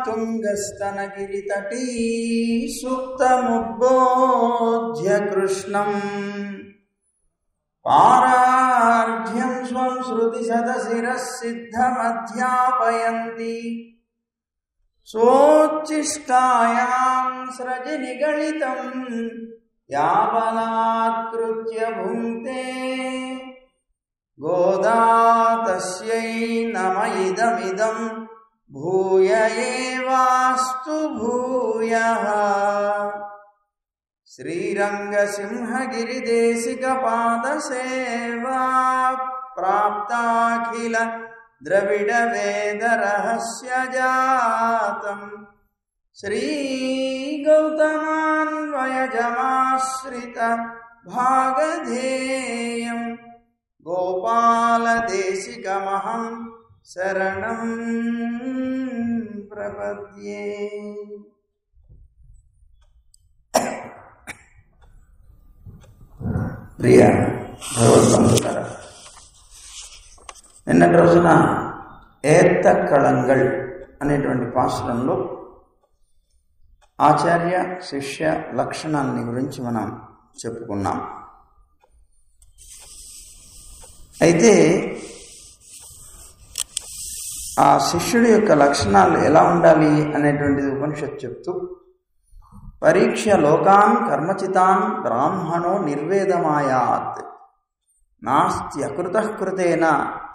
తుంగస్తనగిరితటీ సుప్తముద్బోధ్య కృష్ణం పారార్ఘ్యం స్వం శృతి శతశిరః సిద్ధమధ్యాపయంతి సోచ్ఛిష్టాయాం స్రజి నిగళితం యావనాత్కృత్య భుంక్తే గోదా తస్యై నమ ఇదమిదం భూయ ఏవాస్తు భూయః. శ్రీరంగసింహగిరిదేశిక పాదసేవా ప్రాప్తాఖిల ద్రవిడ వేద రహస్య జాతం శ్రీ గౌతమాన్వయజమాశ్రిత భాగధేయం గోపాలదేశికమహం శరణం ప్రపద్యే. ప్రియ భగవద్బంధులారా, నిన్నటి రోజున ఏత్త కళంగళ్ అనేటువంటి పాసురంలో ఆచార్య శిష్య లక్షణాన్ని గురించి మనం చెప్పుకున్నాం. అయితే ఆ శిష్యుడి యొక్క లక్షణాలు ఎలా ఉండాలి అనేటువంటిది ఉపనిషత్తు చెప్తూ, పరీక్ష లోకాన్ కర్మచితాన్ బ్రాహ్మణో నిర్వేదమాయాత్ నాస్త్యకృతః కృతేన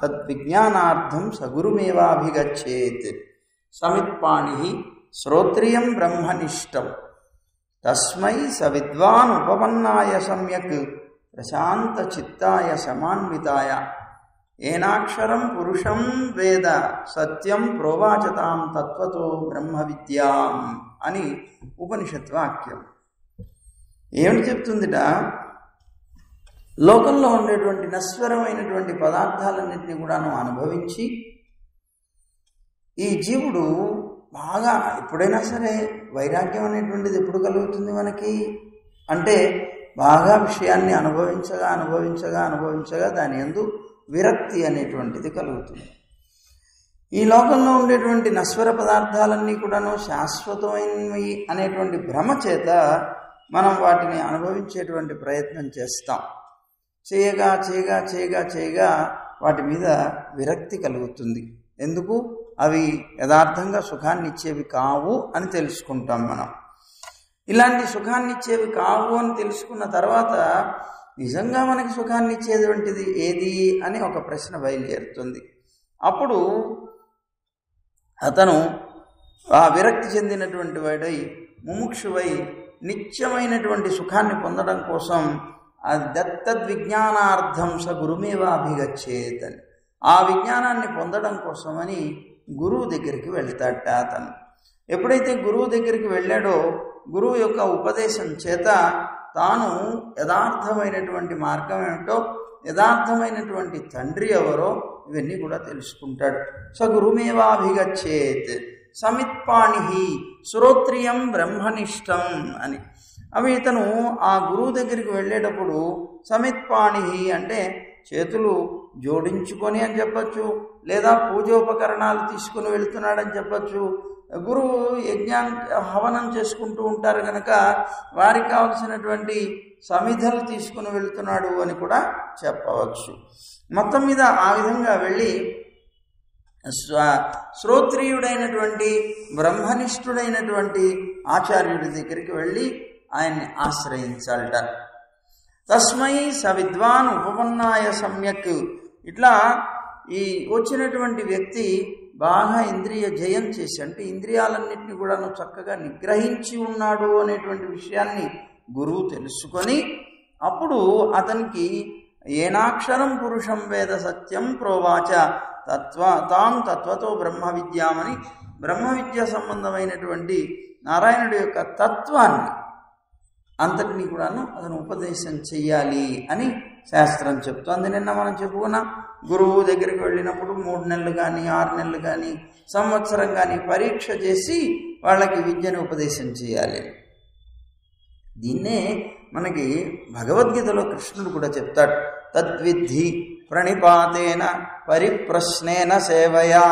తద్విజ్ఞానార్థం సగురుమేవాభిగచ్చేత్ సమిత్పాణి శ్రోత్రియం బ్రహ్మనిష్టం తస్మై సవిద్వాన్ ఉపపన్నాయ సమ్యక్ ప్రశాంత చిత్తాయ సమాన్వితాయ ఏనాక్షరం పురుషం వేద సత్యం ప్రోవాచతాం తత్వతో బ్రహ్మ విద్యాం అని ఉపనిషత్ వాక్యం. ఏమిటి చెప్తుందిట? లోకంలో ఉండేటువంటి నశ్వరమైనటువంటి పదార్థాలన్నింటినీ కూడాను అనుభవించి ఈ జీవుడు బాగా ఎప్పుడైనా సరే వైరాగ్యం అనేటువంటిది ఎప్పుడు కలుగుతుంది మనకి అంటే, బాగా విషయాన్ని అనుభవించగా అనుభవించగా అనుభవించగా దాని యందు విరక్తి అనేటువంటిది కలుగుతుంది. ఈ లోకంలో ఉండేటువంటి నశ్వర పదార్థాలన్నీ కూడాను శాశ్వతమైనవి అనేటువంటి భ్రమ చేత మనం వాటిని అనుభవించేటువంటి ప్రయత్నం చేస్తాం. చేయగా చేయగా చేయగా చేయగా వాటి మీద విరక్తి కలుగుతుంది. ఎందుకు? అవి యథార్థంగా సుఖాన్ని ఇచ్చేవి కావు అని తెలుసుకుంటాం మనం. ఇలాంటి సుఖాన్ని ఇచ్చేవి కావు అని తెలుసుకున్న తర్వాత నిజంగా మనకి సుఖాన్ని ఇచ్చేటువంటిది ఏది అని ఒక ప్రశ్న బయలుదేరుతుంది. అప్పుడు అతను ఆ విరక్తి చెందినటువంటి వాడై ముముక్షువై నిత్యమైనటువంటి సుఖాన్ని పొందడం కోసం దత్తద్విజ్ఞానార్థం స గురుమేవాభిగచ్చేత్ అని ఆ విజ్ఞానాన్ని పొందడం కోసమని గురువు దగ్గరికి వెళ్తాడట. అతను ఎప్పుడైతే గురువు దగ్గరికి వెళ్ళాడో గురువు యొక్క ఉపదేశం చేత తాను యథార్థమైనటువంటి మార్గం ఏమిటో, యథార్థమైనటువంటి తండ్రి ఎవరో ఇవన్నీ కూడా తెలుసుకుంటాడు. స గురుమేవాభిగచ్చేత్ సమిత్పాణి శ్రోత్రియం బ్రహ్మనిష్టం అని. అవి ఇతను ఆ గురువు దగ్గరికి వెళ్ళేటప్పుడు సమిత్పాణి అంటే చేతులు జోడించుకొని అని చెప్పచ్చు, లేదా పూజోపకరణాలు తీసుకుని వెళుతున్నాడని చెప్పచ్చు. గురువు హవనం చేసుకుంటూ ఉంటారు కనుక వారికి కావలసినటువంటి సమిధలు తీసుకుని వెళుతున్నాడు అని కూడా చెప్పవచ్చు. మొత్తం మీద ఆ విధంగా వెళ్ళి శ్రోత్రియుడైనటువంటి బ్రహ్మనిష్ఠుడైనటువంటి ఆచార్యుడి దగ్గరికి వెళ్ళి ఆయన్ని ఆశ్రయించాలట. తస్మై సవిద్వాన్ ఉపపన్నాయ సమ్యక్. ఇట్లా ఈ వచ్చినటువంటి వ్యక్తి బాగా ఇంద్రియ జయం చేసి, అంటే ఇంద్రియాలన్నింటినీ కూడా చక్కగా నిగ్రహించి ఉన్నాడు అనేటువంటి విషయాన్ని గురువు తెలుసుకొని అప్పుడు అతనికి ఏనాక్షరం పురుషం వేద సత్యం ప్రోవాచ తాం తత్వతో బ్రహ్మ విద్యామని బ్రహ్మ విద్య సంబంధమైనటువంటి నారాయణుడి యొక్క తత్వాన్ని అంతటినీ కూడాను అతను ఉపదేశం చెయ్యాలి అని శాస్త్రం చెప్తోంది. నిన్న మనం చెప్పుకున్నాం, గురువు దగ్గరికి వెళ్ళినప్పుడు 3 నెలలు కానీ 6 నెలలు కానీ సంవత్సరం కానీ పరీక్ష చేసి వాళ్ళకి విద్యను ఉపదేశం చేయాలి. దీన్నే మనకి భగవద్గీతలో కృష్ణుడు కూడా చెప్తాడు. తద్విద్ధి ప్రణిపాతేన పరిప్రశ్నేన సేవయా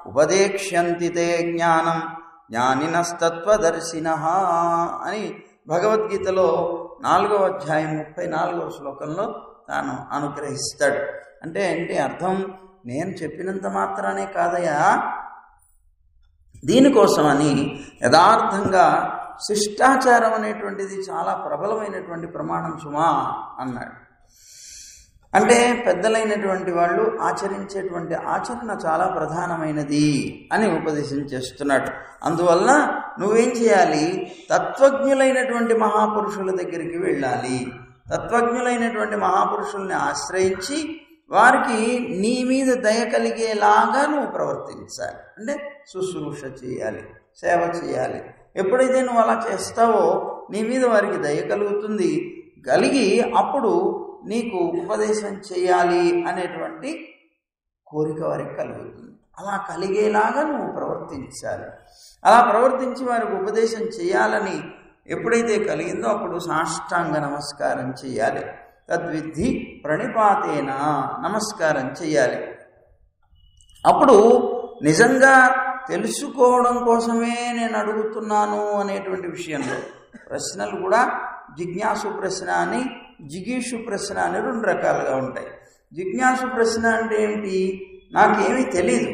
ఉపదేక్ష్యంతి తే జ్ఞానం జ్ఞానినస్తత్వదర్శినః అని భగవద్గీతలో 4వ అధ్యాయం 34వ శ్లోకంలో తాను అనుగ్రహిస్తాడు. అంటే ఏంటి అర్థం? నేను చెప్పినంత మాత్రానే కాదయా, దీనికోసమని యథార్థంగా శిష్టాచారం అనేటువంటిది చాలా ప్రబలమైనటువంటి ప్రమాణం సుమా అన్నాడు. అంటే పెద్దలైనటువంటి వాళ్ళు ఆచరించేటువంటి ఆచరణ చాలా ప్రధానమైనది అని ఉపదేశం చేస్తున్నాడు. అందువల్ల నువ్వేం చేయాలి? తత్వజ్ఞులైనటువంటి మహాపురుషుల దగ్గరికి వెళ్ళాలి. తత్వజ్ఞులైనటువంటి మహాపురుషుల్ని ఆశ్రయించి వారికి నీ మీద దయ కలిగేలాగా నువ్వు ప్రవర్తించాలి. అంటే శుశ్రూష చేయాలి, సేవ చేయాలి. ఎప్పుడైతే నువ్వు అలా చేస్తావో నీ మీద వారికి దయ కలుగుతుంది. కలిగి అప్పుడు నీకు ఉపదేశం చేయాలి అనేటువంటి కోరిక వారికి కలుగుతుంది. అలా కలిగేలాగా నువ్వు ప్రవర్తించాలి. అలా ప్రవర్తించి వారికి ఉపదేశం చేయాలని ఎప్పుడైతే కలిగిందో అప్పుడు సాష్టాంగ నమస్కారం చేయాలి. తద్విద్ధి ప్రణిపాతేన నమస్కారం చేయాలి. అప్పుడు నిజంగా తెలుసుకోవడం కోసమే నేను అడుగుతున్నాను అనేటువంటి విషయంలో ప్రశ్నలు కూడా జిజ్ఞాసు ప్రశ్న అని, జిగీషు ప్రశ్న అని 2 రకాలుగా ఉంటాయి. జిజ్ఞాసు ప్రశ్న అంటే ఏమిటి? నాకేమీ తెలీదు,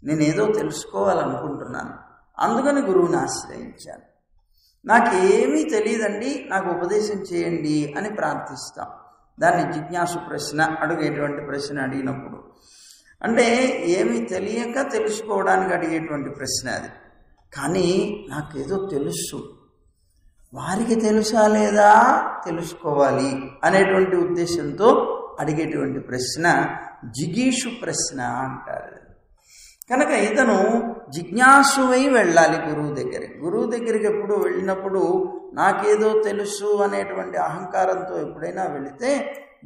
నేనేదో తెలుసుకోవాలనుకుంటున్నాను, అందుకని గురువుని ఆశ్రయించాను. నాకేమీ తెలియదండి, నాకు ఉపదేశం చేయండి అని ప్రార్థిస్తాం. దాన్ని జిజ్ఞాసు ప్రశ్న, అడిగేటువంటి ప్రశ్న అడిగినప్పుడు అంటే ఏమీ తెలియక తెలుసుకోవడానికి అడిగేటువంటి ప్రశ్న అది. కానీ నాకేదో తెలుసు, వారికి తెలుసా లేదా తెలుసుకోవాలి అనేటువంటి ఉద్దేశంతో అడిగేటువంటి ప్రశ్న జిగీషు ప్రశ్న అంటారు. కనుక ఇతను జిజ్ఞాసువై వెళ్ళాలి గురువు దగ్గరికి. గురువు దగ్గరికి ఎప్పుడు వెళ్ళినప్పుడు నాకేదో తెలుసు అనేటువంటి అహంకారంతో ఎప్పుడైనా వెళితే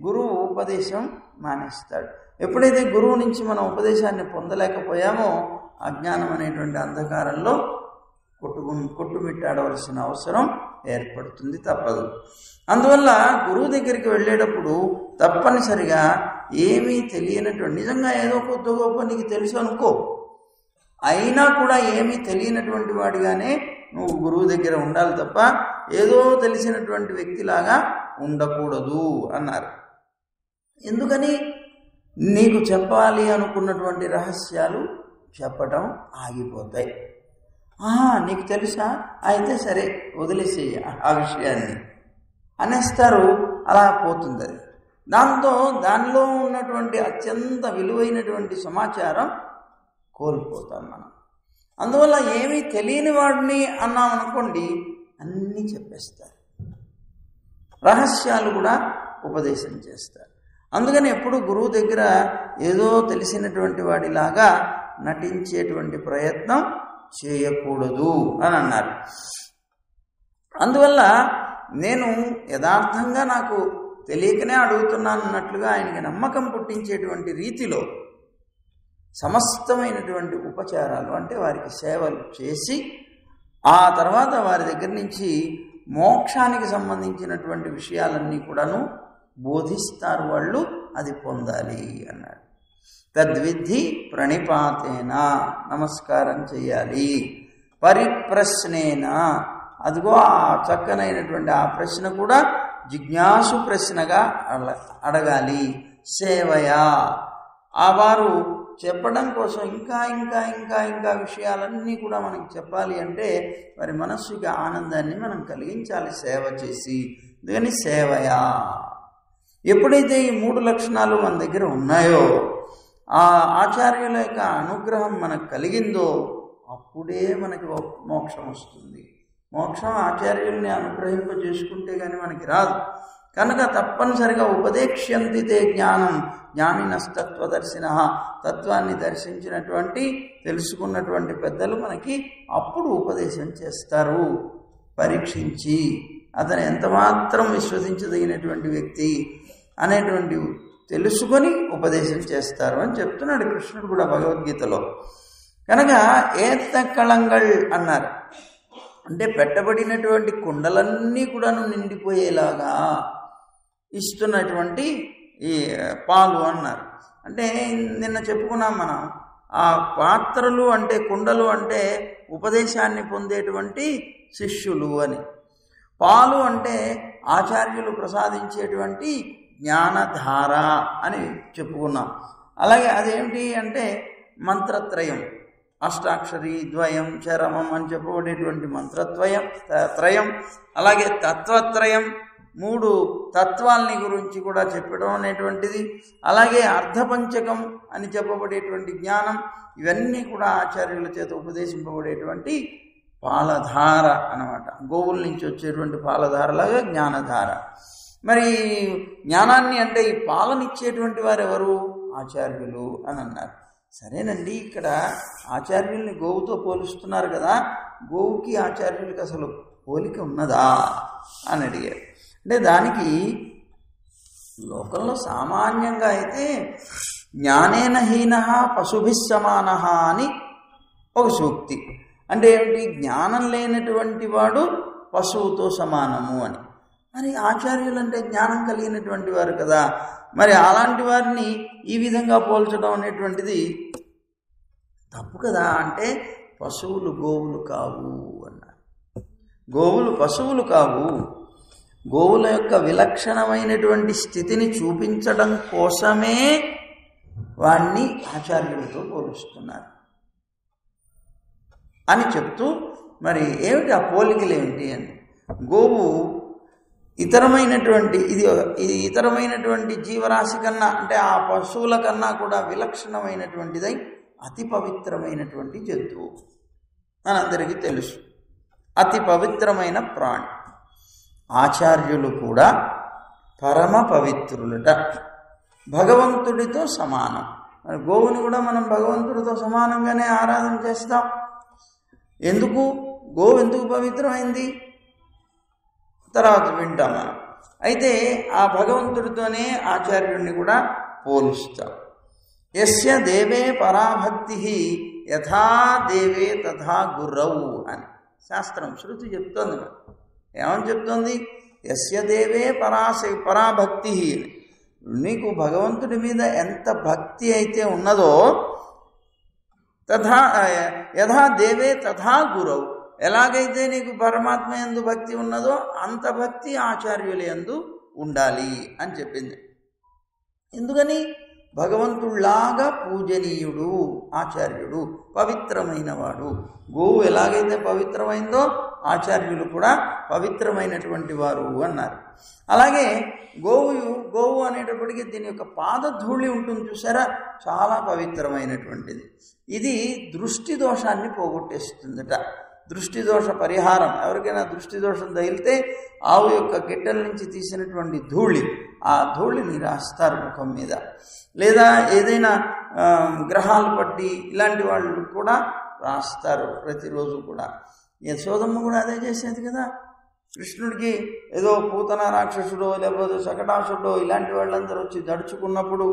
గురువు ఉపదేశం మానేస్తాడు. ఎప్పుడైతే గురువు నుంచి మనం ఉపదేశాన్ని పొందలేకపోయామో అజ్ఞానం అనేటువంటి అంధకారంలో కొట్టుమిట్టాడవలసిన అవసరం ఏర్పడుతుంది, తప్పదు. అందువల్ల గురువు దగ్గరికి వెళ్ళేటప్పుడు తప్పనిసరిగా ఏమీ తెలియనటువంటి, నిజంగా ఏదో కొద్ది గొప్ప నీకు తెలుసు అనుకో, అయినా కూడా ఏమీ తెలియనటువంటి వాడిగానే నువ్వు గురువు దగ్గర ఉండాలి తప్ప ఏదో తెలిసినటువంటి వ్యక్తిలాగా ఉండకూడదు అన్నారు. ఎందుకని? నీకు చెప్పాలి అనుకున్నటువంటి రహస్యాలు చెప్పటం ఆగిపోతాయి. నీకు తెలుసా, అయితే సరే వదిలేసేయ ఆ విషయాన్ని అనేస్తారు. అలా పోతుంది అది. దానిలో ఉన్నటువంటి అత్యంత విలువైనటువంటి సమాచారం కోల్పోతాం మనం. అందువల్ల ఏమీ తెలియని వాడిని అన్నామనుకోండి, అన్నీ చెప్పేస్తారు, రహస్యాలు కూడా ఉపదేశం చేస్తారు. అందుకని ఎప్పుడు గురువు దగ్గర ఏదో తెలిసినటువంటి వాడిలాగా నటించేటువంటి ప్రయత్నం చేయకూడదు అని అన్నారు. అందువల్ల నేను యథార్థంగా నాకు తెలియకనే అడుగుతున్నాను అన్నట్లుగా ఆయనకి నమ్మకం పుట్టించేటువంటి రీతిలో సమస్తమైనటువంటి ఉపచారాలు అంటే వారికి సేవలు చేసి ఆ తర్వాత వారి దగ్గర నుంచి మోక్షానికి సంబంధించినటువంటి విషయాలన్నీ కూడాను బోధిస్తారు వాళ్ళు, అది పొందాలి అన్నాడు. తద్విద్ధి ప్రణిపాతేన నమస్కారం చేయాలి. పరిప్రశ్నేన, అదిగో ఆ చక్కనైనటువంటి ఆ ప్రశ్న కూడా జిజ్ఞాసు ప్రశ్నగా అడగాలి. సేవయా, ఆ వారు చెప్పడం కోసం ఇంకా ఇంకా ఇంకా ఇంకా విషయాలన్నీ కూడా మనకి చెప్పాలి అంటే వారి మనస్సుకి ఆనందాన్ని మనం కలిగించాలి సేవ చేసి. అందుకని సేవయా. ఎప్పుడైతే ఈ 3 లక్షణాలు మన దగ్గర ఉన్నాయో, ఆ ఆచార్యుల యొక్క అనుగ్రహం మనకు కలిగిందో అప్పుడే మనకి మోక్షం వస్తుంది. మోక్షం ఆచార్యుల్ని అనుగ్రహింపజేసుకుంటే కానీ మనకి రాదు. కనుక తప్పనిసరిగా ఉపదేక్ష్యంతి తే జ్ఞానం జ్ఞానినస్తత్వదర్శినః, తత్వాన్ని దర్శించినటువంటి తెలుసుకున్నటువంటి పెద్దలు మనకి అప్పుడు ఉపదేశం చేస్తారు. పరీక్షించి అతను ఎంతమాత్రం విశ్వసించదగినటువంటి వ్యక్తి అనేటువంటి తెలుసుకొని ఉపదేశం చేస్తారు అని చెప్తున్నాడు కృష్ణుడు కూడా భగవద్గీతలో. కనుక ఏత్తకళంగళ్ అన్నారు అంటే పెట్టబడినటువంటి కుండలన్నీ కూడాను నిండిపోయేలాగా ఇస్తున్నటువంటి ఈ పాలు అన్నారు. అంటే నిన్న చెప్పుకున్నాం మనం, ఆ పాత్రలు అంటే కుండలు అంటే ఉపదేశాన్ని పొందేటువంటి శిష్యులు అని. పాలు అంటే ఆచార్యులు ప్రసాదించేటువంటి జ్ఞానధార అని చెప్పుకున్నాం. అలాగే అదేమిటి అంటే మంత్రత్రయం, అష్టాక్షరి, ద్వయం, చరమం అని చెప్పబడేటువంటి త్రయం, అలాగే తత్వత్రయం, 3 తత్వాల్ని గురించి కూడా చెప్పడం అనేటువంటిది, అలాగే అర్ధపంచకం అని చెప్పబడేటువంటి జ్ఞానం, ఇవన్నీ కూడా ఆచార్యుల చేత ఉపదేశింపబడేటువంటి పాలధార అన్నమాట. గోవుల నుంచి వచ్చేటువంటి పాలధారలాగా జ్ఞానధార. మరి జ్ఞానాన్ని అంటే ఈ పాలనిచ్చేటువంటి వారు ఎవరు? ఆచార్యులు అని అన్నారు. సరేనండి, ఇక్కడ ఆచార్యుల్ని గోవుతో పోలుస్తున్నారు కదా, గోవుకి ఆచార్యులకి అసలు పోలిక ఉన్నదా అని అడిగారు. అంటే దానికి లోకంలో సామాన్యంగా అయితే జ్ఞానేన హీన పశుభిస్సమాన అని ఒక సూక్తి. అంటే ఏమిటి? జ్ఞానం లేనటువంటి వాడు పశువుతో సమానము అని. మరి ఆచార్యులు అంటే జ్ఞానం కలిగినటువంటి వారు కదా, మరి అలాంటి వారిని ఈ విధంగా పోల్చడం అనేటువంటిది తప్పు కదా. అంటే పశువులు గోవులు కావు అన్నారు. గోవులు పశువులు కావు. గోవుల యొక్క విలక్షణమైనటువంటి స్థితిని చూపించడం కోసమే వాణ్ణి ఆచార్యులతో పోలుస్తున్నారు అని చెప్తూ, మరి ఏమిటి ఆ పోలికలు ఏమిటి అని. గోవు ఇతరమైనటువంటి ఇది ఇతరమైనటువంటి జీవరాశి కన్నా, అంటే ఆ పశువుల కన్నా కూడా విలక్షణమైనటువంటిదై అతి పవిత్రమైనటువంటి జంతువు మనందరికీ తెలుసు. అతి పవిత్రమైన ప్రాణి. ఆచార్యులు కూడా పరమ పవిత్రులట, భగవంతుడితో సమానం. మరి గోవుని కూడా మనం భగవంతుడితో సమానంగానే ఆరాధన చేస్తాం. ఎందుకు? గోవు ఎందుకు పవిత్రమైంది తర్వాత వింటాం మనం. అయితే ఆ భగవంతుడితోనే ఆచార్యుడిని కూడా పోలుస్తాం. యస్య దేవే పరాభక్తి యథా దేవే తథా గురౌ అని శాస్త్రం, శృతి చెప్తోంది. ఏమని చెప్తోంది? యస్య దేవే పరాభక్తి. నీకు భగవంతుడి మీద ఎంత భక్తి అయితే ఉన్నదో, యథా దేవే తథా గురౌ, ఎలాగైతే నీకు పరమాత్మ యందు భక్తి ఉన్నదో అంత భక్తి ఆచార్యుల యందు ఉండాలి అని చెప్పింది. ఎందుకని? భగవంతుళ్లాగా పూజనీయుడు ఆచార్యుడు, పవిత్రమైన వాడు. గోవు ఎలాగైతే పవిత్రమైందో ఆచార్యులు కూడా పవిత్రమైనటువంటి వారు అన్నారు. అలాగే గోవు అనేటప్పటికీ దీని యొక్క పాదధూళి ఉంటుంది చూసారా, చాలా పవిత్రమైనటువంటిది. ఇది దృష్టి దోషాన్ని పోగొట్టేస్తుందట. దృష్టి దోష పరిహారం. ఎవరికైనా దృష్టి దోషం తగిలితే ఆవు యొక్క గిట్టెల నుంచి తీసినటువంటి ధూళి, ఆ ధూళిని రాస్తారు ముఖం మీద. లేదా ఏదైనా గ్రహాలు పట్టి ఇలాంటి వాళ్ళు కూడా రాస్తారు ప్రతిరోజు కూడా. యశోదమ్మ కూడా అదే చేసేది కదా. కృష్ణుడికి ఏదో పూతన రాక్షసుడో లేకపోతే శకటాసుడో ఇలాంటి వాళ్ళందరూ వచ్చి దడుచుకున్నప్పుడు,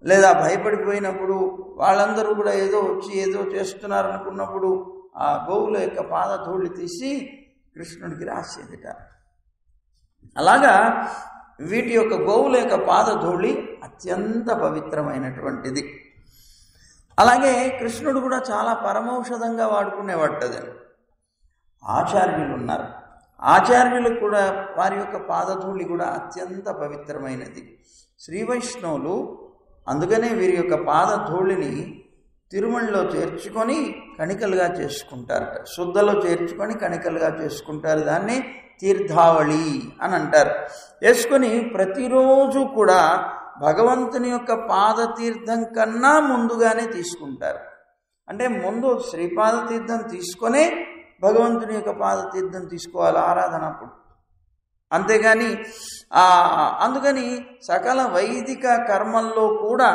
లేదా భయపడిపోయినప్పుడు, వాళ్ళందరూ కూడా ఏదో వచ్చి ఏదో చేస్తున్నారు అనుకున్నప్పుడు ఆ గోవుల యొక్క పాదధూళి తీసి కృష్ణుడికి రాసేదిట. అలాగా వీటి యొక్క గోవుల యొక్క పాదధూళి అత్యంత పవిత్రమైనటువంటిది. అలాగే కృష్ణుడు కూడా చాలా పరమౌషధంగా వాడుకునేవాటది. ఆచార్యులు ఉన్నారు. ఆచార్యులకు కూడా వారి యొక్క పాదధూళి కూడా అత్యంత పవిత్రమైనది. శ్రీ వైష్ణవులు అందుకనే వీరి యొక్క పాదధూళిని తిరుమలలో చేర్చుకొని కణికలుగా చేసుకుంటారట. శుద్ధలో చేర్చుకొని కణికలుగా చేసుకుంటారు. దాన్ని తీర్థావళి అని అంటారు. చేసుకొని ప్రతిరోజు కూడా భగవంతుని యొక్క పాదతీర్థం కన్నా ముందుగానే తీసుకుంటారు. అంటే ముందు శ్రీపాద తీర్థం తీసుకొనే భగవంతుని యొక్క పాదతీర్థం తీసుకోవాలి ఆరాధనప్పుడు. అంతేగాని అందుకని సకల వైదిక కర్మల్లో కూడా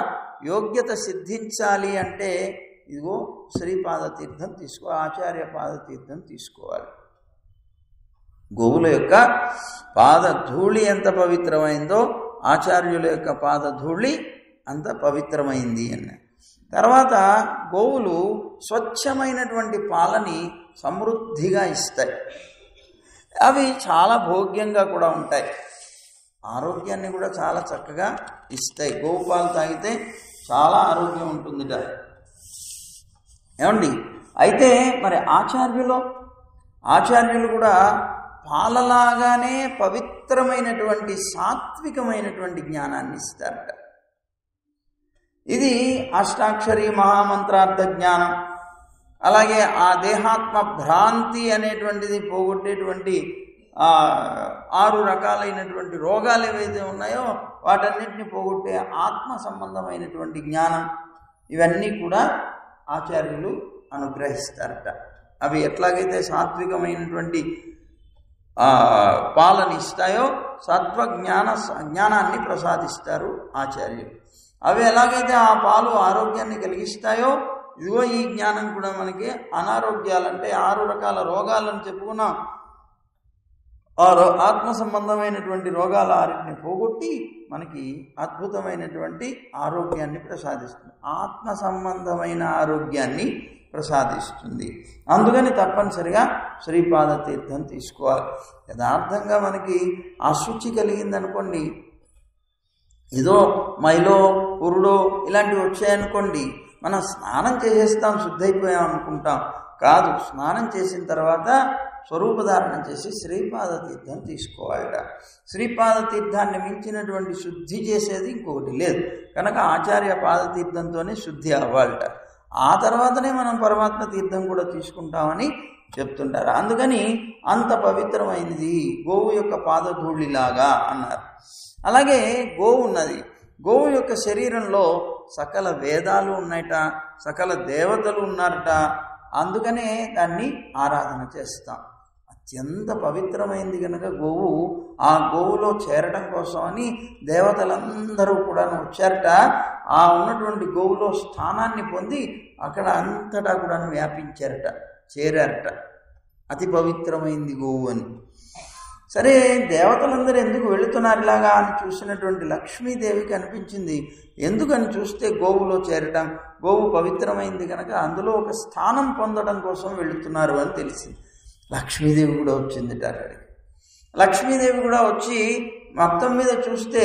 యోగ్యత సిద్ధించాలి అంటే ఇదిగో శ్రీపాద తీర్థం ఆచార్య పాదతీర్థం తీసుకోవాలి. గోవుల యొక్క పాదధూళి ఎంత పవిత్రమైందో ఆచార్యుల యొక్క పాదధూళి అంత పవిత్రమైంది అని. తర్వాత గోవులు స్వచ్ఛమైనటువంటి పాలని సమృద్ధిగా ఇస్తాయి. అవి చాలా భోగ్యంగా కూడా ఉంటాయి. ఆరోగ్యాన్ని కూడా చాలా చక్కగా ఇస్తాయి. గోవు పాలు తాగితే చాలా ఆరోగ్యం ఉంటుందిట. ఏమండి, అయితే మరి ఆచార్యులు కూడా పాలలాగానే పవిత్రమైనటువంటి సాత్వికమైనటువంటి జ్ఞానాన్ని ఇస్తారట. ఇది అష్టాక్షరి మహామంత్రార్థ జ్ఞానం. అలాగే ఆ దేహాత్మ భ్రాంతి అనేటువంటిది పోగొట్టేటువంటి 6 రకాలైనటువంటి రోగాలు ఏవైతే ఉన్నాయో వాటన్నిటిని పోగొట్టే ఆత్మ సంబంధమైనటువంటి జ్ఞానం, ఇవన్నీ కూడా ఆచార్యులు అనుగ్రహిస్తారట. అవి ఎట్లాగైతే సాత్వికమైనటువంటి పాలన ఇస్తాయో జ్ఞానాన్ని ప్రసాదిస్తారు ఆచార్యులు. అవి ఎలాగైతే ఆ పాలు ఆరోగ్యాన్ని కలిగిస్తాయో ఇదిగో ఈ జ్ఞానం కూడా మనకి అనారోగ్యాలంటే 6 రకాల రోగాలను చెప్పుకున్నాం. ఆత్మ సంబంధమైనటువంటి రోగాల 6టిని పోగొట్టి మనకి అద్భుతమైనటువంటి ఆరోగ్యాన్ని ప్రసాదిస్తుంది. ఆత్మ సంబంధమైన ఆరోగ్యాన్ని ప్రసాదిస్తుంది. అందుకని తప్పనిసరిగా శ్రీపాద తీర్థం తీసుకోవాలి. యథార్థంగా మనకి అశుచి కలిగిందనుకోండి, ఏదో మైలో పురుడో ఇలాంటివి వచ్చాయనుకోండి, మనం స్నానం చేసేస్తాం, శుద్ధైపోయాం అనుకుంటాం. కాదు, స్నానం చేసిన తర్వాత స్వరూపధారణ చేసి శ్రీపాద తీర్థం తీసుకోవాలట. శ్రీపాద తీర్థాన్ని మించినటువంటి శుద్ధి చేసేది ఇంకొకటి లేదు కనుక ఆచార్య పాదతీర్థంతోనే శుద్ధి అవ్వాలట. ఆ తర్వాతనే మనం పరమాత్మ తీర్థం కూడా తీసుకుంటామని చెప్తుంటారు. అందుకని అంత పవిత్రమైనది గోవు యొక్క పాదధూళిలాగా అన్నారు. అలాగే గోవు ఉన్నది. గోవు యొక్క శరీరంలో సకల వేదాలు ఉన్నాయట, సకల దేవతలు ఉన్నారట. అందుకనే దాన్ని ఆరాధన చేస్తాం. అత్యంత పవిత్రమైంది కనుక గోవు, ఆ గోవులో చేరడం కోసమని దేవతలందరూ కూడా వచ్చారట. ఆ ఉన్నటువంటి గోవులో స్థానాన్ని పొంది అక్కడ అంతటా కూడా వ్యాపించారట, చేరారట. అతి పవిత్రమైంది గోవు అని. సరే, దేవతలందరూ ఎందుకు వెళుతున్నారు ఇలాగా అని చూసినటువంటి లక్ష్మీదేవికి అనిపించింది, ఎందుకని చూస్తే గోవులో చేరటం, గోవు పవిత్రమైంది కనుక అందులో ఒక స్థానం పొందడం కోసం వెళుతున్నారు అని తెలిసింది. లక్ష్మీదేవి కూడా వచ్చిందిట అక్కడికి. లక్ష్మీదేవి కూడా వచ్చి మొత్తం మీద చూస్తే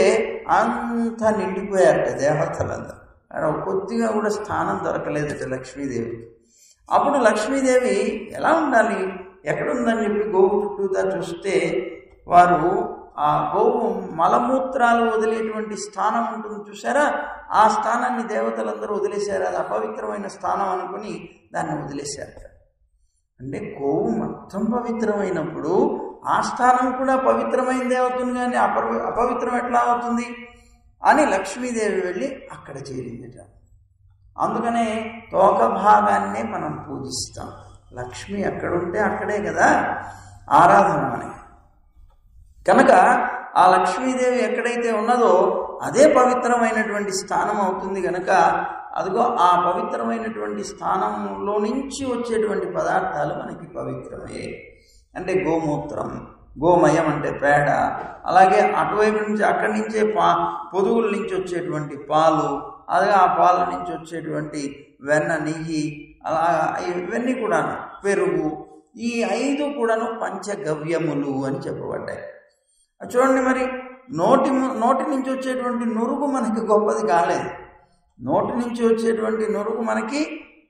అంతా నిండిపోయారట దేవతలందరూ. అక్కడ కొద్దిగా కూడా స్థానం దొరకలేదట లక్ష్మీదేవికి. అప్పుడు లక్ష్మీదేవి ఎలా ఉండాలి, ఎక్కడుందని చెప్పి గోవు చుట్టూతా చూస్తే వారు ఆ గోవు మలమూత్రాలు వదిలేటువంటి స్థానం ఉంటుంది చూసారా, ఆ స్థానాన్ని దేవతలందరూ వదిలేశారు. అది అపవిత్రమైన స్థానం అనుకుని దాన్ని వదిలేశారట. అంటే గోవు మొత్తం పవిత్రమైనప్పుడు ఆ స్థానం కూడా పవిత్రమైనదే అవుతుంది, కానీ అపవిత్రం ఎట్లా అవుతుంది అని లక్ష్మీదేవి వెళ్ళి అక్కడ చేరిందిట. అందుకనే తోక భాగాన్నే మనం పూజిస్తాం. లక్ష్మి ఎక్కడుంటే అక్కడే కదా ఆరాధన మనకి. కనుక ఆ లక్ష్మీదేవి ఎక్కడైతే ఉన్నదో అదే పవిత్రమైనటువంటి స్థానం అవుతుంది కనుక అదిగో ఆ పవిత్రమైనటువంటి స్థానంలో నుంచి వచ్చేటువంటి పదార్థాలు మనకి పవిత్రమే. అంటే గోమూత్రం, గోమయం అంటే పేడ, అలాగే అటువైపు నుంచి అక్కడి నుంచే పొదుగుల నుంచి వచ్చేటువంటి పాలు, అలాగే ఆ పాల నుంచి వచ్చేటువంటి వెన్న, నెయ్యి, అలా ఇవన్నీ కూడా పెరుగు, ఈ 5 కూడాను పంచగవ్యములు అని చెప్పబడ్డాయి. చూడండి, మరి నోటి నుంచి వచ్చేటువంటి నురుగు మనకి గొప్పది కాలేదు. నోటి నుంచి వచ్చేటువంటి నురుగు మనకి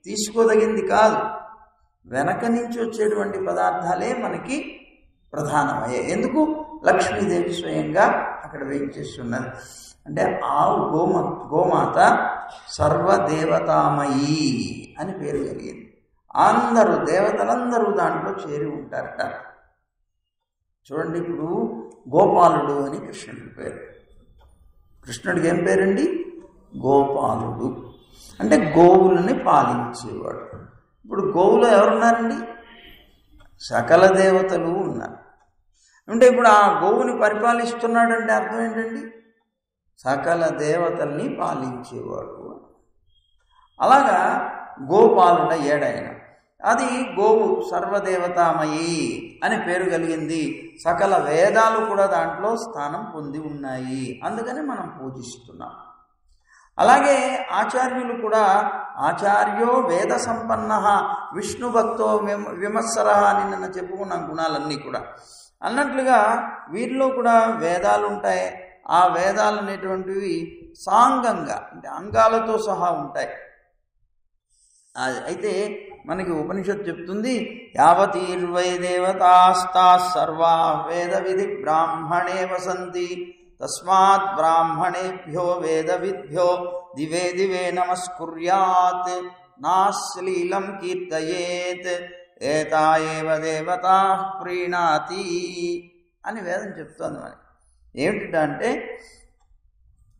తీసుకోదగింది కాదు. వెనక నుంచి వచ్చేటువంటి పదార్థాలే మనకి ప్రధానమయ్యాయి. ఎందుకు? లక్ష్మీదేవి స్వయంగా అక్కడ వేయించేస్తున్నది. అంటే ఆవు గోమాత సర్వదేవతామయీ అని పేరు కలిగింది. అందరూ దేవతలందరూ దాంట్లో చేరి ఉంటారట. చూడండి, ఇప్పుడు గోపాలుడు అని కృష్ణుడి పేరు. కృష్ణుడికి ఏం పేరండి? గోపాలుడు. అంటే గోవులని పాలించేవాడు. ఇప్పుడు గోవులో ఎవరున్నారండి? సకల దేవతలు ఉన్నారు. అంటే ఇప్పుడు ఆ గోవుని పరిపాలిస్తున్నాడంటే అర్థం ఏంటండి? సకల దేవతల్ని పాలించేవాడు. అలాగా గోపాలుడ ఏడాయన. అది గోవు సర్వదేవతామయి అని పేరు కలిగింది. సకల వేదాలు కూడా దాంట్లో స్థానం పొంది ఉన్నాయి. అందుకని మనం పూజిస్తున్నాం. అలాగే ఆచార్యులు కూడా ఆచార్యో వేద సంపన్న విష్ణు భక్తో విమత్సర అని నిన్న చెప్పుకున్నాం గుణాలన్నీ కూడా. అన్నట్లుగా వీరిలో కూడా వేదాలు ఉంటాయి. ఆ వేదాలు అనేటువంటివి సాంగంగా అంటే అంగాలతో సహా ఉంటాయి. అయితే మనకి ఉపనిషత్తు చెప్తుంది, యావతీర్వై దేవతాస్తా సర్వా వేద విధి బ్రాహ్మణే వసంతి తస్మాత్ బ్రాహ్మణేభ్యో వేద విద్భ్యో దివే దివే నమస్కుర్యాత్ నాశ్లీలం కీర్తయేత్ ఏతా ఏవ దేవతాః ప్రీణాతి అని వేదం చెప్తోంది. మనకి ఏమిటంటే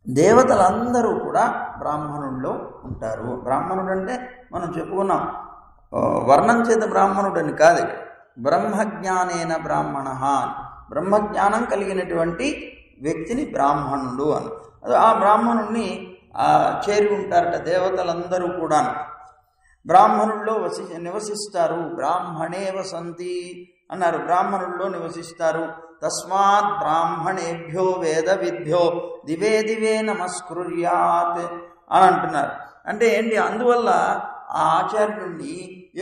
దేవతలందరూ కూడా బ్రాహ్మణుల్లో ఉంటారు. బ్రాహ్మణుడు అంటే మనం చెప్పుకున్నాం వర్ణం చేత బ్రాహ్మణుడని కాదు, బ్రహ్మజ్ఞానేన బ్రాహ్మణ, బ్రహ్మజ్ఞానం కలిగినటువంటి వ్యక్తిని బ్రాహ్మణుడు అని. ఆ బ్రాహ్మణుణ్ణి చేరి ఉంటారట దేవతలందరూ కూడా. బ్రాహ్మణుల్లో నివసిస్తారు. బ్రాహ్మణే వసంతి అన్నారు, బ్రాహ్మణుల్లో నివసిస్తారు. తస్మాత్ బ్రాహ్మణేభ్యో వేద విద్భ్యో దివే దివే నమస్కుర్యాత్ అని అంటున్నారు. అంటే ఏంటి? అందువల్ల ఆ ఆచార్యుడిని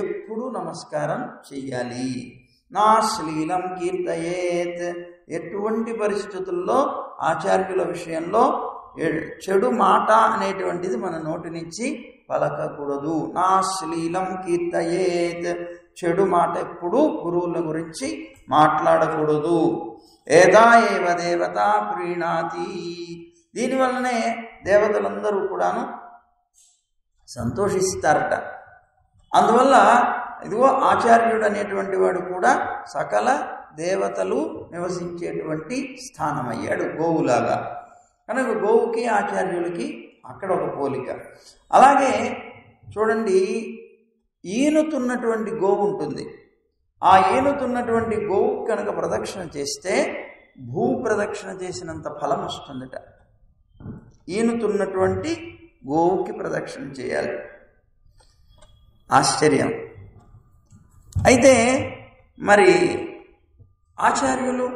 ఎప్పుడూ నమస్కారం చెయ్యాలి. నా శ్లీలం కీర్తయేత్, ఎటువంటి పరిస్థితుల్లో ఆచార్యుల విషయంలో చెడు మాట అనేటువంటిది మన నోటి నుంచి పలకకూడదు. నా శ్లీలం కీర్తయేత్, చెడు మాట ఎప్పుడు గురువుల గురించి మాట్లాడకూడదు. ఏదా ఏవ దేవత ప్రీణాతి, దీనివల్లనే దేవతలందరూ కూడాను సంతోషిస్తారట. అందువల్ల ఇదిగో ఆచార్యుడు అనేటువంటి వాడు కూడా సకల దేవతలు నివసించేటువంటి స్థానమయ్యాడు గోవులాగా. కనుక గోవుకి ఆచార్యులకి అక్కడ ఒక పోలిక. అలాగే చూడండి, ఈనుతున్నటువంటి గోవు ఉంటుంది. ఆ ఈనుతున్నటువంటి గోవు కనుక ప్రదక్షిణ చేస్తే భూ ప్రదక్షిణ చేసినంత ఫలం వస్తుందట. ఈనుతున్నటువంటి గోవుకి ప్రదక్షిణ చేయాలి. ఆశ్చర్యం. అయితే మరి ఆచార్యులు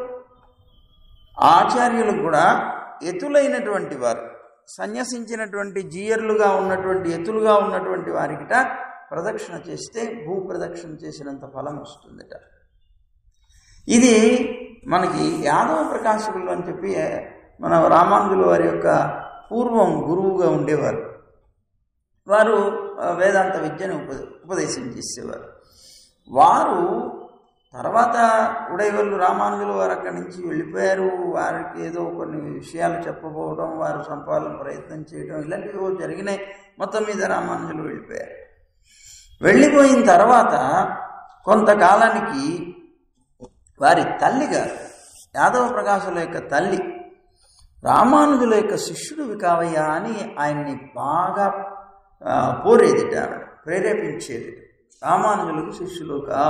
కూడా ఎతులైనటువంటి వారు, సన్యసించినటువంటి జీయర్లుగా ఉన్నటువంటి ఎతులుగా ఉన్నటువంటి వారికిట ప్రదక్షిణ చేస్తే భూ ప్రదక్షిణ చేసినంత ఫలం వస్తుందట. ఇది మనకి యాదవ ప్రకాశకులు అని చెప్పి మన రామానుజుల వారి యొక్క పూర్వం గురువుగా ఉండేవారు. వారు వేదాంత విద్యను ఉపదేశం చేసేవారు. వారు తర్వాత ఉడైవల్లు రామానుజులు వారు అక్కడి నుంచి వెళ్ళిపోయారు. వారికి ఏదో కొన్ని విషయాలు చెప్పబోవడం, వారు సంపాదన ప్రయత్నం చేయడం ఇలాంటివి జరిగినాయి. మొత్తం మీద రామానుజులు వెళ్ళిపోయారు. వెళ్ళిపోయిన తర్వాత కొంతకాలానికి వారి తల్లిగారు, యాదవ ప్రకాశుల యొక్క తల్లి, రామానుజుల యొక్క శిష్యుడివి కావయ్యా అని ఆయన్ని బాగా పోరేదిట, ప్రేరేపించేది. రామానుజులకు శిష్యులుగా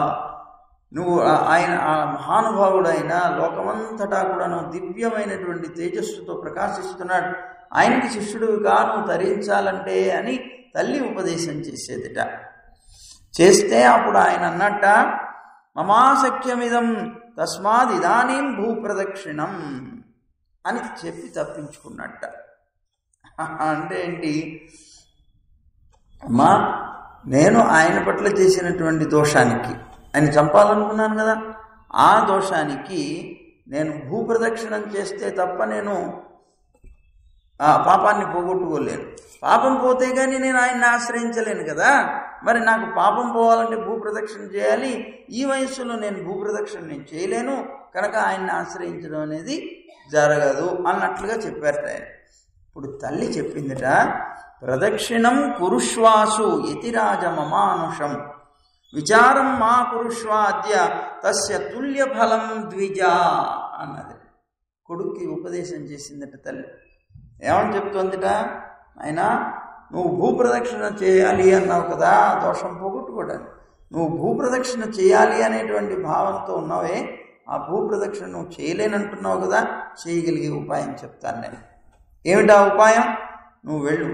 నువ్వు, ఆయన ఆ మహానుభావుడైన లోకమంతటా కూడా నువ్వు దివ్యమైనటువంటి తేజస్సుతో ప్రకాశిస్తున్నాడు, ఆయనకి శిష్యుడివిగా నువ్వు తరించాలంటే అని తల్లి ఉపదేశం చేసేదిట. చేస్తే అప్పుడు ఆయన అన్నట్ట, మమాసఖ్యమిదం తస్మాద్ ఇదానీం భూప్రదక్షిణం అని చెప్పి తప్పించుకున్నట్ట. అంటే ఏంటి? అమ్మా, నేను ఆయన పట్ల చేసినటువంటి దోషానికి, ఆయన చంపాలనుకున్నాను కదా, ఆ దోషానికి నేను భూప్రదక్షిణం చేస్తే తప్ప నేను పాపాన్ని పోగొట్టుకోలేను. పాపం పోతే కానీ నేను ఆయన్ని ఆశ్రయించలేను కదా. మరి నాకు పాపం పోవాలంటే భూప్రదక్షిణ చేయాలి. ఈ వయస్సులో నేను భూప్రదక్షిణ నేను చేయలేను, కనుక ఆయన్ని ఆశ్రయించడం అనేది జరగదు అన్నట్లుగా చెప్పారట ఆయన. ఇప్పుడు తల్లి చెప్పిందట, ప్రదక్షిణం కురుష్వాసు యతిరాజ మమానుషం విచారం మా కురుష్వాద్య తస్య తుల్య ఫలం ద్విజా అన్నది. కొడుక్కి ఉపదేశం చేసిందట తల్లి. ఏమని చెప్తోందిట? ఆయన నువ్వు భూప్రదక్షిణ చేయాలి అన్నావు కదా, దోషం పోగొట్టుకోవడానికి. నువ్వు భూప్రదక్షిణ చేయాలి అనేటువంటి భావంతో ఉన్నావే, ఆ భూప్రదక్షిణ నువ్వు చేయలేనంటున్నావు కదా, చేయగలిగే ఉపాయం చెప్తాను నేను. ఏమిటా ఉపాయం? నువ్వు వెళ్ళు,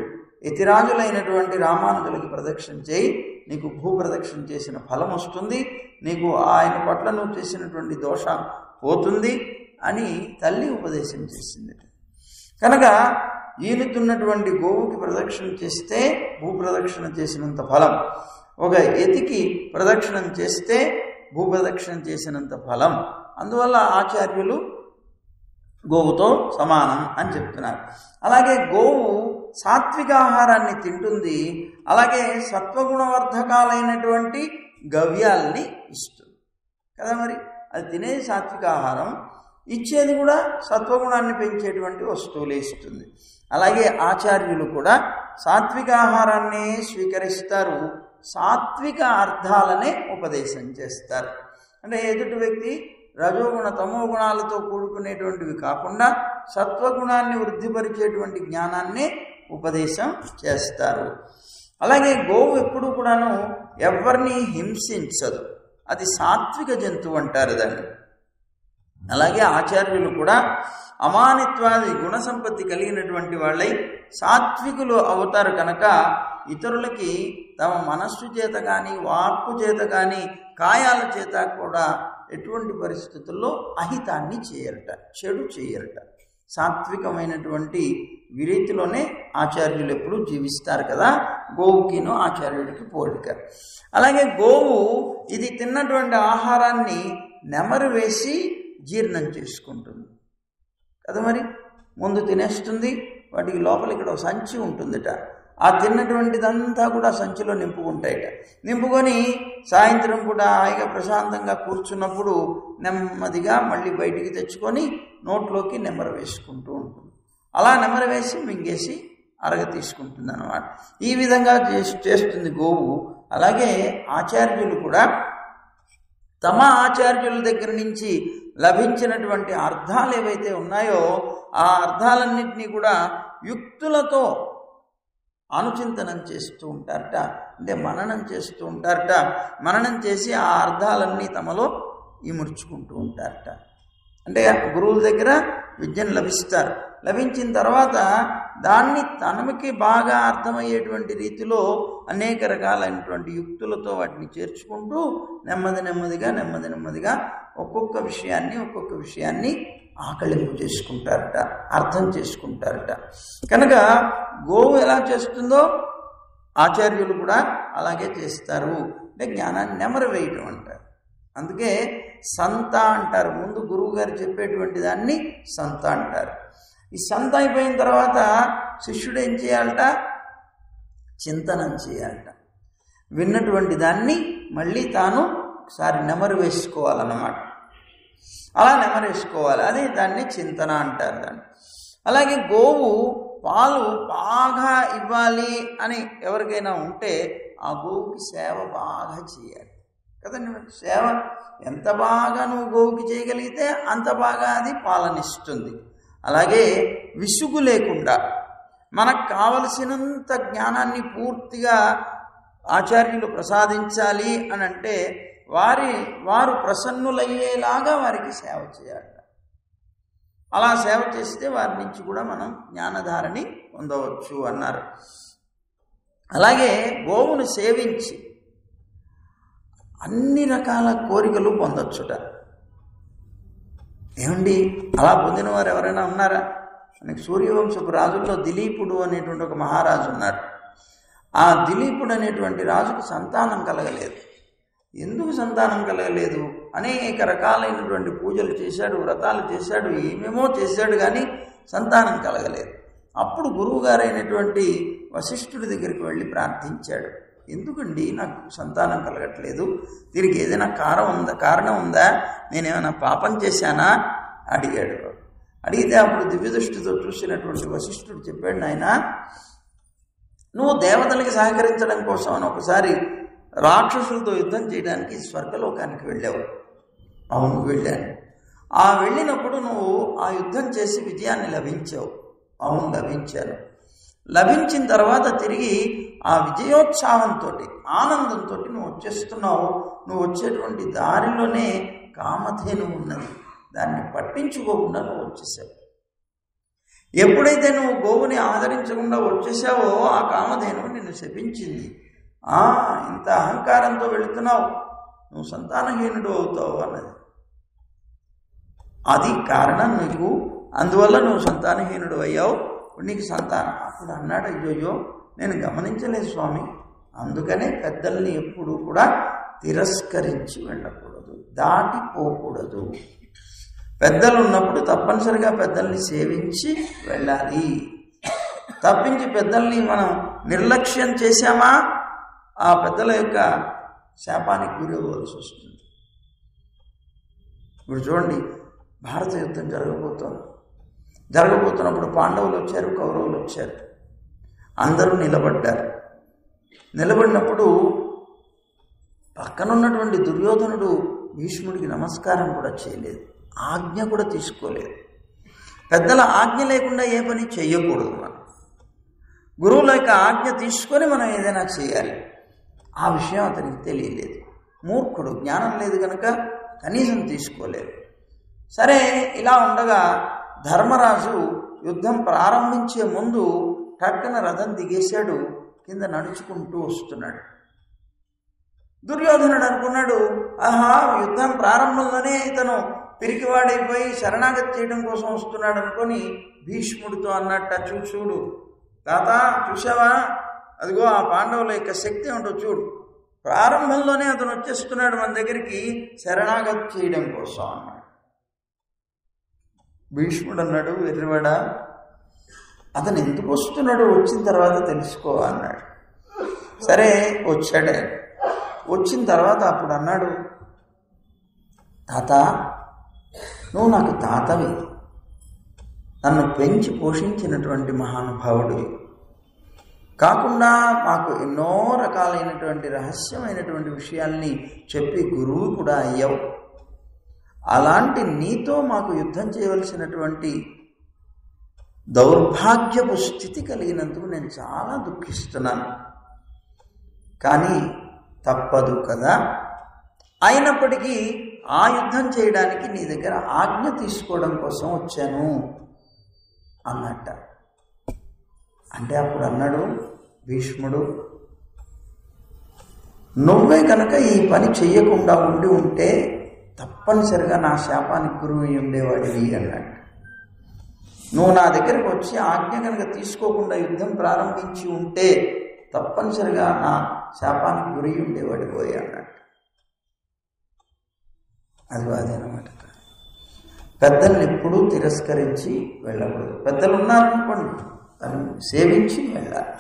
యతిరాజులైనటువంటి రామానుజులకి ప్రదక్షిణ చేయి, నీకు భూప్రదక్షిణ చేసిన ఫలం వస్తుంది, నీకు ఆయన పట్ల నువ్వు చేసినటువంటి దోషం పోతుంది అని తల్లి ఉపదేశం చేసింది. కనుక ఈనుతున్నటువంటి గోవుకి ప్రదక్షిణ చేస్తే భూప్రదక్షిణ చేసినంత ఫలం, ఒక యతికి ప్రదక్షిణం చేస్తే భూప్రదక్షిణ చేసినంత ఫలం. అందువల్ల ఆచార్యులు గోవుతో సమానం అని చెప్తున్నారు. అలాగే గోవు సాత్విక ఆహారాన్ని తింటుంది, అలాగే సత్వగుణవర్ధకాలైనటువంటి గవ్యాల్ని ఇస్తుంది కదా. మరి అది తినేది సాత్విక ఆహారం, ఇచ్చేది కూడా సత్వగుణాన్ని పెంచేటువంటి వస్తువులే ఇస్తుంది. అలాగే ఆచార్యులు కూడా సాత్విక ఆహారాన్నే స్వీకరిస్తారు, సాత్విక అర్థాలనే ఉపదేశం చేస్తారు. అంటే ఎదుటి వ్యక్తి రజోగుణ తమో గుణాలతో కూడుకునేటువంటివి కాకుండా సత్వగుణాన్ని వృద్ధిపరిచేటువంటి జ్ఞానాన్నే ఉపదేశం చేస్తారు. అలాగే గోవు ఎప్పుడు కూడాను ఎవరిని హింసించదు, అది సాత్విక జంతువు అంటారు దాన్ని. అలాగే ఆచార్యులు కూడా అమానిత్వాది గుణ సంపత్తి కలిగినటువంటి వాళ్ళై సాత్వికులు అవుతారు కనుక ఇతరులకి తమ మనస్సు చేత కానీ వాక్కు చేత కానీ కాయాల చేత కూడా ఎటువంటి పరిస్థితుల్లో అహితాన్ని చేయరట, చెడు చేయరట. సాత్వికమైనటువంటి విరీతిలోనే ఆచార్యులు ఎప్పుడు జీవిస్తారు కదా. గోవుకిను ఆచార్యుడికి పోలిక. అలాగే గోవు ఇది తిన్నటువంటి ఆహారాన్ని నెమరు వేసి జీర్ణం చేసుకుంటుంది కదా. మరి ముందు తినేస్తుంది, వాటికి లోపల ఇక్కడ ఒక సంచి ఉంటుందిట, ఆ తిన్నటువంటిదంతా కూడా సంచిలో నింపుకుంటాయిట. నింపుకొని సాయంత్రం కూడా హాయిగా ప్రశాంతంగా కూర్చున్నప్పుడు నెమ్మదిగా మళ్ళీ బయటికి తెచ్చుకొని నోట్లోకి నెమరు వేసుకుంటూ ఉంటుంది. అలా నెమరు వేసి మింగేసి అరగ తీసుకుంటుంది అన్నమాట. ఈ విధంగా చేస్తుంది గోవు. అలాగే ఆచార్యులు కూడా తమ ఆచార్యుల దగ్గర నుంచి లభించినటువంటి అర్థాలు ఏవైతే ఉన్నాయో ఆ అర్థాలన్నింటినీ కూడా యుక్తులతో అనుచింతనం చేస్తూ ఉంటారట, అంటే మననం చేస్తూ ఉంటారట. మననం చేసి ఆ అర్థాలన్నీ తమలో ఇముడ్చుకుంటూ ఉంటారట. అంటే గురువుల దగ్గర విద్యను లభిస్తారు. లభించిన తర్వాత దాన్ని తనకి బాగా అర్థమయ్యేటువంటి రీతిలో అనేక రకాలైనటువంటి యుక్తులతో వాటిని చేర్చుకుంటూ నెమ్మదిగా ఒక్కొక్క విషయాన్ని ఆకళింపు చేసుకుంటారట, అర్థం చేసుకుంటారట. కనుక గోవు ఎలా చేస్తుందో ఆచార్యులు కూడా అలాగే చేస్తారు. అంటే జ్ఞానాన్ని నెమరు వేయటం అంటారు. అందుకే సంత అంటారు. ముందు గురువు గారు చెప్పేటువంటి దాన్ని సంత అంటారు. ఈ సంత అయిపోయిన తర్వాత శిష్యుడు ఏం చేయాలట? చింతనం చేయాలట. విన్నటువంటి దాన్ని మళ్ళీ తాను ఒకసారి నెమరు వేసుకోవాలన్నమాట. అలా నెమరేసుకోవాలి, అదే దాన్ని చింతన అంటారు దాన్ని. అలాగే గోవు పాలు బాగా ఇవ్వాలి అని ఎవరికైనా ఉంటే ఆ గోవుకి సేవ బాగా చేయాలి కదండి. సేవ ఎంత బాగా నువ్వు గోవుకి చేయగలిగితే అంత బాగా అది పాలనిస్తుంది. అలాగే విసుగు లేకుండా మనకు కావలసినంత జ్ఞానాన్ని పూర్తిగా ఆచార్యులు ప్రసాదించాలి అని అంటే వారు ప్రసన్నులయ్యేలాగా వారికి సేవ చేయాలి. అలా సేవ చేస్తే వారి నుంచి కూడా మనం జ్ఞానధారని పొందవచ్చు అన్నారు. అలాగే గోవును సేవించి అన్ని రకాల కోరికలు పొందొచ్చుట. ఏమండి అలా పొందిన వారు ఎవరైనా ఉన్నారా? మనకి సూర్యవంశపు రాజుల్లో దిలీపుడు అనేటువంటి ఒక మహారాజు ఉన్నాడు. ఆ దిలీపుడు అనేటువంటి రాజుకు సంతానం కలగలేదు. ఎందుకు సంతానం కలగలేదు? అనేక రకాలైనటువంటి పూజలు చేశాడు, వ్రతాలు చేశాడు, ఏమేమో చేశాడు, కానీ సంతానం కలగలేదు. అప్పుడు గురువుగారైనటువంటి వశిష్ఠుడి దగ్గరికి వెళ్ళి ప్రార్థించాడు. ఎందుకండి నాకు సంతానం కలగట్లేదు? దీనికి ఏదైనా కారణం ఉందా? నేనేమైనా పాపం చేశానా అడిగాడు. అడిగితే అప్పుడు దివ్యదృష్టితో చూసినటువంటి వశిష్ఠుడు చెప్పాడు, నాయనా నువ్వు దేవతలకి సహకరించడం కోసం అని ఒకసారి రాక్షసులతో యుద్ధం చేయడానికి స్వర్గలోకానికి వెళ్ళావు. అవును వెళ్ళాను. ఆ వెళ్ళినప్పుడు నువ్వు ఆ యుద్ధం చేసి విజయాన్ని లభించావు. అవును లభించాను. లభించిన తర్వాత తిరిగి ఆ విజయోత్సాహంతో ఆనందంతో నువ్వు వచ్చేస్తున్నావు. నువ్వు వచ్చేటువంటి దారిలోనే కామధేను ఉన్నది, దాన్ని పట్టించుకోకుండా నువ్వు వచ్చేసావు. ఎప్పుడైతే నువ్వు గోవుని ఆదరించకుండా వచ్చేసావో ఆ కామధేను నిన్ను శపించింది. ఇంత అహంకారంతో వెళుతున్నావు, నువ్వు సంతానహీనుడు అవుతావు అన్నది. అది కారణం నీకు, అందువల్ల నువ్వు సంతానహీనుడు అయ్యావు, నీకు సంతానం. అప్పుడు అన్నాడు, అయ్యోయ్యో నేను గమనించలేదు స్వామి, అందుకనే పెద్దల్ని ఎప్పుడూ కూడా తిరస్కరించి వెళ్ళకూడదు, దాటిపోకూడదు. పెద్దలు ఉన్నప్పుడు తప్పనిసరిగా పెద్దల్ని సేవించి వెళ్ళాలి. తప్పించి పెద్దల్ని మనం నిర్లక్ష్యం చేశామా ఆ పెద్దల యొక్క శాపానికి గురవ్వాల్సి వస్తుంది. ఇప్పుడు చూడండి, భారత యుద్ధం జరగబోతున్నప్పుడు పాండవులు వచ్చారు, కౌరవులు వచ్చారు, అందరూ నిలబడ్డారు. నిలబడినప్పుడు పక్కనున్నటువంటి దుర్యోధనుడు భీష్ముడికి నమస్కారం కూడా చేయలేదు, ఆజ్ఞ కూడా తీసుకోలేదు. పెద్దల ఆజ్ఞ లేకుండా ఏ పని చెయ్యకూడదు. మనం గురువుల యొక్క ఆజ్ఞ తీసుకొని మనం ఏదైనా చేయాలి. ఆ విషయం అతనికి తెలియలేదు. మూర్ఖుడు, జ్ఞానం లేదు కనుక కనీసం తీసుకోలేదు. సరే, ఇలా ఉండగా ధర్మరాజు యుద్ధం ప్రారంభించే ముందు టక్కన రథం దిగేశాడు, కింద నడుచుకుంటూ వస్తున్నాడు. దుర్యోధనుడు అనుకున్నాడు, ఆహా, యుద్ధం ప్రారంభంలోనే ఇతను పిరికివాడైపోయి శరణాగతి చేయడం కోసం వస్తున్నాడు అనుకొని భీష్ముడితో అన్నట్ట, చూడు తాత, చూసావా, అదిగో ఆ పాండవుల యొక్క శక్తి ఏమిటో చూడు, ప్రారంభంలోనే అతను వచ్చేస్తున్నాడు మన దగ్గరికి శరణాగతి చేయడం కోసం అన్నాడు. భీష్ముడు అన్నాడు, వెర్రివాడా, అతను ఎందుకు వస్తున్నాడో వచ్చిన తర్వాత తెలుసుకో అన్నాడు. సరే, వచ్చాడే. వచ్చిన తర్వాత అప్పుడు అన్నాడు, తాత, నువ్వు నాకు తాతవి, నన్ను పెంచి పోషించినటువంటి మహానుభావుడు, కాకుండా మాకు ఎన్నో రకాలైనటువంటి రహస్యమైనటువంటి విషయాల్ని చెప్పి గురువు కూడా అయ్యావు. అలాంటి నీతో మాకు యుద్ధం చేయవలసినటువంటి దౌర్భాగ్యపు స్థితి కలిగినందుకు నేను చాలా దుఃఖిస్తున్నాను. కానీ తప్పదు కదా, అయినప్పటికీ ఆ యుద్ధం చేయడానికి నీ దగ్గర ఆజ్ఞ తీసుకోవడం కోసం వచ్చాను అన్నట్ట. అంటే అప్పుడు అన్నాడు భీష్ముడు, నువ్వే కనుక ఈ పని చెయ్యకుండా ఉంటే తప్పనిసరిగా నా శాపానికి గురువు ఉండేవాడివి అన్నాడు. నువ్వు నా దగ్గరకు వచ్చి ఆజ్ఞ కనుక తీసుకోకుండా యుద్ధం ప్రారంభించి ఉంటే తప్పనిసరిగా నా శాపానికి గురి ఉండేవాడి పోయి అన్నట్టు. అదేనమాట. పెద్దల్ని ఎప్పుడూ తిరస్కరించి వెళ్ళకూడదు. పెద్దలు ఉన్నారనుకోండి, తను సేవించి వెళ్ళాలి.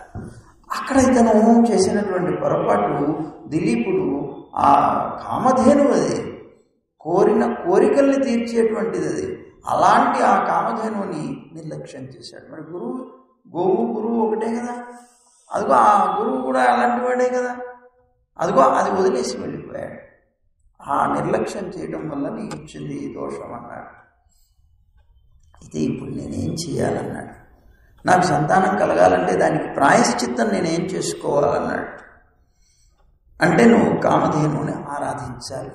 అక్కడ ఇతను చేసినటువంటి పొరపాటు, దిలీపుడు ఆ కామధేను, అది కోరిన కోరికల్ని తీర్చేటువంటిది, అది అలాంటి ఆ కామధేనుని నిర్లక్ష్యం చేశాడు. మరి గురువు ఒకటే కదా, అదిగో ఆ గురువు కూడా అలాంటి వాడే కదా, అదిగో అది వదిలేసి వెళ్ళిపోయాడు. ఆ నిర్లక్ష్యం చేయడం వల్ల నీకు వచ్చింది ఈ దోషం అన్నాడు. అయితే ఇప్పుడు నేనేం చేయాలన్నాడు. నాకు సంతానం కలగాలంటే దానికి ప్రాయశ్చిత్తం నేనేం చేసుకోవాలన్నాడు. అంటే నువ్వు కామధేనుని ఆరాధించాలి,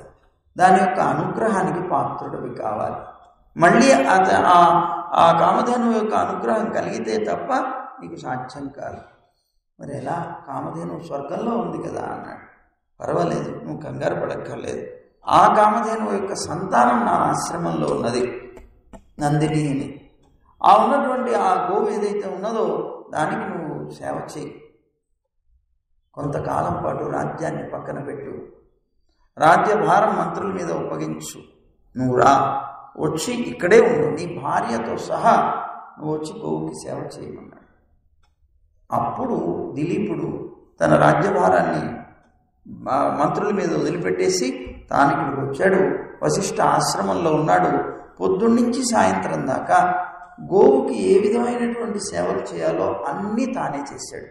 దాని యొక్క అనుగ్రహానికి పాత్రుడివి కావాలి. మళ్ళీ ఆ కామధేను యొక్క అనుగ్రహం కలిగితే తప్ప నీకు సాధ్యం కాదు. మరి ఎలా? కామధేను స్వర్గంలో ఉంది కదా అన్నాడు. పర్వాలేదు, నువ్వు కంగారు పడక్కర్లేదు. ఆ కామధేను యొక్క సంతానం నా ఆశ్రమంలో ఉన్నది, నందిని అని. ఆ ఉన్నటువంటి ఆ గోవు ఏదైతే ఉన్నదో దానికి నువ్వు సేవ చేయి. కొంతకాలం పాటు రాజ్యాన్ని పక్కన పెట్టు, రాజ్యభారం మంత్రుల మీద ఉపగించు. నువ్వు వచ్చి ఇక్కడే ఉండు, నీ భార్యతో సహా నువ్వు వచ్చి గోవుకి సేవ చేయమన్నాడు. అప్పుడు దిలీపుడు తన రాజ్యభారాన్ని మంత్రుల మీద వదిలిపెట్టేసి తాను ఇక్కడికి వచ్చాడు. వశిష్ఠ ఆశ్రమంలో ఉన్నాడు. పొద్దున్నుంచి సాయంత్రం దాకా గోవుకి ఏ విధమైనటువంటి సేవలు చేయాలో అన్నీ తానే చేశాడు.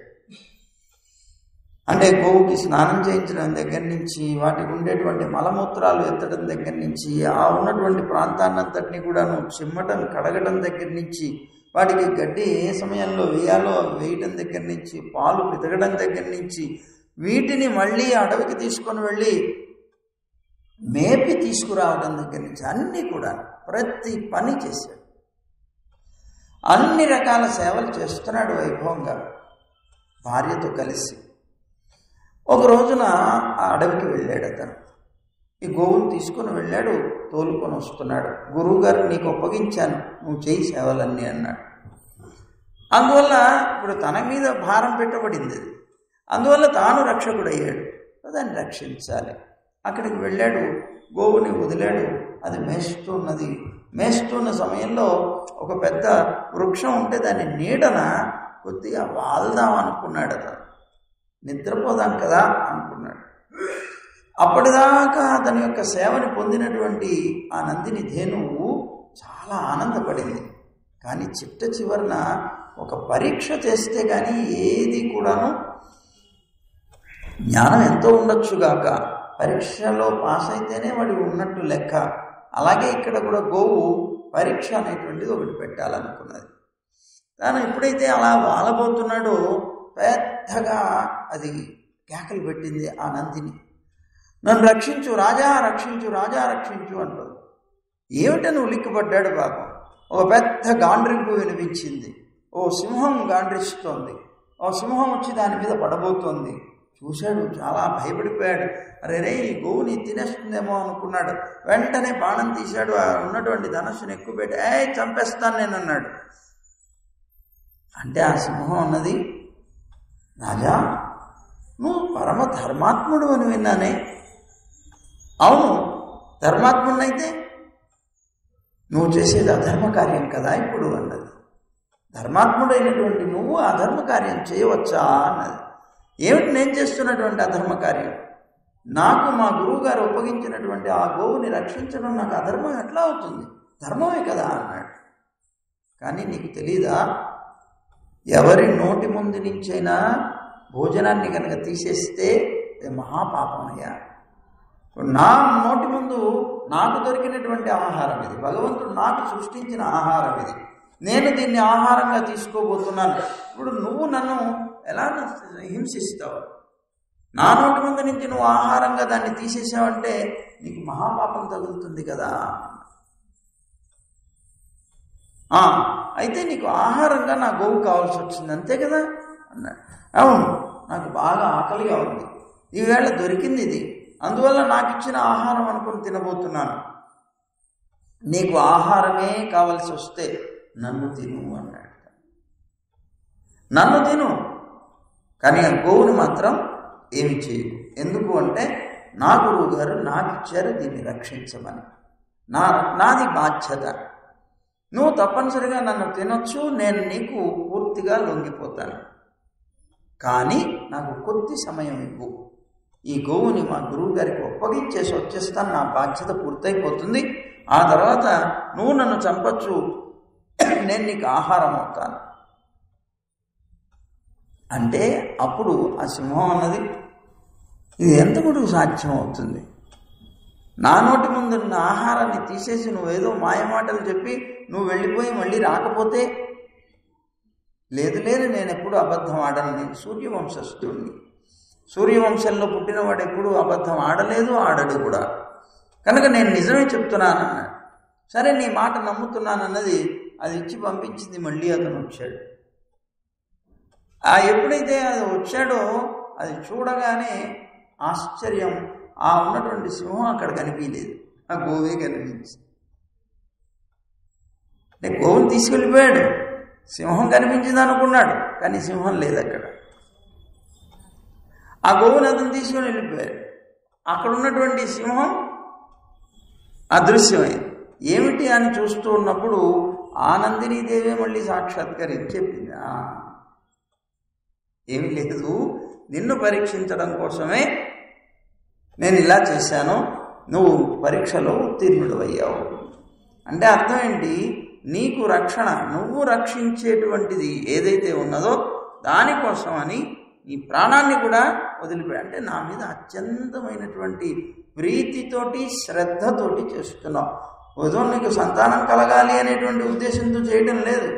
అంటే గోవుకి స్నానం చేయించడం దగ్గర నుంచి, వాటికి ఉండేటువంటి మలమూత్రాలు ఎత్తడం దగ్గర నుంచి, ఆ ఉన్నటువంటి ప్రాంతాన్నంతటినీ కూడాను చిమ్మటం, కడగటం దగ్గర నుంచి, వాటికి గడ్డి ఏ సమయంలో వేయాలో వేయటం దగ్గర నుంచి, పాలు పితకడం దగ్గర నుంచి, వీటిని మళ్ళీ అడవికి తీసుకొని వెళ్ళి మేపి తీసుకురావడం దగ్గర నుంచి అన్నీ కూడా ప్రతి పని చేశాడు. అన్ని రకాల సేవలు చేస్తున్నాడు వైభవంగా భార్యతో కలిసి. ఒక రోజున ఆ అడవికి వెళ్ళాడు అతను. ఈ గోవును తీసుకుని వెళ్ళాడు, తోలుకొని వస్తున్నాడు. గురువుగారు నీకు అప్పగించాను, నువ్వు చేయి సేవలన్నీ అన్నాడు. అందువల్ల ఇప్పుడు తన మీద భారం పెట్టబడింది అది. అందువల్ల తాను రక్షకుడయ్యాడు, దాన్ని రక్షించాలి. అక్కడికి వెళ్ళాడు, గోవుని వదిలాడు, అది మేస్తున్నది. మేస్తున్న సమయంలో ఒక పెద్ద వృక్షం ఉంటే దాని నీడన కొద్దిగా వాల్దాం అనుకున్నాడు. అతను నిద్రపోదాం కదా అనుకున్నాడు. అప్పటిదాకా అతని యొక్క సేవని పొందినటువంటి ఆ నందిని ధేనువు చాలా ఆనందపడింది. కానీ చిట్ట చివరన ఒక పరీక్ష చేస్తే కానీ ఏది కూడాను, జ్ఞానం ఎంతో ఉండొచ్చుగాక, పరీక్షలో పాస్ అయితేనే వాడి ఉన్నట్టు లెక్క. అలాగే ఇక్కడ కూడా గోవు పరీక్ష అనేటువంటిది ఒకటి పెట్టాలనుకున్నది. తాను ఎప్పుడైతే అలా వాలబోతున్నాడో పెద్దగా అది కేకలు పెట్టింది ఆ నందిని. నన్ను రక్షించు రాజా, రక్షించు రాజా, రక్షించు అంటుంది. ఏమిటని ఉలిక్కిపడ్డాడు పాపం. ఒక పెద్ద గాండ్రింపు వినిపించింది. ఓ సింహం గాండ్రిస్తోంది. ఓ సింహం వచ్చి దాని మీద పడబోతోంది. చూశాడు, చాలా భయపడిపోయాడు. అరే రే, ఈ గోవుని తినేస్తుందేమో అనుకున్నాడు. వెంటనే బాణం తీశాడు. ఉన్నటువంటి ధనుస్సును ఎక్కువ పెట్టి చంపేస్తాను నేను అన్నాడు. అంటే ఆ సింహం అన్నది, రాజా నువ్వు పరమ ధర్మాత్ముడు అని విన్నానే. అవును, ధర్మాత్ముడినైతే నువ్వు చేసేది అధర్మ కార్యం కదా ఇప్పుడు అన్నది. ధర్మాత్ముడైనటువంటి నువ్వు అధర్మ కార్యం చేయవచ్చా అన్నది. ఏమిటి నేను చేస్తున్నటువంటి అధర్మ కార్యం? నాకు మా గురువు గారు ఒప్పగించినటువంటి ఆ గోవుని రక్షించడం నాకు అధర్మం ఎట్లా అవుతుంది? ధర్మమే కదా అన్నాడు. కానీ నీకు తెలీదా, ఎవరి నోటి ముందు నుంచైనా భోజనాన్ని కనుక తీసేస్తే అది మహాపాపమయ్యా. నా నోటి ముందు నాకు దొరికినటువంటి ఆహారం ఇది, భగవంతుడు నాకు సృష్టించిన ఆహారం ఇది, నేను దీన్ని ఆహారంగా తీసుకోబోతున్నాను. ఇప్పుడు నువ్వు నన్ను ఎలా హింసిస్తావు? నా నోటి ముందు నుంచి నువ్వు ఆహారంగా దాన్ని తీసేసావంటే నీకు మహాపాపం తగులుతుంది కదా. అయితే నీకు ఆహారంగా నా గోవు కావాల్సి వచ్చింది అంతే కదా అన్నాడు. అవును, నాకు బాగా ఆకలిగా ఉంది, ఈవేళ దొరికింది ఇది, అందువల్ల నాకు ఇచ్చిన ఆహారం అనుకుని తినబోతున్నాను. నీకు ఆహారమే కావలసి వస్తే నన్ను తిను అన్నాడు. నన్ను తిను, కానీ ఆ గోవుని మాత్రం ఏమి చేయు. ఎందుకు అంటే నా గురువు గారు నాకు ఇచ్చారు దీన్ని రక్షించమని, నాది బాధ్యత. నువ్వు తప్పనిసరిగా నన్ను తినొచ్చు, నేను నీకు పూర్తిగా లొంగిపోతాను, కానీ నాకు కొద్ది సమయం ఇవ్వు. ఈ గోవుని మా గురువు గారికి ఒప్పగించేసి వచ్చేస్తాను, నా బాధ్యత పూర్తయిపోతుంది. ఆ తర్వాత నువ్వు నన్ను చంపచ్చు, నేను నీకు ఆహారం అవుతాను అంటే అప్పుడు ఆ సింహం అన్నది, ఇది ఎంత మటుకు సాధ్యం అవుతుంది? నా నోటి ముందున్న ఆహారాన్ని తీసేసి నువ్వేదో మాయమాటలు చెప్పి నువ్వు వెళ్ళిపోయి మళ్ళీ రాకపోతే? లేదు లేదు, నేను ఎప్పుడు అబద్ధం ఆడను, నేను సూర్యవంశస్థుడిని, సూర్యవంశంలో పుట్టినవాడు ఎప్పుడు అబద్ధం ఆడలేదు, ఆడడు కూడా, కనుక నేను నిజమే చెప్తున్నానన్నాడు. సరే నీ మాట నమ్ముతున్నానన్నది అది ఇచ్చి పంపించింది. మళ్ళీ అతను వచ్చాడు. ఎప్పుడైతే అది వచ్చాడో అది చూడగానే ఆశ్చర్యం, ఆ ఉన్నటువంటి సింహం అక్కడ కనిపించలేదు, ఆ గోవే కనిపించింది. అంటే గోవుని తీసుకెళ్ళిపోయాడు, సింహం కనిపించింది అనుకున్నాడు, కానీ సింహం లేదు అక్కడ. ఆ గోవుని అతను తీసుకొని వెళ్ళిపోయాడు. అక్కడ ఉన్నటువంటి సింహం అదృశ్యమైంది. ఏమిటి అని చూస్తూ ఉన్నప్పుడు నందినీ దేవే మళ్ళీ సాక్షాత్కరించి చెప్పింది, ఏమీ లేదు, నిన్ను పరీక్షించడం కోసమే నేను ఇలా చేశాను, నువ్వు పరీక్షలో ఉత్తీర్ణుడు అయ్యావు. అంటే అర్థం ఏంటి? నీకు రక్షణ, నువ్వు రక్షించేటువంటిది ఏదైతే ఉన్నదో దానికోసం అని నీ ప్రాణాన్ని కూడా వదిలిపోయా. అంటే నా మీద అత్యంతమైనటువంటి ప్రీతితోటి శ్రద్ధతోటి చేస్తున్నావు. ఏదో నీకు సంతానం కలగాలి అనేటువంటి ఉద్దేశంతో చేయడం లేదు,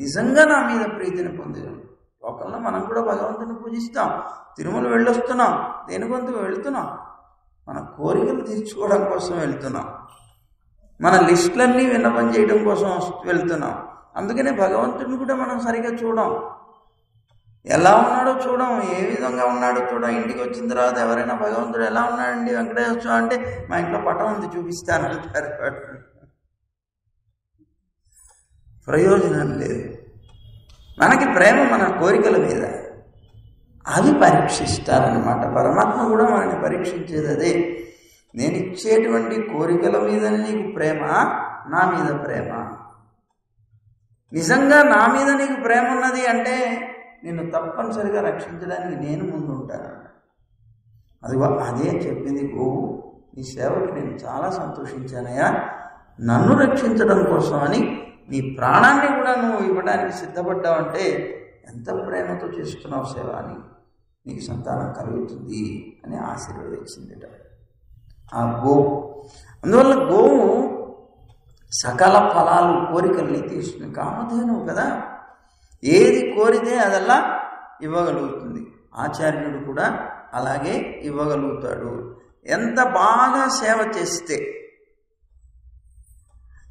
నిజంగా నా మీద ప్రీతిని పొందినాం. లోకంలో మనం కూడా భగవంతుని పూజిస్తాం, తిరుమల వెళ్ళొస్తున్నాం, దేనికొందుకు వెళుతున్నాం? మన కోరికలు తీర్చుకోవడం కోసం వెళ్తున్నాం, మన లిస్టులన్నీ విన్నపం చేయడం కోసం వెళ్తున్నాం. అందుకనే భగవంతుడిని కూడా మనం సరిగా చూడం, ఎలా ఉన్నాడో చూడం, ఏ విధంగా ఉన్నాడో చూడం. ఇంటికి వచ్చిన తర్వాత ఎవరైనా భగవంతుడు ఎలా ఉన్నాడండి వెంకటేశ్వర స్వామి అంటే మా ఇంట్లో పటం ఉంది చూపిస్తానంటారు. ప్రయోజనం లేదు. మనకి ప్రేమ మన కోరికల మీద, అవి పరీక్షిస్తారనమాట. పరమాత్మ కూడా మనల్ని పరీక్షించేది అదే. నేను ఇచ్చేటువంటి కోరికల మీద నీకు ప్రేమ, నా మీద ప్రేమ. నిజంగా నా మీద నీకు ప్రేమ ఉన్నది అంటే నిన్ను తప్పనిసరిగా రక్షించడానికి నేను ముందుంటాను. అదే చెప్పింది గోవు. నీ సేవకి నేను చాలా సంతోషించానయ్యా, నన్ను రక్షించడం కోసం అని నీ ప్రాణాన్ని కూడా నువ్వు ఇవ్వడానికి సిద్ధపడ్డావంటే ఎంత ప్రేమతో చేస్తున్నావు సేవ అని నీకు సంతానం కలుగుతుంది అని ఆశీర్వదించిందిట ఆ గోవు. అందువల్ల గోవు సకల ఫలాలు కోరికల్ని తీస్తుంది. కామధేనువు కదా, ఏది కోరితే అదల్లా ఇవ్వగలుగుతుంది. ఆచార్యుడు కూడా అలాగే ఇవ్వగలుగుతాడు. ఎంత బాగా సేవ చేస్తే.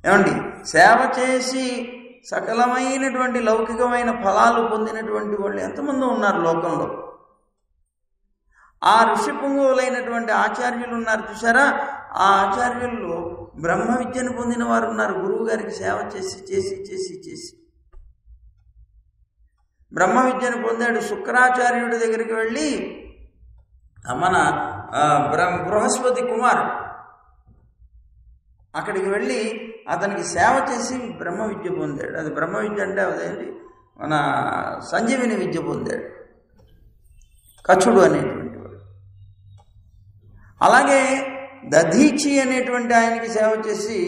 ఏమండి, సేవ చేసి సకలమైనటువంటి లౌకికమైన ఫలాలు పొందినటువంటి వాళ్ళు ఎంతమంది ఉన్నారు లోకంలో. ఆ ఋషి పుంగువులైనటువంటి ఆచార్యులు ఉన్నారు చూసారా, ఆ ఆచార్యుల్లో బ్రహ్మ విద్యను పొందిన వారు ఉన్నారు. గురువు గారికి సేవ చేసి చేసి చేసి చేసి బ్రహ్మ విద్యను పొందాడు. శుక్రాచార్యుడి దగ్గరికి వెళ్ళి మన బృహస్పతి కుమారుడు అక్కడికి వెళ్ళి అతనికి సేవ చేసి బ్రహ్మ విద్య పొందాడు. అది బ్రహ్మ విద్య అంటే అదేంటి, మన సంజీవిని విద్య పొందాడు కచుడు అనేటువంటి వాడు. అలాగే దధీచి అనేటువంటి ఆయనకి సేవ చేసి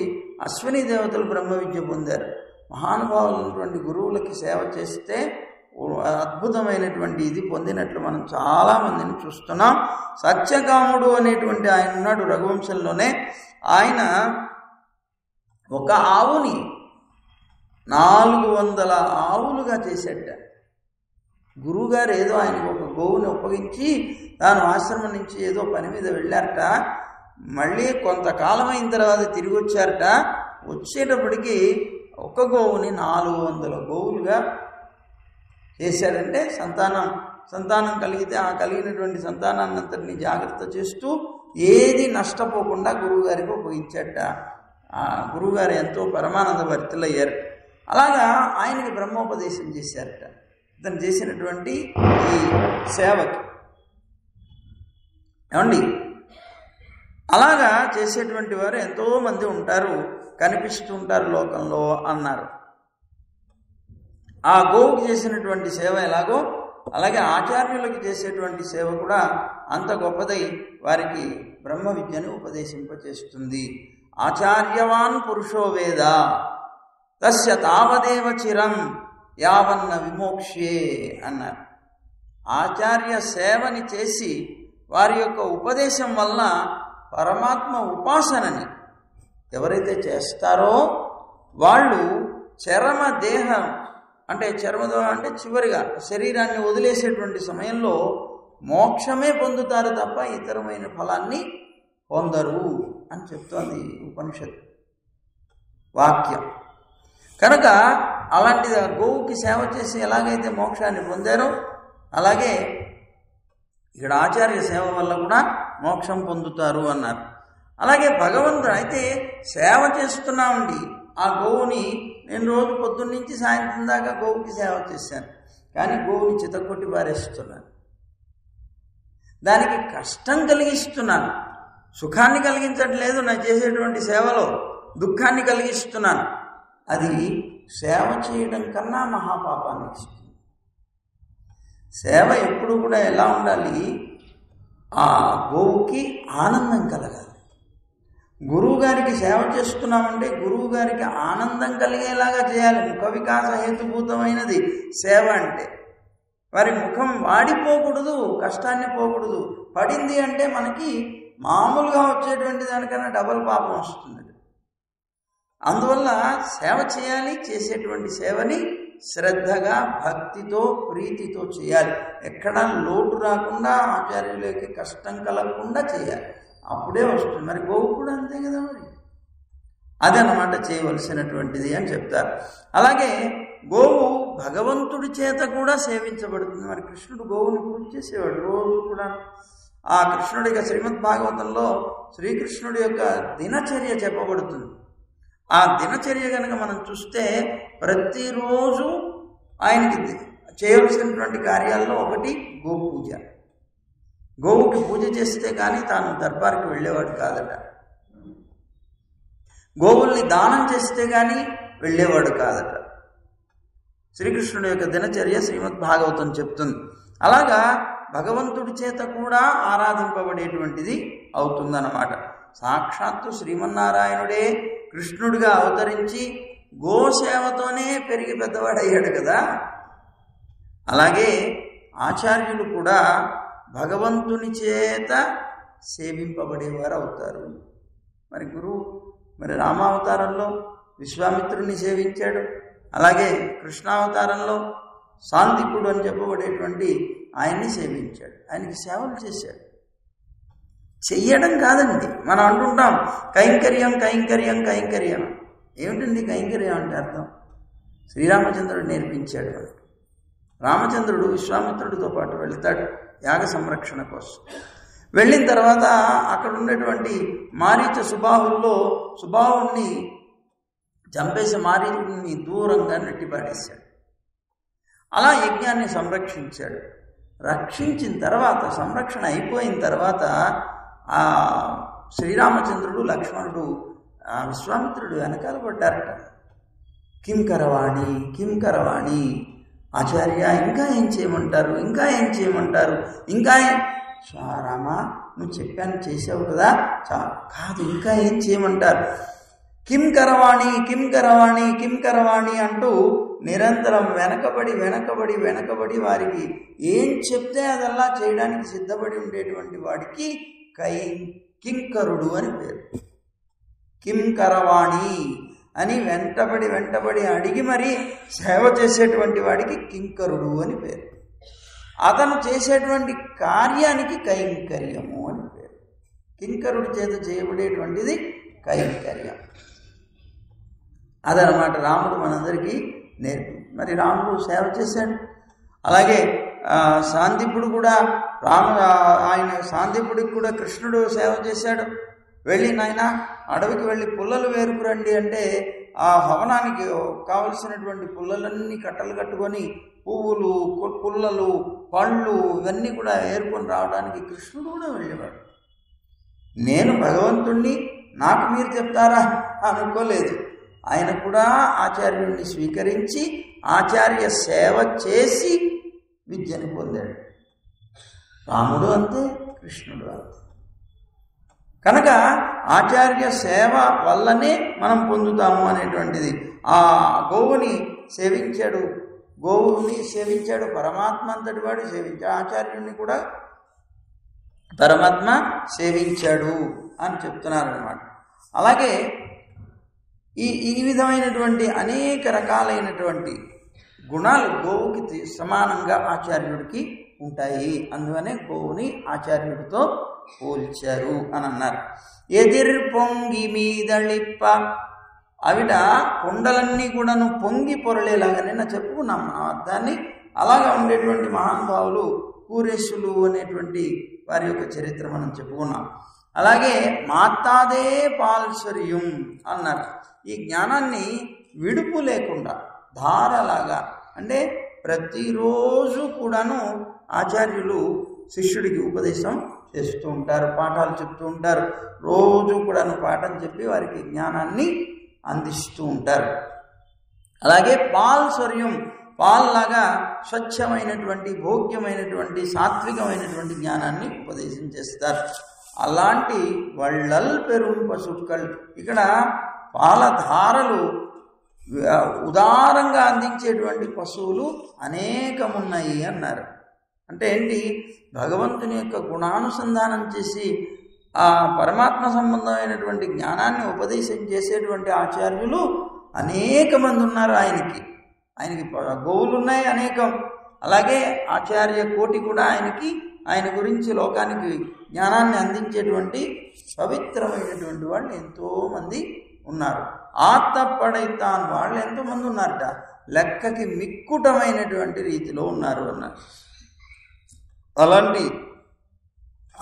అశ్విని దేవతలు బ్రహ్మ విద్య పొందారు. మహానుభావులైనటువంటి గురువులకి సేవ చేస్తే అద్భుతమైనటువంటి ఇది పొందినట్లు మనం చాలామందిని చూస్తున్నాం. సత్యకాముడు అనేటువంటి ఆయన ఉన్నాడు రఘువంశంలోనే. ఆయన ఒక ఆవుని 400 ఆవులుగా చేసేట. గురువుగారు ఏదో ఆయనకు ఒక గోవుని ఒప్పగించి తాను ఆశ్రమం నుంచి ఏదో పని మీద వెళ్ళారట. మళ్ళీ కొంతకాలం అయిన తర్వాత తిరిగి వచ్చారట. వచ్చేటప్పటికి ఒక గోవుని 400 గోవులుగా చేశారంటే సంతానం కలిగితే ఆ కలిగినటువంటి సంతానాన్ని అంతటిని జాగ్రత్త చేస్తూ ఏది నష్టపోకుండా గురువుగారికి ఉపయోగించాట. ఆ గురువుగారు ఎంతో పరమానంద భరితులయ్యారు. అలాగా ఆయనకి బ్రహ్మోపదేశం చేశారట ఇతను చేసినటువంటి ఈ సేవకి. ఏమండి, అలాగా చేసేటువంటి వారు ఎంతోమంది ఉంటారు, కనిపిస్తూ ఉంటారు లోకంలో అన్నారు. ఆ గోవుకి చేసినటువంటి సేవ ఎలాగో అలాగే ఆచార్యులకి చేసేటువంటి సేవ కూడా అంత గొప్పదై వారికి బ్రహ్మ విద్యను ఉపదేశింపచేస్తుంది. ఆచార్యవాన్ పురుషో వేద తస్య తావదేవ చిరం యావన్న విమోక్ష్యే అన్నారు. ఆచార్య సేవని చేసి వారి యొక్క ఉపదేశం వలన పరమాత్మ ఉపాసనని ఎవరైతే చేస్తారో వాళ్ళు చరమ దేహం అంటే చర్మదోహం అంటే చివరిగా శరీరాన్ని వదిలేసేటువంటి సమయంలో మోక్షమే పొందుతారు తప్ప ఇతరమైన ఫలాన్ని పొందరు అని చెప్తోంది ఉపనిషత్తు వాక్యం. కనుక అలాంటి గోవుకి సేవ చేసి ఎలాగైతే మోక్షాన్ని పొందారో అలాగే ఇక్కడ ఆచార్య సేవ వల్ల కూడా మోక్షం పొందుతారు అన్నారు. అలాగే భగవంతుడు అయితే సేవ చేస్తున్నామండి. ఆ గోవుని నేను రోజు పొద్దున్న నుంచి సాయంత్రం దాకా గోవుకి సేవ చేశాను, కానీ గోవుని చితకొట్టి పారేస్తున్నాను, దానికి కష్టం కలిగిస్తున్నాను, సుఖాన్ని కలిగించట్లేదు నా చేసేటువంటి సేవలో, దుఃఖాన్ని కలిగిస్తున్నాను. అది సేవ చేయడం కన్నా మహాపాపాన్ని ఇస్తుంది. సేవ ఎప్పుడు కూడా ఎలా ఉండాలి, ఆ గోవుకి ఆనందం కలగాలి. గురువుగారికి సేవ చేస్తున్నామంటే గురువుగారికి ఆనందం కలిగేలాగా చేయాలి. ముఖ వికాస హేతుభూతమైనది సేవ అంటే. వారి ముఖం వాడిపోకూడదు, కష్టాన్ని పోకూడదు. పడింది అంటే మనకి మామూలుగా వచ్చేటువంటి దానికన్నా డబల్ పాపం వస్తుంది. అందువల్ల సేవ చేయాలి. చేసేటువంటి సేవని శ్రద్ధగా భక్తితో ప్రీతితో చేయాలి. ఎక్కడా లోటు రాకుండా ఆచార్యులకి కష్టం కలగకుండా చేయాలి. అప్పుడే వస్తుంది. మరి గోవు కూడా అంతే కదా, మరి అదనమాట చేయవలసినటువంటిది అని చెప్తారు. అలాగే గోవు భగవంతుడి చేత కూడా సేవించబడుతుంది. మరి కృష్ణుడు గోవుని పూజ చేసేవాడు రోజు కూడా. ఆ కృష్ణుడికి శ్రీమద్ భాగవతంలో శ్రీకృష్ణుడి యొక్క దినచర్య చెప్పబడుతుంది. ఆ దినచర్య కనుక మనం చూస్తే ప్రతిరోజు ఆయనకి చేయవలసినటువంటి కార్యాల్లో ఒకటి గోపూజ. గోవుకి పూజ చేస్తే కానీ తాను దర్బార్కి వెళ్ళేవాడు కాదట. గోవుల్ని దానం చేస్తే కానీ వెళ్ళేవాడు కాదట. శ్రీకృష్ణుడి యొక్క దినచర్య శ్రీమద్ భాగవతం చెప్తుంది. అలాగా భగవంతుడి చేత కూడా ఆరాధింపబడేటువంటిది అవుతుందన్నమాట. సాక్షాత్తు శ్రీమన్నారాయణుడే కృష్ణుడిగా అవతరించి గోసేవతోనే పెరిగి పెద్దవాడయ్యాడు కదా. అలాగే ఆచార్యులు కూడా భగవంతుని చేత సేవింపబడేవారు అవుతారు. మరి రామావతారంలో విశ్వామిత్రుని సేవించాడు, అలాగే కృష్ణావతారంలో సాందీపుడు అని చెప్పబడేటువంటి ఆయన్ని సేవించాడు, ఆయనకి సేవలు చేశాడు. చెయ్యడం కాదండి, మనం అంటుంటాం కైంకర్యం కైంకర్యం కైంకర్యం. ఏమిటండి కైంకర్యం అంటే అర్థం? శ్రీరామచంద్రుడు నేర్పించాడు మనకి. రామచంద్రుడు విశ్వామిత్రుడితో పాటు వెళ్తాడు యాగ సంరక్షణ కోసం. వెళ్ళిన తర్వాత అక్కడ ఉండేటువంటి మారీచ సుబాహుణ్ణి చంపేసి మారీచుడిని దూరంగా నెట్టిపాడేశాడు. అలా యజ్ఞాన్ని సంరక్షించాడు. రక్షించిన తర్వాత, సంరక్షణ అయిపోయిన తర్వాత ఆ శ్రీరామచంద్రుడు లక్ష్మణుడు విశ్వామిత్రుడు వెనకాల పడ్డారట. కిం కరవాణి కిం కరవాణి, ఆచార్య ఇంకా ఏం చేయమంటారు, ఇంకా ఏం చేయమంటారు, ఇంకా రామా నువ్వు చెప్పాను చేసావు కదా కాదు, ఇంకా ఏం చేయమంటారు. కిం కరవాణి కిం కరవాణి కిం కరవాణి అంటూ నిరంతరం వెనకబడి వారికి ఏం చెప్తే అదల్లా చేయడానికి సిద్ధపడి ఉండేటువంటి వాడికి కింకరుడు అని పేరు. కిం కరవాణి అని వెంటబడి అడిగి మరీ సేవ చేసేటువంటి వాడికి కింకరుడు అని పేరు. అతను చేసేటువంటి కార్యానికి కైంకర్యము అని పేరు. కింకరుడి చేత చేయబడేటువంటిది కైంకర్యం. అదనమాట రాముడు మనందరికీ నేర్పి. మరి రాముడు సేవ చేశాడు. అలాగే సాందీపుడు కూడా ఆయన సాందీపుడికి కూడా కృష్ణుడు సేవ చేశాడు. వెళ్ళి నాయన అడవికి వెళ్ళి పుల్లలు వేరుకురండి అంటే ఆ హవనానికి కావలసినటువంటి పుల్లలన్నీ కట్టలు కట్టుకొని పువ్వులు, పుల్లలు, పళ్ళు ఇవన్నీ కూడా ఏరుకొని రావడానికి కృష్ణుడు కూడా వెళ్ళేవాడు. నేను భగవంతుణ్ణి, నాకు మీరు చెప్తారా అనుకోలేదు. ఆయన కూడా ఆచార్యుడిని స్వీకరించి ఆచార్య సేవ చేసి విద్యను పొందాడు. రాముడు అంతే, కృష్ణుడు అంతే. కనుక ఆచార్య సేవ వల్లనే మనం పొందుతాము అనేటువంటిది. ఆ గోవుని సేవించాడు, పరమాత్మ అంతటి వాడు సేవించాడు. ఆచార్యుడిని కూడా పరమాత్మ సేవించాడు అని చెప్తున్నారు అన్నమాట. అలాగే ఈ విధమైనటువంటి అనేక రకాలైనటువంటి గుణాలు గోవుకి సమానంగా ఆచార్యుడికి ఉంటాయి. అందువనే గోవుని ఆచార్యుడితో పోల్చారు అని అన్నారు. ఎదిర్ పొంగి మీదళిప్ప, ఆవిడ కొండలన్నీ కూడాను పొంగి పొరలేలాగా నిన్న చెప్పుకున్నాం మనం అర్థాన్ని. అలాగా ఉండేటువంటి మహానుభావులు కూరేశులు అనేటువంటి వారి యొక్క చరిత్ర మనం చెప్పుకున్నాం. అలాగే మాతాదే పాల్శ్వర్యం అన్నారు. ఈ జ్ఞానాన్ని విడుపు లేకుండా ధారలాగా, అంటే ప్రతిరోజు కూడాను ఆచార్యులు శిష్యుడికి ఉపదేశం చేస్తూ ఉంటారు, పాఠాలు చెప్తూ ఉంటారు. రోజు కూడాను పాఠం చెప్పి వారికి జ్ఞానాన్ని అందిస్తూ ఉంటారు. అలాగే పాల్శ్వర్యం, పాల్లాగా స్వచ్ఛమైనటువంటి, భోగ్యమైనటువంటి, సాత్వికమైనటువంటి జ్ఞానాన్ని ఉపదేశం చేస్తారు. అలాంటి వళ్ళల్ పెరుం పశుక్కల్, ఇక్కడ పాలధారలు ఉదారంగా అందించేటువంటి పశువులు అనేకమున్నాయి అన్నారు. అంటే ఏంటి? భగవంతుని యొక్క గుణానుసంధానం చేసి ఆ పరమాత్మ సంబంధమైనటువంటి జ్ఞానాన్ని ఉపదేశం చేసేటువంటి ఆచార్యులు అనేక మంది ఉన్నారు. ఆయనకి గోవులు ఉన్నాయి అనేకం. అలాగే ఆచార్య కోటి కూడా ఆయన గురించి లోకానికి జ్ఞానాన్ని అందించేటువంటి పవిత్రమైనటువంటి వాళ్ళు ఎంతోమంది ఉన్నారు. ఆత్తపడైతాన్ వాళ్ళు ఎంతోమంది ఉన్నారట, లెక్కకి మిక్కుటమైనటువంటి రీతిలో ఉన్నారు అన్నారు. అలాంటి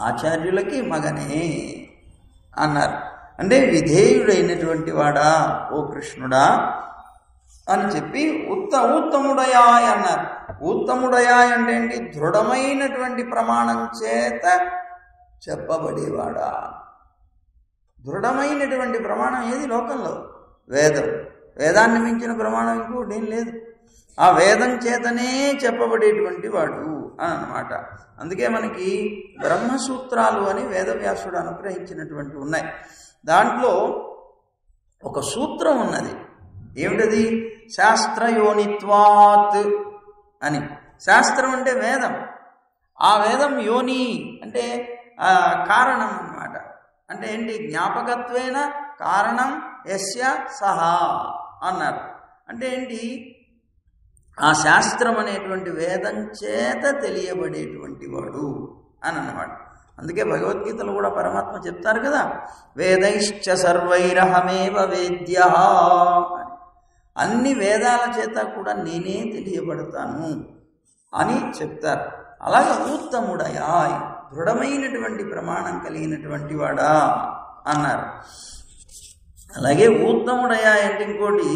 ఆచార్యులకి మగనే అన్నారు. అంటే విధేయుడైనటువంటి వాడా ఓ కృష్ణుడా అని చెప్పి ఉత్తముడయాయ్ అన్నారు. ఉత్తముడయాయ్ అంటే ఏంటి? దృఢమైనటువంటి ప్రమాణం చేత చెప్పబడేవాడా. దృఢమైనటువంటి ప్రమాణం ఏది లోకంలో? వేదం. వేదాన్ని మించిన ప్రమాణం ఇంకోటి ఏం లేదు. ఆ వేదం చేతనే చెప్పబడేటువంటి వాడు అని అన్నమాట. అందుకే మనకి బ్రహ్మసూత్రాలు అని వేదవ్యాసుడు అనుగ్రహించినటువంటి ఉన్నాయి. దాంట్లో ఒక సూత్రం ఉన్నది. ఏమిటది? శాస్త్రయోనిత్వాత్ అని. శాస్త్రం అంటే వేదం, ఆ వేదం యోని అంటే కారణం అన్నమాట. అంటే ఏంటి? జ్ఞాపకత్వేన కారణం యస్య సహా అన్నారు. అంటే ఏంటి? ఆ శాస్త్రం అనేటువంటి వేదం చేత తెలియబడేటువంటి వాడు అని అన్నమాట. అందుకే భగవద్గీతలో కూడా పరమాత్మ చెప్తారు కదా, వేదైశ్చ సర్వైరహమేవ వేద్య, అన్ని వేదాల చేత కూడా నేనే తెలియబడతాను అని చెప్తారు. అలాగే ఉత్తముడయా, దృఢమైనటువంటి ప్రమాణం కలిగినటువంటి వాడా అన్నారు. అలాగే ఉత్తముడయా అంటే ఇంకోటి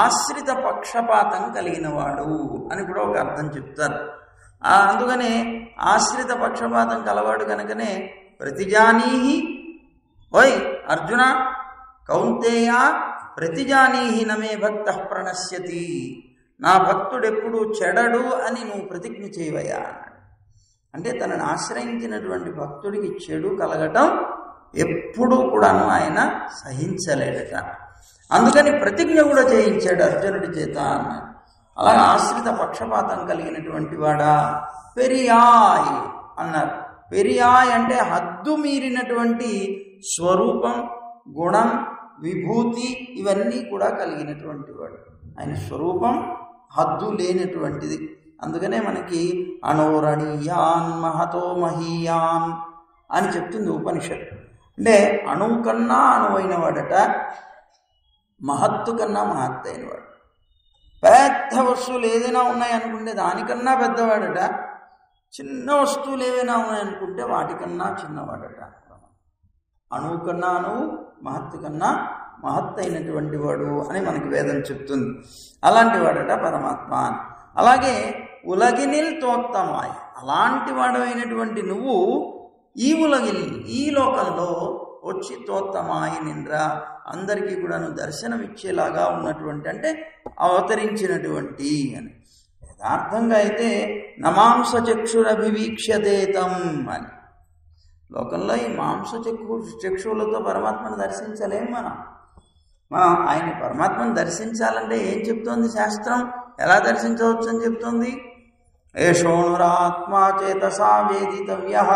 ఆశ్రిత పక్షపాతం కలిగిన వాడు అని కూడా ఒక అర్థం చెప్తారు. అందుకనే ఆశ్రిత పక్షపాతం కలవాడు కనుకనే ప్రతిజానీహి ఓయ్ అర్జున కౌంతేయ ప్రతిజానీహి నమే భక్త ప్రణశ్యతి, నా భక్తుడెప్పుడు చెడడు అని నువ్వు ప్రతిజ్ఞ చేయవయ్యా అన్నాడు. అంటే తనను ఆశ్రయించినటువంటి భక్తుడికి చెడు కలగటం ఎప్పుడూ కూడాను ఆయన సహించలేడట. అందుకని ప్రతిజ్ఞ కూడా చేయించాడు అర్జునుడి చేత అన్నాడు. అలాగే ఆశ్రిత పక్షపాతం కలిగినటువంటి వాడా పెరియాయ్ అన్నారు. పెరియాయ్ అంటే హద్దు మీరినటువంటి స్వరూపం, గుణం, విభూతి ఇవన్నీ కూడా కలిగినటువంటి వాడు. ఆయన స్వరూపం హద్దు లేనటువంటిది. అందుకనే మనకి అణోరణీయాన్ మహతో మహీయాన్ అని చెప్తుంది ఉపనిషత్తు. అంటే అణువు కన్నా అణువైన వాడట, మహత్తు కన్నా మహత్తు అయినవాడు. పెద్ద వస్తువులు ఏదైనా ఉన్నాయనుకుంటే దానికన్నా పెద్దవాడట, చిన్న వస్తువులు ఏవైనా ఉన్నాయనుకుంటే వాటికన్నా చిన్నవాడట. అణువు కన్నా అణువు, మహత్తు కన్నా మహత్తు అయినటువంటి వాడు అని మనకి వేదం చెప్తుంది. అలాంటి వాడట పరమాత్మ. అలాగే ఉలగినిల్ తోత్తమాయ్, అలాంటి వాడు అయినటువంటి నువ్వు ఈ ఉలగిని ఈ లోకంలో వచ్చి తోత్తమాయి నిండ్రా, అందరికీ కూడాను దర్శనమిచ్చేలాగా ఉన్నటువంటి అంటే అవతరించినటువంటి అని. యథార్థంగా అయితే నమాంస చక్షురభివీక్ష్యతేతం అని. లోకంలో ఈ మాంస చక్షువులతో పరమాత్మను దర్శించలేం మనం. ఆయన పరమాత్మను దర్శించాలంటే ఏం చెప్తోంది శాస్త్రం? ఎలా దర్శించవచ్చు అని చెప్తోంది? ఏషోణురాత్మా చేతసా వేదితవ్యః,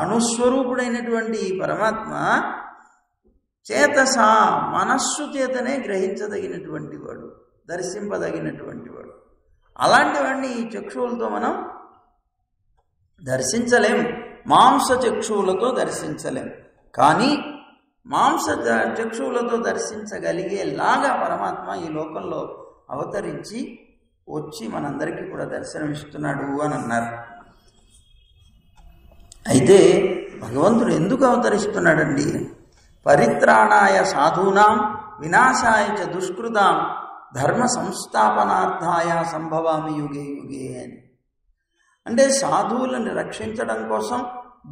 అణుస్వరూపుడైనటువంటి పరమాత్మ చేతసా మనస్సు చేతనే గ్రహించదగినటువంటి వాడు, దర్శింపదగినటువంటి వాడు. అలాంటి వాడిని ఈ చక్షువులతో మనం దర్శించలేం, మాంస చక్షువులతో దర్శించలేం. కానీ మాంస చక్షువులతో దర్శించగలిగేలాగా పరమాత్మ ఈ లోకంలో అవతరించి వచ్చి మనందరికీ కూడా దర్శనమిస్తున్నాడు అని అన్నారు. అయితే భగవంతుడు ఎందుకు అవతరిస్తున్నాడండి? పరిత్రాణాయ సాధూనాం వినాశాయ చ దుష్కృతాం ధర్మ సంస్థాపనార్థాయ సంభవామి యుగే యుగే అని. అంటే సాధువులను రక్షించడం కోసం,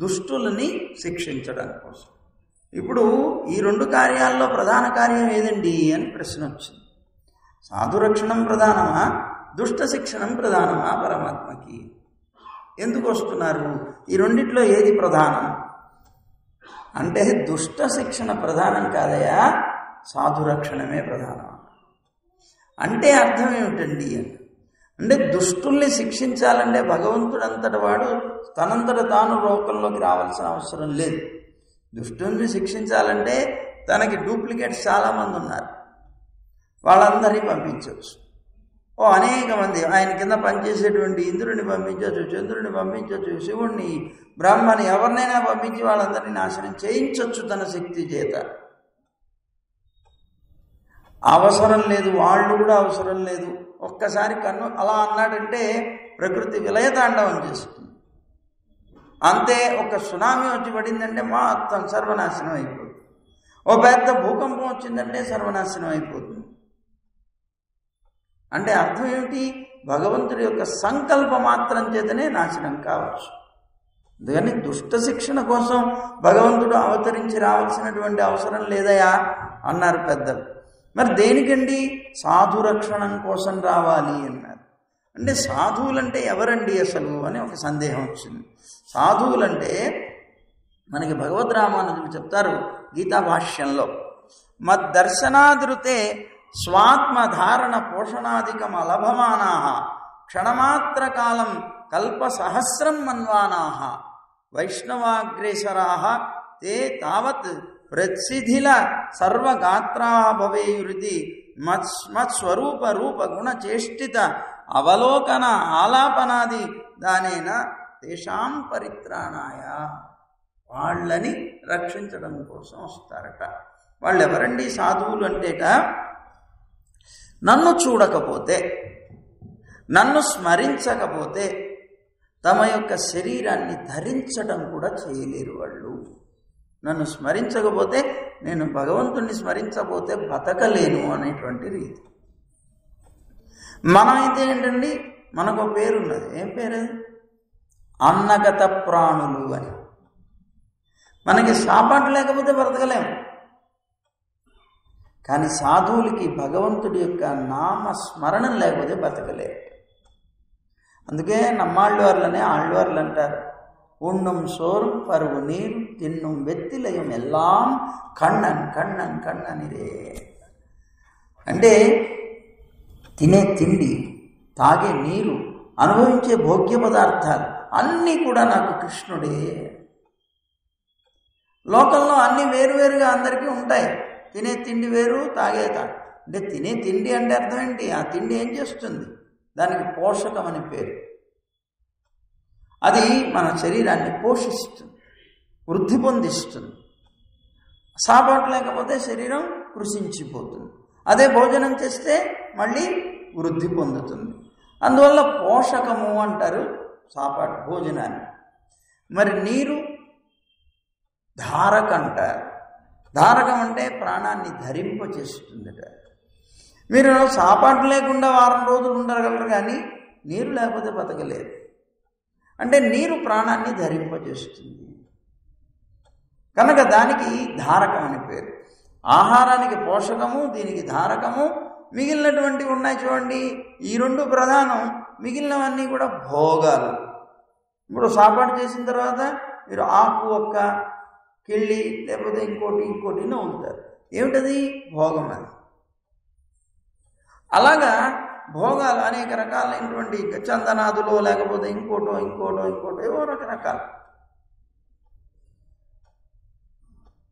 దుష్టులని శిక్షించడం కోసం. ఇప్పుడు ఈ రెండు కార్యాల్లో ప్రధాన కార్యం ఏదండి అని ప్రశ్న వచ్చింది. సాధు రక్షణం ప్రధానమా, దుష్ట శిక్షణం ప్రధానమా పరమాత్మకి? ఎందుకు వస్తున్నారు? ఈ రెండిట్లో ఏది ప్రధానం అంటే దుష్ట శిక్షణ ప్రధానం కాదయా, సాధు రక్షణమే ప్రధానం. అంటే అర్థం ఏమిటండి అంటే దుష్టుల్ని శిక్షించాలంటే భగవంతుడు అంతటి వాడు తనంతట తాను లోకంలోకి రావాల్సిన అవసరం లేదు. దుష్టుల్ని శిక్షించాలంటే తనకి డూప్లికేట్స్ చాలామంది ఉన్నారు, వాళ్ళందరినీ పంపించవచ్చు. అనేక మంది ఆయన కింద పనిచేసేటువంటి ఇంద్రుడిని పంపించవచ్చు, చంద్రుడిని పంపించవచ్చు, శివుణ్ణి, బ్రహ్మని, ఎవరినైనా పంపించి వాళ్ళందరినీ నాశనం చేయించవచ్చు తన శక్తి చేత. అవసరం లేదు, వాళ్ళు కూడా అవసరం లేదు. ఒక్కసారి కన్ను అలా అన్నాడంటే ప్రకృతి విలయతాండవం చేస్తుంది. అంతే, ఒక సునామీ వచ్చి పడిందంటే మొత్తం సర్వనాశనం అయిపోతుంది. ఓ పెద్ద భూకంపం వచ్చిందంటే సర్వనాశనం అయిపోతుంది. అంటే అర్థం ఏమిటి? భగవంతుడి యొక్క సంకల్ప మాత్రం చేతనే నాశనం కావచ్చు. అందుకని దుష్ట శిక్షణ కోసం భగవంతుడు అవతరించి రావాల్సినటువంటి అవసరం లేదయా అన్నారు పెద్దలు. మరి దేనికండి? సాధురక్షణం కోసం రావాలి అన్నారు. అంటే సాధువులంటే ఎవరండి అసలు అని ఒక సందేహం వచ్చింది. సాధువులంటే మనకి భగవద్ రామానుజులు చెప్తారు గీతా భాష్యంలో, మద్దర్శనాదృతే స్వాత్మధారణ పోషణాదికం అలభమానా క్షణమాత్ర కాలం కల్పసహస్రం మన్వానాః వైష్ణవాగ్రేసరాః తే తావత్ ప్రసిద్ధిల సర్వగాత్రాః భవేయురితి మత్స్వరూప రూప గుణ చేష్టిత అవలోకన ఆలాపనాది దానేన తేషాం పరిత్రాణాయ. వాళ్ళని రక్షించడం కోసం వస్తారట. వాళ్ళు ఎవరండి సాధువులు అంటేట, నన్ను చూడకపోతే, నన్ను స్మరించకపోతే తమ యొక్క శరీరాన్ని ధరించడం కూడా చేయలేరు వాళ్ళు. నన్ను స్మరించకపోతే, నేను భగవంతుణ్ణి స్మరించకపోతే బతకలేను అనేటువంటి రీతి. మనమైతే ఏంటండి, మనకు పేరున్నది. ఏం పేరు? అన్నగత ప్రాణులు అని. మనకి సాపాటు లేకపోతే బ్రతకలేము. కానీ సాధువులకి భగవంతుడి యొక్క నామస్మరణం లేకపోతే బతకలేరు. అందుకే நம்மாழ்வார்లనే ఆళ్వార్లు అంటారు, ఉண்ணும் சோறும் பருவு நீர் தின்னும் வெத்திலையும் எல்லாம் కണ്ണన్ కണ്ണన్ కണ്ണనిరే. అంటే తినే తిండి, తాగే నీరు, అనుభవించే భోగ్య పదార్థాలు అన్నీ కూడా నాకు కృష్ణుడే. లోకంలో అన్నీ వేరువేరుగా అందరికీ ఉంటాయి. తినే తిండి వేరు, తాగే అంటే తినే తిండి అంటే అర్థం ఏంటి? ఆ తిండి ఏం చేస్తుంది? దానికి పోషకం అని పేరు. అది మన శరీరాన్ని పోషిస్తుంది, వృద్ధి పొందిస్తుంది. సాపాటు లేకపోతే శరీరం కృషించిపోతుంది. అదే భోజనం చేస్తే మళ్ళీ వృద్ధి పొందుతుంది. అందువల్ల పోషకము అంటారు సాపాటు భోజనాన్ని. మరి నీరు ధారక అంటారు. ధారకం అంటే ప్రాణాన్ని ధరింపచేస్తుందట. మీరు సాపాటు లేకుండా వారం రోజులు ఉండగలరు, కానీ నీరు లేకపోతే బతకలేరు. అంటే నీరు ప్రాణాన్ని ధరింపచేస్తుంది కనుక దానికి ధారకం అని పేరు. ఆహారానికి పోషకము, దీనికి ధారకము. మిగిలినటువంటివి ఉన్నాయి చూడండి, ఈ రెండు ప్రధానం. మిగిలినవన్నీ కూడా భోగాలు. ఇప్పుడు సాపాటు చేసిన తర్వాత మీరు ఆకు, ఒక్క, కిళ్ళి, లేకపోతే ఇంకోటి నవ్వుతారు. ఏమిటది? భోగం. అది అలాగా భోగాలు అనేక రకాలైనటువంటి చందనాదులో, లేకపోతే ఇంకోటో ఏవో రకరకాలు.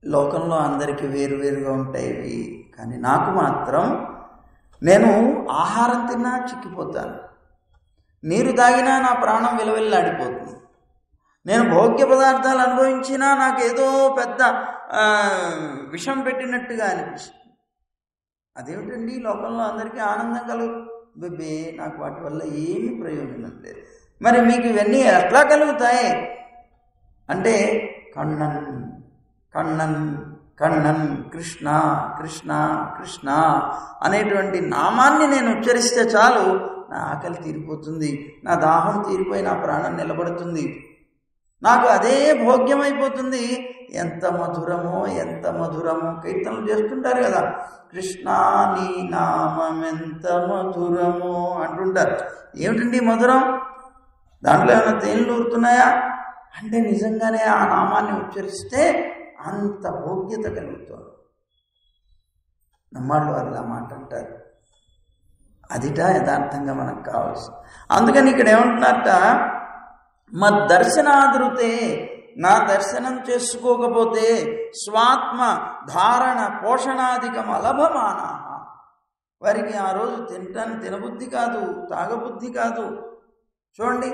లోకంలో అందరికీ వేరువేరుగా ఉంటాయి. కానీ నాకు మాత్రం, నేను ఆహారం తిన్నా చిక్కిపోతాను, నీరు తాగినా నా ప్రాణం విలవిల్లాడిపోతుంది, నేను భోగ్య పదార్థాలు అనుభవించినా నాకేదో పెద్ద విషం పెట్టినట్టుగా అనిపిస్తుంది. అదేమిటండి, లోకంలో అందరికీ ఆనందం కలుగుతుంది, నాకు వాటి వల్ల ఏమీ ప్రయోజనం లేదు. మరి మీకు ఇవన్నీ ఎట్లా కలుగుతాయి అంటే, కണ്ണన్ కണ്ണన్ కണ്ണన్ కృష్ణ కృష్ణ కృష్ణ అనేటువంటి నామాన్ని నేను ఉచ్చరిస్తే చాలు, నా ఆకలి తీరిపోతుంది, నా దాహం తీరిపోయి నా ప్రాణం నిలబడుతుంది, నాకు అదే భోగ్యమైపోతుంది. ఎంత మధురమో ఎంత మధురమో కీర్తనలు చేస్తుంటారు కదా, కృష్ణ నీ నామం ఎంత మధురమో అంటుంటారు. ఏమిటండి మధురం? దాంట్లో ఏమైనా తేనెలు ఊరుతున్నాయా అంటే నిజంగానే ఆ నామాన్ని ఉచ్చరిస్తే అంత భోగ్యత కలుగుతుంది. நம்மாழ்వార్లు ఆ మాట అంటారు. అదిట యథార్థంగా మనకు కావాల్సింది. అందుకని ఇక్కడ ఏమంటున్నారట, మద్దర్శనాదృతే, నా దర్శనం చేసుకోకపోతే స్వాత్మ ధారణ పోషణాధికం అలభమాన, వారికి ఆ రోజు తినబుద్ధి కాదు, తాగబుద్ధి కాదు. చూడండి,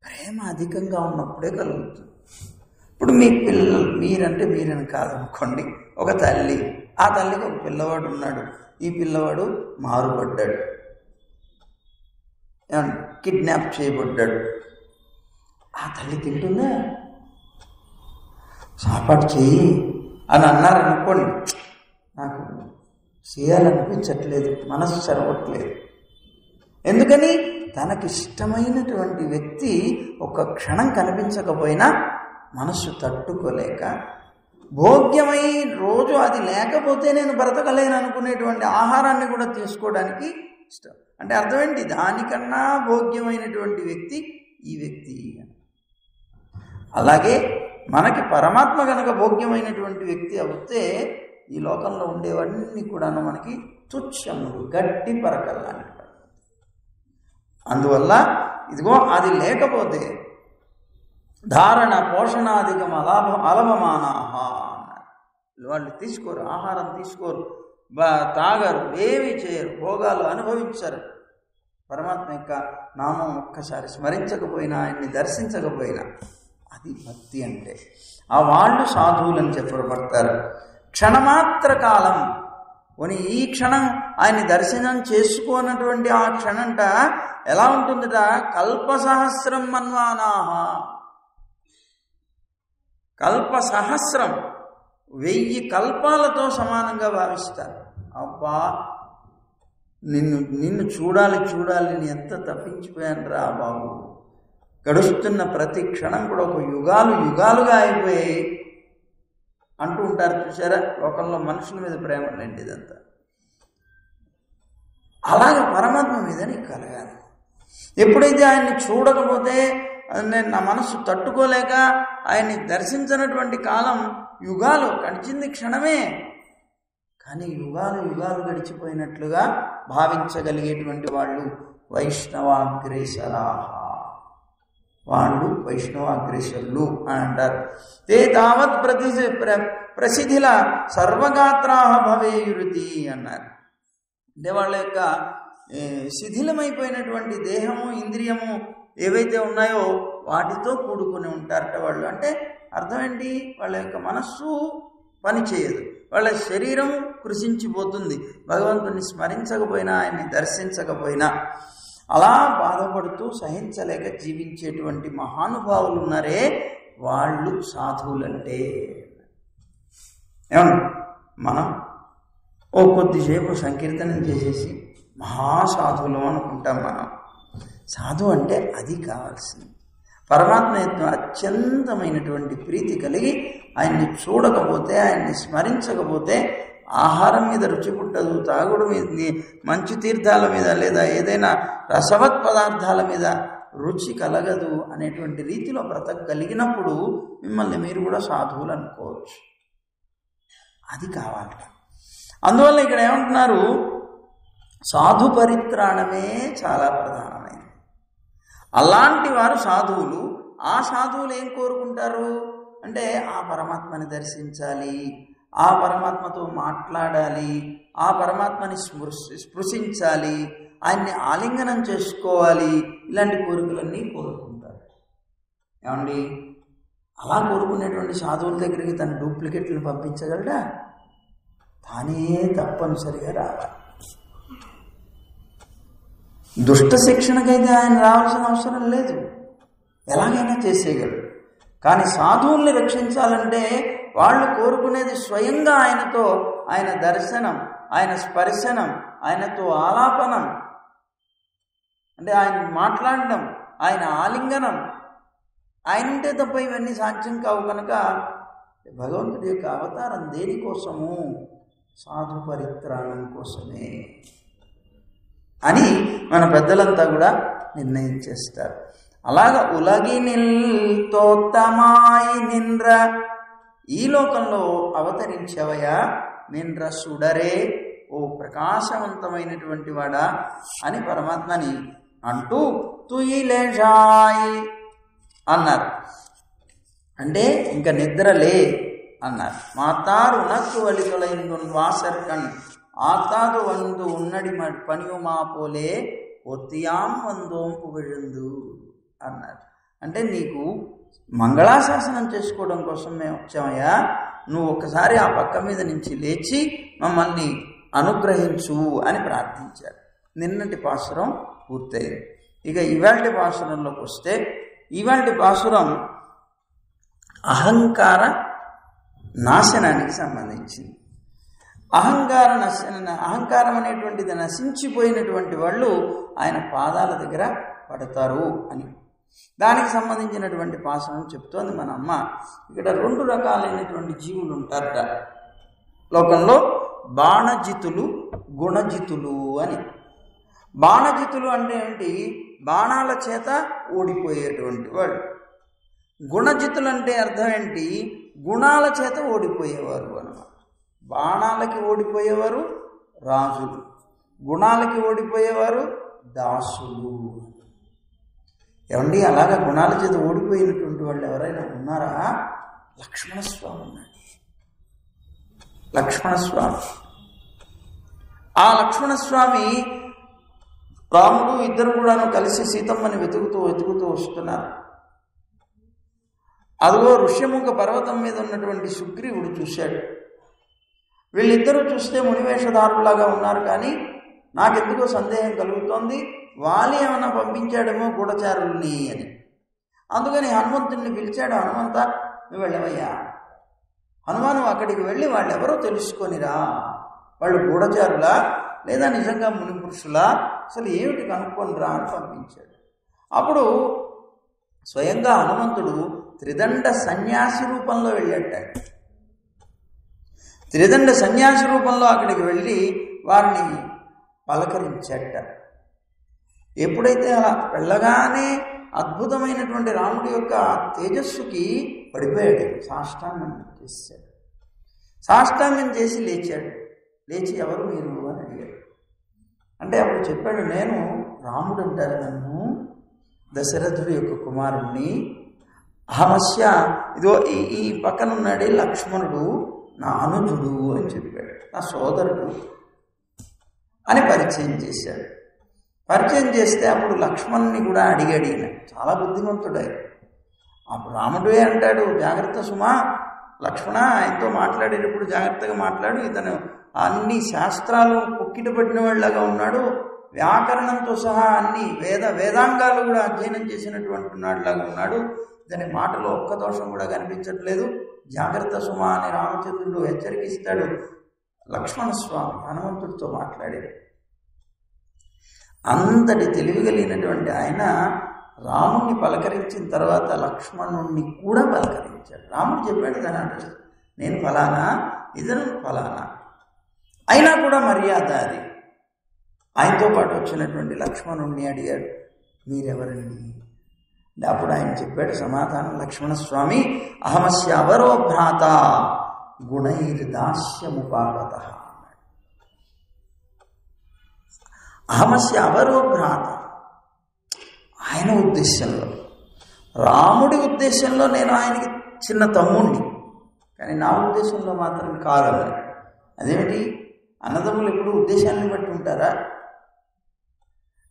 ప్రేమ అధికంగా ఉన్నప్పుడే కలుగుతుంది. ఇప్పుడు మీ పిల్లలు, మీరని కాదనుకోండి, ఒక తల్లి, ఆ తల్లికి ఒక పిల్లవాడు ఉన్నాడు, ఈ పిల్లవాడు మారుపడ్డాడు, కిడ్నాప్ చేయబడ్డాడు. ఆ తల్లి తింటుందా? సాపాటు చెయ్యి అని అన్నారనుకోండి, నాకు చేయాలనిపించట్లేదు, మనసు చెరవట్లేదు. ఎందుకని? తనకిష్టమైనటువంటి వ్యక్తి ఒక క్షణం కనిపించకపోయినా మనస్సు తట్టుకోలేక భోగ్యమై రోజు అది లేకపోతే నేను బ్రతకలేను అనుకునేటువంటి ఆహారాన్ని కూడా తీసుకోవడానికి ఇష్టం. అంటే అర్థం ఏంటి? దానికన్నా భోగ్యమైనటువంటి వ్యక్తి ఈ వ్యక్తి. అలాగే మనకి పరమాత్మ కనుక భోగ్యమైనటువంటి వ్యక్తి అవుతే ఈ లోకంలో ఉండేవన్నీ కూడాను మనకి తుచ్చములు, గట్టి పరకల్లాంటి. అందువల్ల ఇదిగో అది లేకపోతే ధారణ పోషణాధికం అలభమానాహ, వాళ్ళు తీసుకోరు, ఆహారం తీసుకోరు, తాగరు, ఏమి చేయరు, భోగాలు అనుభవించరు. పరమాత్మ యొక్క నామం ఒక్కసారి స్మరించకపోయినా, ఆయన్ని దర్శించకపోయినా అది భక్తి అంటే. ఆ వాళ్ళు సాధువులని చెప్పబడతారు. క్షణమాత్ర కాలం కొని ఈ క్షణం ఆయన్ని దర్శనం చేసుకోనటువంటి ఆ క్షణంట ఎలా ఉంటుందట? కల్పసహస్రం మన్వానాహ, కల్పసహస్రం 1000 కల్పాలతో సమానంగా భావిస్తారు. అబ్బా నిన్ను చూడాలి నేను ఎంత తప్పించిపోయాను రా బాబు. గడుస్తున్న ప్రతి క్షణం కూడా ఒక యుగాలుగా అయిపోయాయి అంటూ ఉంటారు. చూసారా, లోకంలో మనుషుల మీద ప్రేమ లేండి ఇదంతా. అలాగే పరమాత్మ మీద నీకు కలగాలి. ఎప్పుడైతే ఆయన్ని చూడకపోతే నా మనసు తట్టుకోలేక ఆయన్ని దర్శించినటువంటి కాలం యుగాలు గడిచింది, క్షణమే. కానీ యుగాలు గడిచిపోయినట్లుగా భావించగలిగేటువంటి వాళ్ళు వైష్ణవాగ్రేసరాహ, వాళ్ళు వైష్ణవాగ్రేసరులు అని అంటారు. తే తావత్ ప్రసిద్ధిల సర్వగాత్రాహ భవేయురుతి అన్నారు. అంటే వాళ్ళ యొక్క శిథిలమైపోయినటువంటి దేహము, ఇంద్రియము ఏవైతే ఉన్నాయో వాటితో కూడుకుని ఉంటారట వాళ్ళు. అంటే అర్థం ఏంటి? వాళ్ళ యొక్క మనస్సు పనిచేయదు, వాళ్ళ శరీరం కృషించిపోతుంది. భగవంతుని స్మరించకపోయినా, ఆయన్ని దర్శించకపోయినా అలా బాధపడుతూ సహించలేక జీవించేటువంటి మహానుభావులు ఉన్నారే, వాళ్ళు సాధువులంటే. ఏమన్నా మనం కొద్దిసేపు సంకీర్తనం చేసేసి మహాసాధువులం అనుకుంటాం. మనం సాధువు అంటే అది కావాల్సింది. పరమాత్మ యొక్క అత్యంతమైనటువంటి ప్రీతి కలిగి ఆయన్ని చూడకపోతే, ఆయన్ని స్మరించకపోతే ఆహారం మీద రుచి పుట్టదు, తాగుడు మీద, మంచి తీర్థాల మీద లేదా ఏదైనా రసవత్ పదార్థాల మీద రుచి కలగదు అనేటువంటి రీతిలో బ్రతకగలిగినప్పుడు మిమ్మల్ని మీరు కూడా సాధువులు అనుకోవచ్చు. అది కావాలట. అందువల్ల ఇక్కడ ఏమంటున్నారు? సాధు పరిత్రాణమే చాలా ప్రధానమైనది. అలాంటి వారు సాధువులు. ఆ సాధువులు ఏం కోరుకుంటారు అంటే ఆ పరమాత్మని దర్శించాలి, ఆ పరమాత్మతో మాట్లాడాలి, ఆ పరమాత్మని స్పృశించాలి, ఆయన్ని ఆలింగనం చేసుకోవాలి. ఇలాంటి కోరికలన్నీ కోరుకుంటారు. ఏమండి, అలా కోరుకునేటువంటి సాధువుల దగ్గరికి తన డూప్లికేట్లను పంపించగలడా? తానే తప్పనిసరిగా రావాలి. దుష్ట శిక్షణకైతే ఆయన రావాల్సిన అవసరం లేదు, ఎలాగైనా చేసేయగలడు. కానీ సాధువుల్ని రక్షించాలంటే వాళ్ళు కోరుకునేది స్వయంగా ఆయనతో, ఆయన దర్శనం, ఆయన స్పర్శనం, ఆయనతో ఆలాపనం, అంటే ఆయన మాట్లాడడం, ఆయన ఆలింగనం. ఆయన ఉంటే తప్ప ఇవన్నీ సాధ్యం కావు. కనుక భగవంతుడి యొక్క అవతారం దేనికోసము? సాధు పరిత్రాణం కోసమే అని మన పెద్దలంతా కూడా నిర్ణయం చేస్తారు. అలాగా ఉలగినిల్ తోత్తమాయి నింద్ర, ఈ లోకంలో అవతరించవయా నింద్ర సుడరే, ఓ ప్రకాశవంతమైనటువంటి వాడా అని పరమాత్మని అంటూ తుయిలేషాయి అన్నారు. అంటే ఇంకా నిద్రలే అన్నారు. మాతారు నక్కు వలితొలైందు వాసర్కన్ ఆతాదు వందు ఉన్నడి పనియుమా పోలే ఒత్తియాం వందోంపు విழுందు అన్నారు. అంటే నీకు మంగళాశాసనం చేసుకోవడం కోసం మేము వచ్చామయ్యా, నువ్వు ఒక్కసారి ఆ పక్క మీద నుంచి లేచి మమ్మల్ని అనుగ్రహించు అని ప్రార్థించారు. నిన్నటి పాసురం పూర్తయింది. ఇక ఇవాల్టి పాసురంలోకి వస్తే, ఇవాల్టి పాసురం అహంకార నాశనానికి సంబంధించింది. అహంకారం అనేటువంటిది నశించిపోయినటువంటి వాళ్ళు ఆయన పాదాల దగ్గర పడతారు అని. దానికి సంబంధించినటువంటి పాసనం చెప్తోంది మన అమ్మ. ఇక్కడ 2 రకాలైనటువంటి జీవులు ఉంటారట లోకంలో, బాణజితులు, గుణజితులు అని. బాణజితులు అంటే ఏమిటి? బాణాల చేత ఓడిపోయేటువంటి వాళ్ళు. గుణజితులు అంటే అర్థం ఏంటి? గుణాల చేత ఓడిపోయేవారు అన్నమాట. బాణాలకి ఓడిపోయేవారు రాజులు, గుణాలకి ఓడిపోయేవారు దాసులు. ఏమండి, అలాగా గుణాల చేత ఓడిపోయినటువంటి వాళ్ళు ఎవరైనా ఉన్నారా? లక్ష్మణస్వామి ఉన్నాడు. లక్ష్మణస్వామి, ఆ లక్ష్మణస్వామి రాముడు ఇద్దరు కూడాను కలిసి సీతమ్మని వెతుకుతూ వస్తున్నారు. అదిగో ఋష్యముఖ పర్వతం మీద ఉన్నటువంటి సుగ్రీవుడు చూశాడు. వీళ్ళిద్దరూ చూస్తే మునివేషధారులాగా ఉన్నారు, కానీ నాకెందుకో సందేహం కలుగుతోంది, వాలి ఏమన్నా పంపించాడేమో గూఢచారుల్ని అని. అందుకని హనుమంతుడిని పిలిచాడు. హనుమంత, నువ్వు వెళ్ళవయ్యా, హనుమాను అక్కడికి వెళ్ళి వాళ్ళెవరో తెలుసుకొనిరా, వాళ్ళు గూఢచారులా లేదా నిజంగా ముని పురుషులా, అసలు ఏమిటి కనుక్కొనిరా అని పంపించాడు. అప్పుడు స్వయంగా హనుమంతుడు త్రిదండ సన్యాసి రూపంలో వెళ్ళాట. త్రిదండ సన్యాసి రూపంలో అక్కడికి వెళ్ళి వారిని పలకరించాట. ఎప్పుడైతే అలా వెళ్ళగానే అద్భుతమైనటువంటి రాముడి యొక్క తేజస్సుకి పడిపోయాడు. సాష్టాంగం చేశాడు. సాష్టాంగం చేసి లేచాడు. లేచి ఎవరు మీరు అని అడిగాడు. అంటే అప్పుడు చెప్పాడు, నేను రాముడు అంటారు నన్ను, దశరథుడి యొక్క కుమారుణ్ణి. అహమస్య, ఇదో ఈ పక్కన ఉన్నాడే లక్ష్మణుడు నా అనుజుడు అని చెప్పాడు, నా సోదరుడు అని పరిచయం చేశాడు. పరిచయం చేస్తే అప్పుడు లక్ష్మణుని కూడా అడిగాడు. ఈయన చాలా బుద్ధిమంతుడే. అప్పుడు రాముడే అంటాడు, జాగ్రత్త సుమా, లక్ష్మణ ఆయనతో మాట్లాడేటప్పుడు జాగ్రత్తగా మాట్లాడు, ఇతను అన్ని శాస్త్రాలు పొక్కిట పట్టిన వాళ్ళగా ఉన్నాడు, వ్యాకరణంతో సహా అన్ని వేదాంగాలు కూడా అధ్యయనం చేసినటువంటి వాడిలాగా ఉన్నాడు, ఇతని మాటలో ఒక్క దోషం కూడా కనిపించట్లేదు, జాగ్రత్త సుమా అని రామచంద్రుడు హెచ్చరికిస్తాడు. లక్ష్మణస్వామి హనుమంతుడితో మాట్లాడాడు. అంతటి తెలివి కలిగినటువంటి ఆయన రాముణ్ణి పలకరించిన తర్వాత లక్ష్మణుణ్ణి కూడా పలకరించాడు. రాముడు చెప్పాడు తన అడ్రస్, నేను ఫలానా, ఇతను ఫలానా, అయినా కూడా మర్యాద అది. ఆయనతో పాటు వచ్చినటువంటి లక్ష్మణుణ్ణి అడిగాడు, మీరెవరండి? అప్పుడు ఆయన చెప్పాడు సమాధానం, లక్ష్మణస్వామి అహమస్య అవరో భ్రాత గుణైర్దాస్యముపాగత. అహమస్య అవరో భ్రాత, ఆయన ఉద్దేశంలో, రాముడి ఉద్దేశంలో నేను ఆయనకి చిన్న తమ్ముణ్ణి, కానీ నా ఉద్దేశంలో మాత్రం కాదన్నాడు. అదేమిటి, అన్నదమ్ములు ఎప్పుడు ఉద్దేశాన్ని బట్టి ఉంటారా?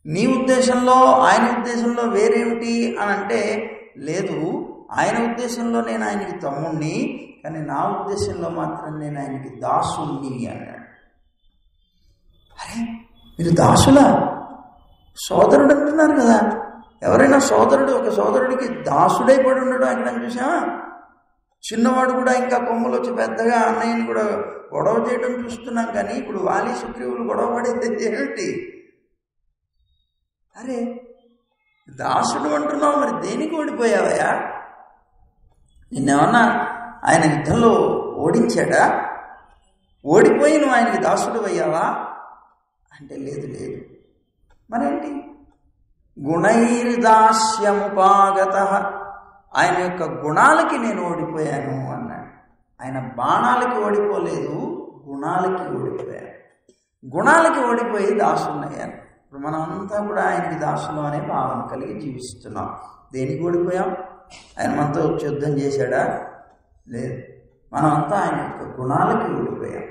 నీ ఉద్దేశంలో ఆయన ఉద్దేశంలో వేరేమిటి అని అంటే, లేదు, ఆయన ఉద్దేశంలో నేను ఆయనకి తమ్ముణ్ణి, కానీ నా ఉద్దేశంలో మాత్రం నేను ఆయనకి దాసుణ్ణి అన్నాడు. అరే మీరు దాసులా? సోదరుడు అంటున్నారు కదా, ఎవరైనా సోదరుడు ఒక సోదరుడికి దాసుడై పడి ఉండడం ఎక్కడ చూసామా? చిన్నవాడు కూడా ఇంకా కొమ్ములు వచ్చి పెద్దగా అన్నయ్యని కూడా గొడవ చేయడం చూస్తున్నాం, కానీ ఇప్పుడు వాలి సుగ్రీవులు గొడవ పడేది ఏమిటి? అరే దాసుడు అంటున్నావు, మరి దేనికి ఓడిపోయావయ్యా? నిన్నేమన్నా ఆయన యుద్ధంలో ఓడించాడా? ఓడిపోయి నువ్వు ఆయనకి దాసుడు అయ్యావా అంటే, లేదు లేదు. మరేంటి? గుణైర్దాస్యముపాగత, ఆయన యొక్క గుణాలకి నేను ఓడిపోయాను అన్నాడు. ఆయన బాణాలకి ఓడిపోలేదు, గుణాలకి ఓడిపోయాను. గుణాలకి ఓడిపోయి దాసున్నయ్యాను. ఇప్పుడు మనం అంతా కూడా ఆయనకి దాసులు అనే భావన కలిగి జీవిస్తున్నాం. దేనికి ఓడిపోయాం? ఆయన మనతో వచ్చి యుద్ధం చేశాడా? లేదు. మనమంతా ఆయన యొక్క గుణాలకి ఓడిపోయాం.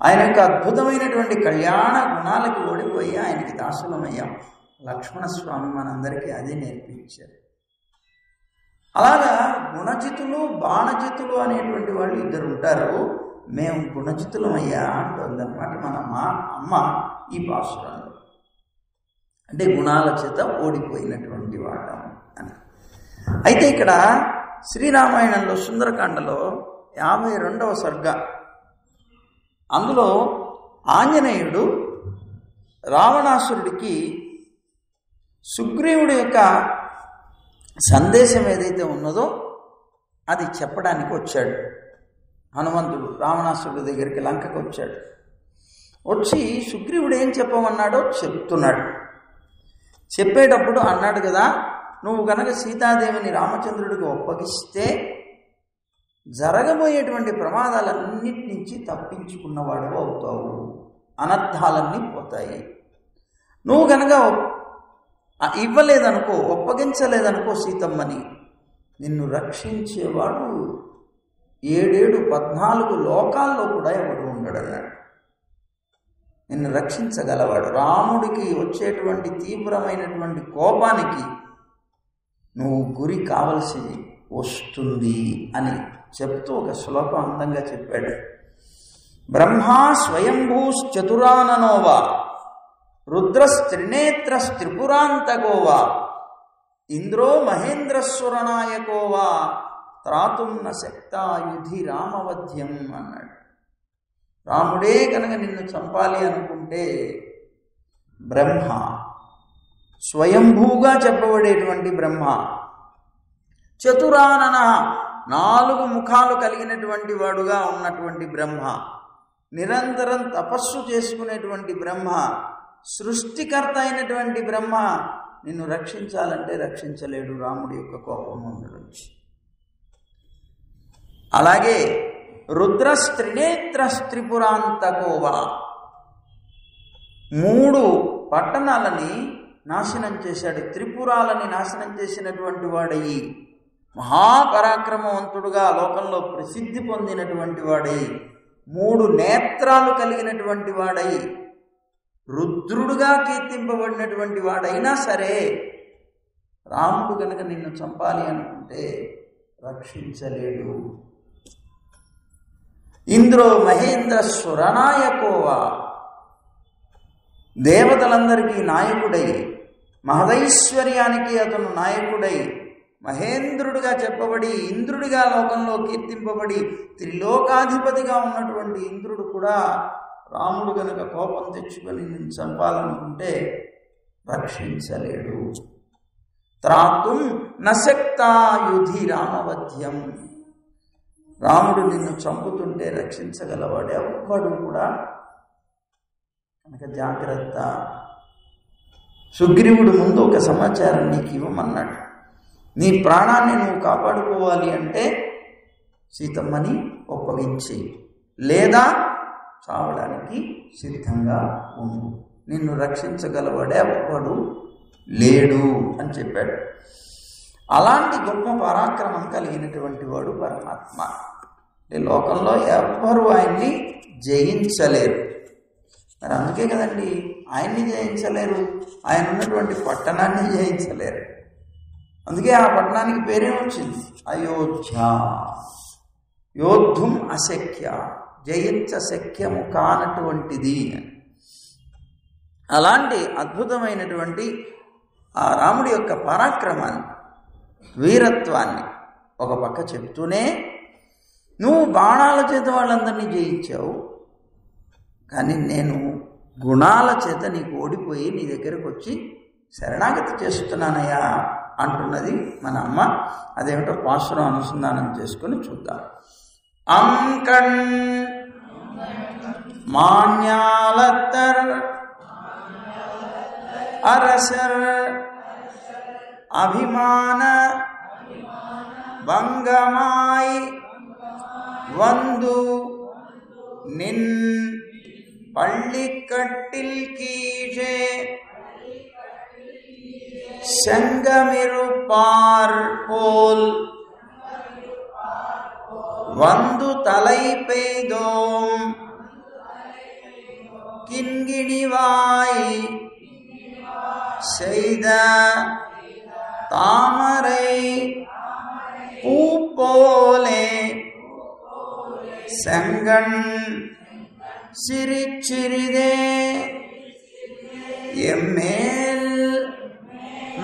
ఆయన యొక్క అద్భుతమైనటువంటి కళ్యాణ గుణాలకి ఓడిపోయి ఆయనకి దాసులమయ్యాం. లక్ష్మణస్వామి మనందరికీ అదే నేర్పించారు. అలాగా గుణజితులు బాణజితులు అనేటువంటి వాళ్ళు ఇద్దరు ఉంటారు. మేము గుణజితులమయ్యా అంటుందన్నమాట మన అమ్మ ఈ పాసురంలో. అంటే గుణాల చేత ఓడిపోయినటువంటి వాళ్ళం అని. అయితే ఇక్కడ శ్రీరామాయణంలో సుందరకాండలో 52వ సర్గ, అందులో ఆంజనేయుడు రావణాసురుడికి సుగ్రీవుడి యొక్క సందేశం ఏదైతే ఉన్నదో అది చెప్పడానికి వచ్చాడు హనుమంతుడు. రావణాసురుడి దగ్గరికి లంకకు వచ్చాడు. వచ్చి సుగ్రీవుడు ఏం చెప్పమన్నాడో చెప్తున్నాడు. చెప్పేటప్పుడు అన్నాడు కదా, నువ్వు కనుక సీతాదేవిని రామచంద్రుడికి ఒప్పగిస్తే జరగబోయేటువంటి ప్రమాదాలన్నిటి నుంచి తప్పించుకున్నవాడు అవుతావు, అనర్థాలన్నీ పోతాయి. నువ్వు కనుక ఇవ్వలేదనుకో, ఒప్పగించలేదనుకో సీతమ్మని, నిన్ను రక్షించేవాడు 14 లోకాల్లో కూడా ఎవడు ఉండడన్నాడు. నిన్ను రక్షించగలవాడు. రాముడికి వచ్చేటువంటి తీవ్రమైనటువంటి కోపానికి నువ్వు గురి కావలసి వస్తుంది అని చెప్తూ ఒక శ్లోకం అందంగా చెప్పాడు. బ్రహ్మా స్వయంభూశ్చతురాననోవా రుద్రస్త్రినేత్రస్త్రిపురాంతకోవా ఇంద్రో మహేంద్రస్వరనాయకోవా త్రాతుం న శక్తాయుధి రామవధ్యం అన్నాడు. రాముడే కనుక నిన్ను చంపాలి అనుకుంటే బ్రహ్మ, స్వయంభూగా చెప్పబడేటువంటి బ్రహ్మ, చతురానన 4 ముఖాలు కలిగినటువంటి వాడుగా ఉన్నటువంటి బ్రహ్మ, నిరంతరం తపస్సు చేసుకునేటువంటి బ్రహ్మ, సృష్టికర్త అయినటువంటి బ్రహ్మ నిన్ను రక్షించాలంటే రక్షించలేడు రాముడి యొక్క కోపం నుంచి. అలాగే రుద్రస్త్రినేత్రస్త్రిపురాంతకోవా 3 పట్టణాలని నాశనం చేశాడు. త్రిపురాలని నాశనం చేసినటువంటి వాడయి, మహాపరాక్రమవంతుడుగా లోకంలో ప్రసిద్ధి పొందినటువంటి వాడై, 3 నేత్రాలు కలిగినటువంటి వాడై, రుద్రుడుగా కీర్తింపబడినటువంటి వాడైనా సరే రాముడు కనుక నిన్ను చంపాలి అనుకుంటే రక్షించలేడు. ఇంద్రో మహేంద్ర స్వరనాయకోవా దేవతలందరికీ నాయకుడై, మహదైశ్వర్యానికి అతను నాయకుడై, మహేంద్రుడిగా చెప్పబడి, ఇంద్రుడిగా లోకంలో కీర్తింపబడి, త్రిలోకాధిపతిగా ఉన్నటువంటి ఇంద్రుడు కూడా రాముడు కనుక కోపం తెచ్చుకొని నిన్ను చంపాలనుకుంటే రక్షించలేడు. త్రాతుం నశక్తాయుధి రామవధ్యం. రాముడు నిన్ను చంపుతుంటే రక్షించగలవాడు ఎవ్వడు కూడా కనుక జాగ్రత్త. సుగ్రీవుడు ముందు ఒక సమాచారం నీకు ఇవ్వమన్నాడు. నీ ప్రాణాన్ని నువ్వు కాపాడుకోవాలి అంటే సీతమ్మని ఒప్పగించి, లేదా చావడానికి సిద్ధంగా ఉండు, నిన్ను రక్షించగలవాడే ఎవ్వడు లేడు అని చెప్పాడు. అలాంటి గొప్ప పరాక్రమం కలిగినటువంటి వాడు పరమాత్మ. లోకంలో ఎవ్వరూ ఆయన్ని జయించలేరు. మరి అందుకే కదండి ఆయన్ని జయించలేరు, ఆయన ఉన్నటువంటి పట్టణాన్ని జయించలేరు. అందుకే ఆ పట్టణానికి పేరేమొచ్చింది? అయోధ్య. యోద్ధుం అశక్య, జయించ శక్యము కానటువంటిది. అలాంటి అద్భుతమైనటువంటి ఆ రాముడి యొక్క పరాక్రమాన్ని, వీరత్వాన్ని ఒక పక్క చెప్తూనే, నువ్వు బాణాల చేత వాళ్ళందరినీ జయించావు, కానీ నేను గుణాల చేత నీకు ఓడిపోయి నీ దగ్గరకు వచ్చి శరణాగతి చేస్తున్నానయ్యా అంటున్నది మన అమ్మ. అదేమిటో పాసురం అనుసంధానం చేసుకొని చూద్దాం. అంకణ్ మాన్యాలత్తర్ அரசர் அபிமான பங்கமாய் வந்து நின் பள்ளிக்கட்டில் கீழே செங்கமிருப்பார் போல் வந்து தலை பெய்தோம் கிண்கிணிவாய் செய்த தாமரை பூ போலே செங்கண் சிரிச்சிறிதே எம்மேல்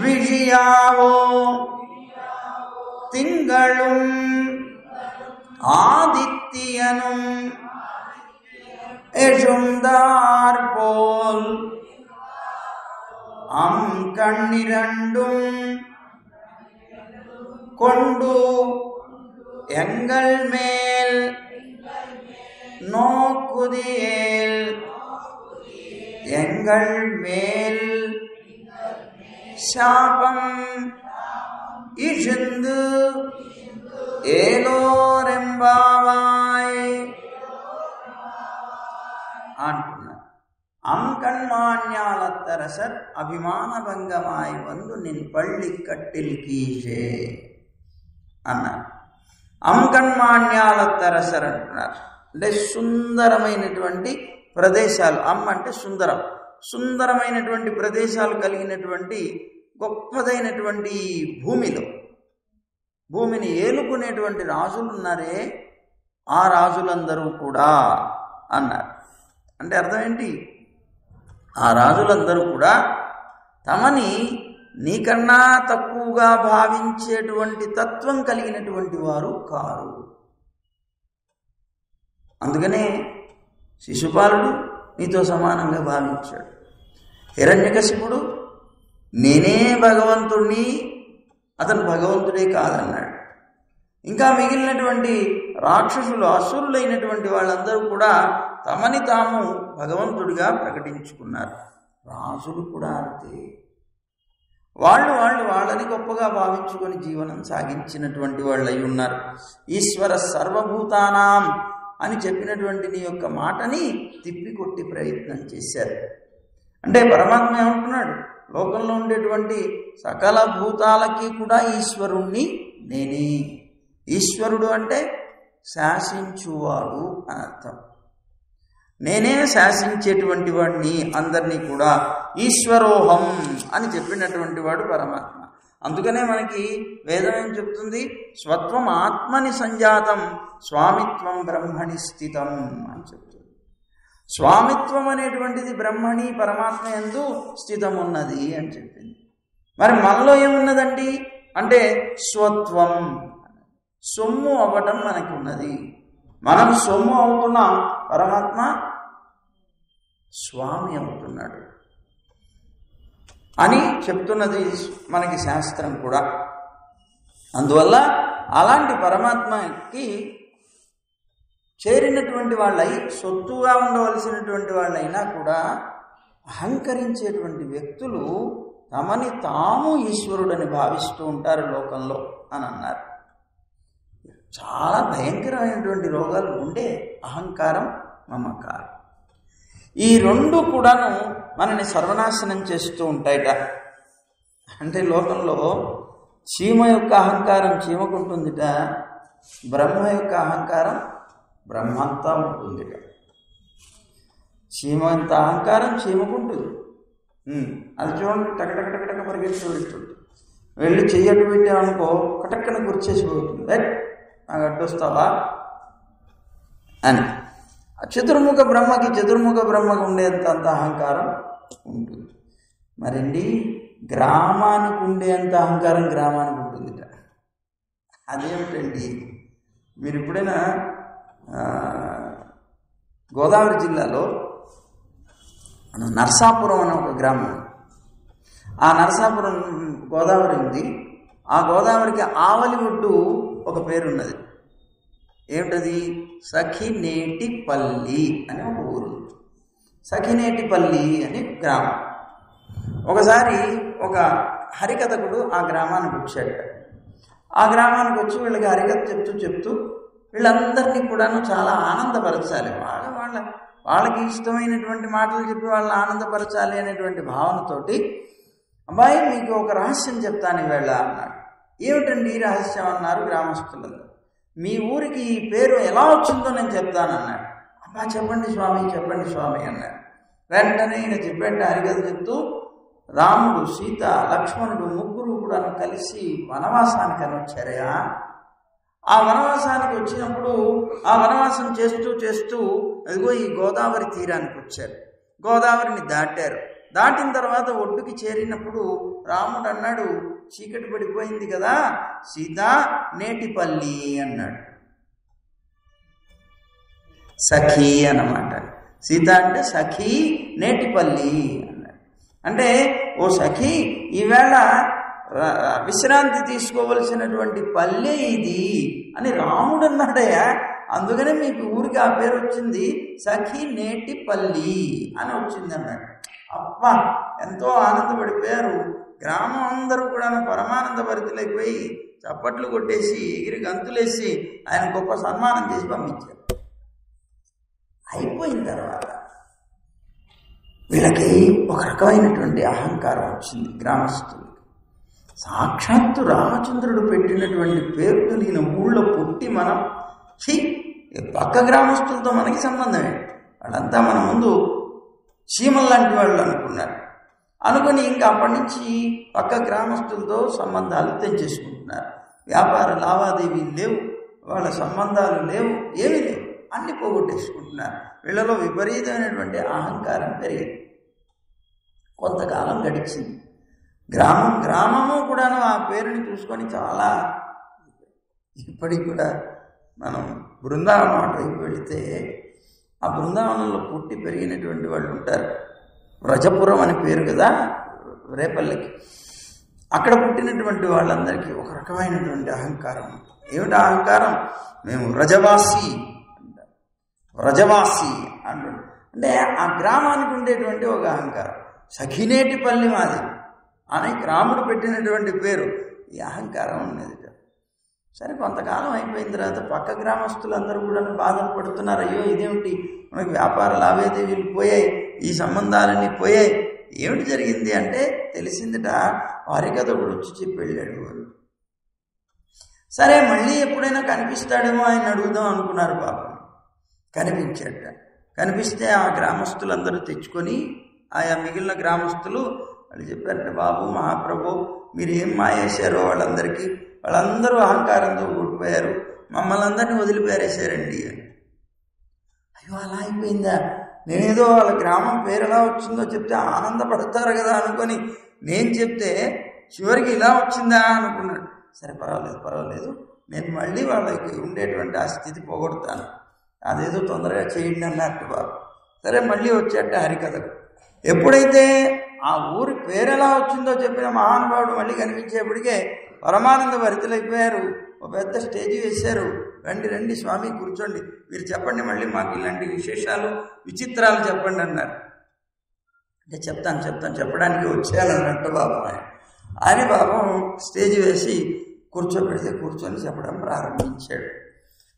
விழியாவோ திங்களும் ஆதித்யனும் எழுந்தார் போல் அம் கண்ணிரண்டும் கொண்டு எங்கள் மேல் நோக்குதியேல் எங்கள் மேல் శాపం ఇషిందు ఏలోరెంబావాయ్ అంటున్నారు. అంకణ్మాన్యాలత్తరసర్ అభిమానభంగమాయ్ వందు నిన్ పళ్ళి కట్టిల్ కీషే అన్నారు. అంకణ్మాన్యాలత్తరసర్ అంటున్నారు. అంటే సుందరమైనటువంటి ప్రదేశాలు. అంటే సుందరం, సుందరమైనటువంటి ప్రదేశాలు కలిగినటువంటి గొప్పదైనటువంటి భూమిని ఏలుకునేటువంటి రాజులు ఉన్నారే, ఆ రాజులందరూ కూడా అన్నారు. అంటే అర్థం ఏంటి? ఆ రాజులందరూ కూడా తమని నీకన్నా తక్కువగా భావించేటువంటి తత్వం కలిగినటువంటి వారు కారు. అందుకనే శిశుపాలుడు నీతో సమానంగా భావించాడు. హిరణ్యకశిపుడు నేనే భగవంతుడిని, అతను భగవంతుడే కాదన్నాడు. ఇంకా మిగిలినటువంటి రాక్షసులు, అసురులైనటువంటి వాళ్ళందరూ కూడా తమని తాము భగవంతుడిగా ప్రకటించుకున్నారు. రాజులు కూడా అంతే. వాళ్ళని గొప్పగా భావించుకొని జీవనం సాగించినటువంటి వాళ్ళు అయి ఉన్నారు. ఈశ్వర సర్వభూతానాం అని చెప్పినటువంటి నీ యొక్క మాటని తిప్పికొట్టి ప్రయత్నం చేశారు. అంటే పరమాత్మ ఏమంటున్నాడు? లోకంలో ఉండేటువంటి సకల భూతాలకి కూడా ఈశ్వరుణ్ణి నేనే. ఈశ్వరుడు అంటే శాసించువాడు అని అర్థం. నేనే శాసించేటువంటి వాడిని అందరినీ కూడా. ఈశ్వరోహం అని చెప్పినటువంటి వాడు పరమాత్మ. అందుకనే మనకి వేదం ఏం చెప్తుంది? స్వత్వం ఆత్మని సంజాతం స్వామిత్వం బ్రహ్మణి స్థితం అని చెప్తుంది. స్వామిత్వం అనేటువంటిది బ్రహ్మణి పరమాత్మ యందు స్థితం ఉన్నది అని చెప్పింది. మరి మనలో ఏమున్నదండి అంటే స్వత్వం, సొమ్ము అవ్వటం మనకి ఉన్నది. మనం సొమ్ము అవుతున్నాం, పరమాత్మ స్వామి అవుతున్నాడు అని చెప్తున్నది మనకి శాస్త్రం కూడా. అందువల్ల అలాంటి పరమాత్మకి చేరినటువంటి వాళ్ళై, సొత్తుగా ఉండవలసినటువంటి వాళ్ళైనా కూడా అహంకరించేటువంటి వ్యక్తులు తమని తాము ఈశ్వరుడని భావిస్తూ ఉంటారు లోకంలో అని అన్నారు. చాలా భయంకరమైనటువంటి రోగాలు ఉండే అహంకారం, మమకారం. ఈ రెండు కూడాను మనని సర్వనాశనం చేస్తూ ఉంటాయట. అంటే లోకంలో చీమ యొక్క అహంకారం చీమకుంటుందిట, బ్రహ్మ యొక్క అహంకారం బ్రహ్మంతా ఉంటుందిట. చీమ అంత అహంకారం చీమకుంటుంది. అది చూడండి, టకటకటకటక పరిగెత్తి వెళ్తుంది. వెళ్ళి చెయ్యటు పెట్టామనుకో కటక్కన గుర్చేసి పోతుంది. నాకు అడ్డొస్తావా అని. చతుర్ముఖ బ్రహ్మకి ఉండేంత అహంకారం ఉంటుంది. మరండి గ్రామానికి ఉండేంత అహంకారం గ్రామానికి ఉంటుందిట. అదేమిటండి? మీరు ఎప్పుడైనా గోదావరి జిల్లాలో నరసాపురం అనే ఒక గ్రామం, ఆ నరసాపురం గోదావరి ఉంది. ఆ గోదావరికి ఆవలి ఒడ్డు ఒక పేరున్నది. ఏమిటది? సఖినేటిపల్లి అని ఒక ఊరు. సఖినేటిపల్లి అని గ్రామం. ఒకసారి ఒక హరికథకుడు ఆ గ్రామానికి వచ్చాడు. ఆ గ్రామానికి వచ్చి వీళ్ళకి హరికథ చెప్తూ వీళ్ళందరినీ కూడాను చాలా ఆనందపరచాలి, వాళ్ళకి ఇష్టమైనటువంటి మాటలు చెప్పి వాళ్ళని ఆనందపరచాలి అనేటువంటి భావనతోటి, అబ్బాయి మీకు ఒక రహస్యం చెప్తాను ఈవేళ అన్నాడు. ఏమిటండి ఈ రహస్యం అన్నారు గ్రామస్తులందరూ. మీ ఊరికి ఈ పేరు ఎలా వచ్చిందో నేను చెప్తానన్నాడు. అబ్బా చెప్పండి స్వామి అన్నాడు. వెంటనే ఈయన చెప్పేట హరికథ చెప్తూ రాముడు, సీత, లక్ష్మణుడు ముగ్గురు కూడా కలిసి వనవాసానికి వచ్చారయా. ఆ వనవాసానికి వచ్చినప్పుడు ఆ వనవాసం చేస్తూ అదిగో ఈ గోదావరి తీరానికి వచ్చారు. గోదావరిని దాటారు. దాటిన తర్వాత ఒడ్డుకి చేరినప్పుడు రాముడు అన్నాడు, చీకటి పడిపోయింది కదా సీత, నేటిపల్లి అన్నాడు. సఖీ అన్నమాట. సీత అంటే సఖీ, నేటిపల్లి అన్నాడు. అంటే ఓ సఖీ, ఈవేళ విశ్రాంతి తీసుకోవలసినటువంటి పల్లె ఇది అని రాముడు అన్నాడయ్యా. అందుకనే మీకు ఊరికి ఆ పేరు వచ్చింది, సఖి నేటి పల్లి అని వచ్చింది అన్నాడు. అబ్బా, ఎంతో ఆనందపడిపోయారు. గ్రామం అందరూ కూడా పరమానంద భరితులైపోయి చప్పట్లు కొట్టేసి ఎగిరి గంతులేసి ఆయన గొప్ప సన్మానం చేసి పంపించారు. అయిపోయిన తర్వాత వీళ్ళకి ఒక రకమైనటువంటి అహంకారం వచ్చింది గ్రామస్తులు. సాక్షాత్తు రామచంద్రుడు పెట్టినటువంటి పేరు కలిగిన ఊళ్ళో పుట్టి మనం పక్క గ్రామస్తులతో మనకి సంబంధం ఏంటి, వాళ్ళంతా మన ముందు చీమల లాంటి వాళ్ళు అనుకుని ఇంకా అప్పటి నుంచి పక్క గ్రామస్తులతో సంబంధాలు తెంచేసుకుంటున్నారు. వ్యాపార లావాదేవీలు లేవు, వాళ్ళ సంబంధాలు లేవు, ఏమీ లేవు, అన్ని పోగొట్టేసుకుంటున్నారు. వీళ్ళలో విపరీతమైనటువంటి అహంకారం పెరిగింది. కొంతకాలం గడిచింది. గ్రామము కూడాను ఆ పేరుని చూసుకొని చాలా, ఇప్పటికి కూడా మనం బృందావనం అటువైపు వెళితే ఆ బృందావనంలో పుట్టి పెరిగినటువంటి వాళ్ళు ఉంటారు. వ్రజపురం అని పేరు కదా రేపల్లెకి. అక్కడ పుట్టినటువంటి వాళ్ళందరికీ ఒక రకమైనటువంటి అహంకారం. ఏమిటి అహంకారం? మేము వ్రజవాసి అంటాడు. అంటే ఆ గ్రామానికి ఉండేటువంటి ఒక అహంకారం. సఖినేటి పల్లి మాది అని రాముడు పెట్టినటువంటి పేరు. ఈ అహంకారం ఉండేది. సరే, కొంతకాలం అయిపోయిన తర్వాత పక్క గ్రామస్తులందరూ కూడా బాధలు పడుతున్నారు. అయ్యో, ఇదేమిటి, మనకి వ్యాపార లావాదేవీలు పోయాయి, ఈ సంబంధాలన్నీ పోయాయి, ఏమిటి జరిగింది అంటే తెలిసిందిట. వారి కథ ఒకడు వచ్చి చెప్పి వెళ్ళాడు. సరే, మళ్ళీ ఎప్పుడైనా కనిపిస్తాడేమో ఆయన అడుగుదాం అనుకున్నారు. పాపం కనిపించాట. కనిపిస్తే ఆ గ్రామస్తులందరూ తెచ్చుకొని ఆయా మిగిలిన గ్రామస్తులు వాళ్ళు చెప్పారంటే, బాబు మహాప్రభు మీరు ఏం మాయేశారో వాళ్ళందరూ అహంకారంతో కూడిపోయారు, మమ్మల్ని అందరినీ వదిలిపారేశారండి అని. అయ్యో, అలా అయిపోయిందా? నేనేదో వాళ్ళ గ్రామం పేరు ఎలా వచ్చిందో చెప్తే ఆనందపడతారు కదా అనుకొని నేను చెప్తే చివరికి ఇలా వచ్చిందా అనుకున్నాడు. సరే, పర్వాలేదు, నేను మళ్ళీ వాళ్ళకి ఉండేటువంటి ఆ స్థితి పోగొడతాను, అదేదో తొందరగా చేయండి అన్నట్టు బాబు. సరే, మళ్ళీ వచ్చేట హరికథకు. ఎప్పుడైతే ఆ ఊరి పేరు ఎలా వచ్చిందో చెప్పిన మహానుభావుడు మళ్ళీ కనిపించేప్పటికే పరమానంద భరితులైపోయారు. ఒక పెద్ద స్టేజీ వేశారు. రండి స్వామి కూర్చోండి, మీరు చెప్పండి, మళ్ళీ మాకు ఇలాంటి విశేషాలు విచిత్రాలు చెప్పండి అన్నారు. అంటే చెప్తాను చెప్పడానికి వచ్చాను అన్నట్టు బాబు అని బాబు స్టేజ్ వేసి కూర్చోబెడితే కూర్చొని చెప్పడం ప్రారంభించాడు.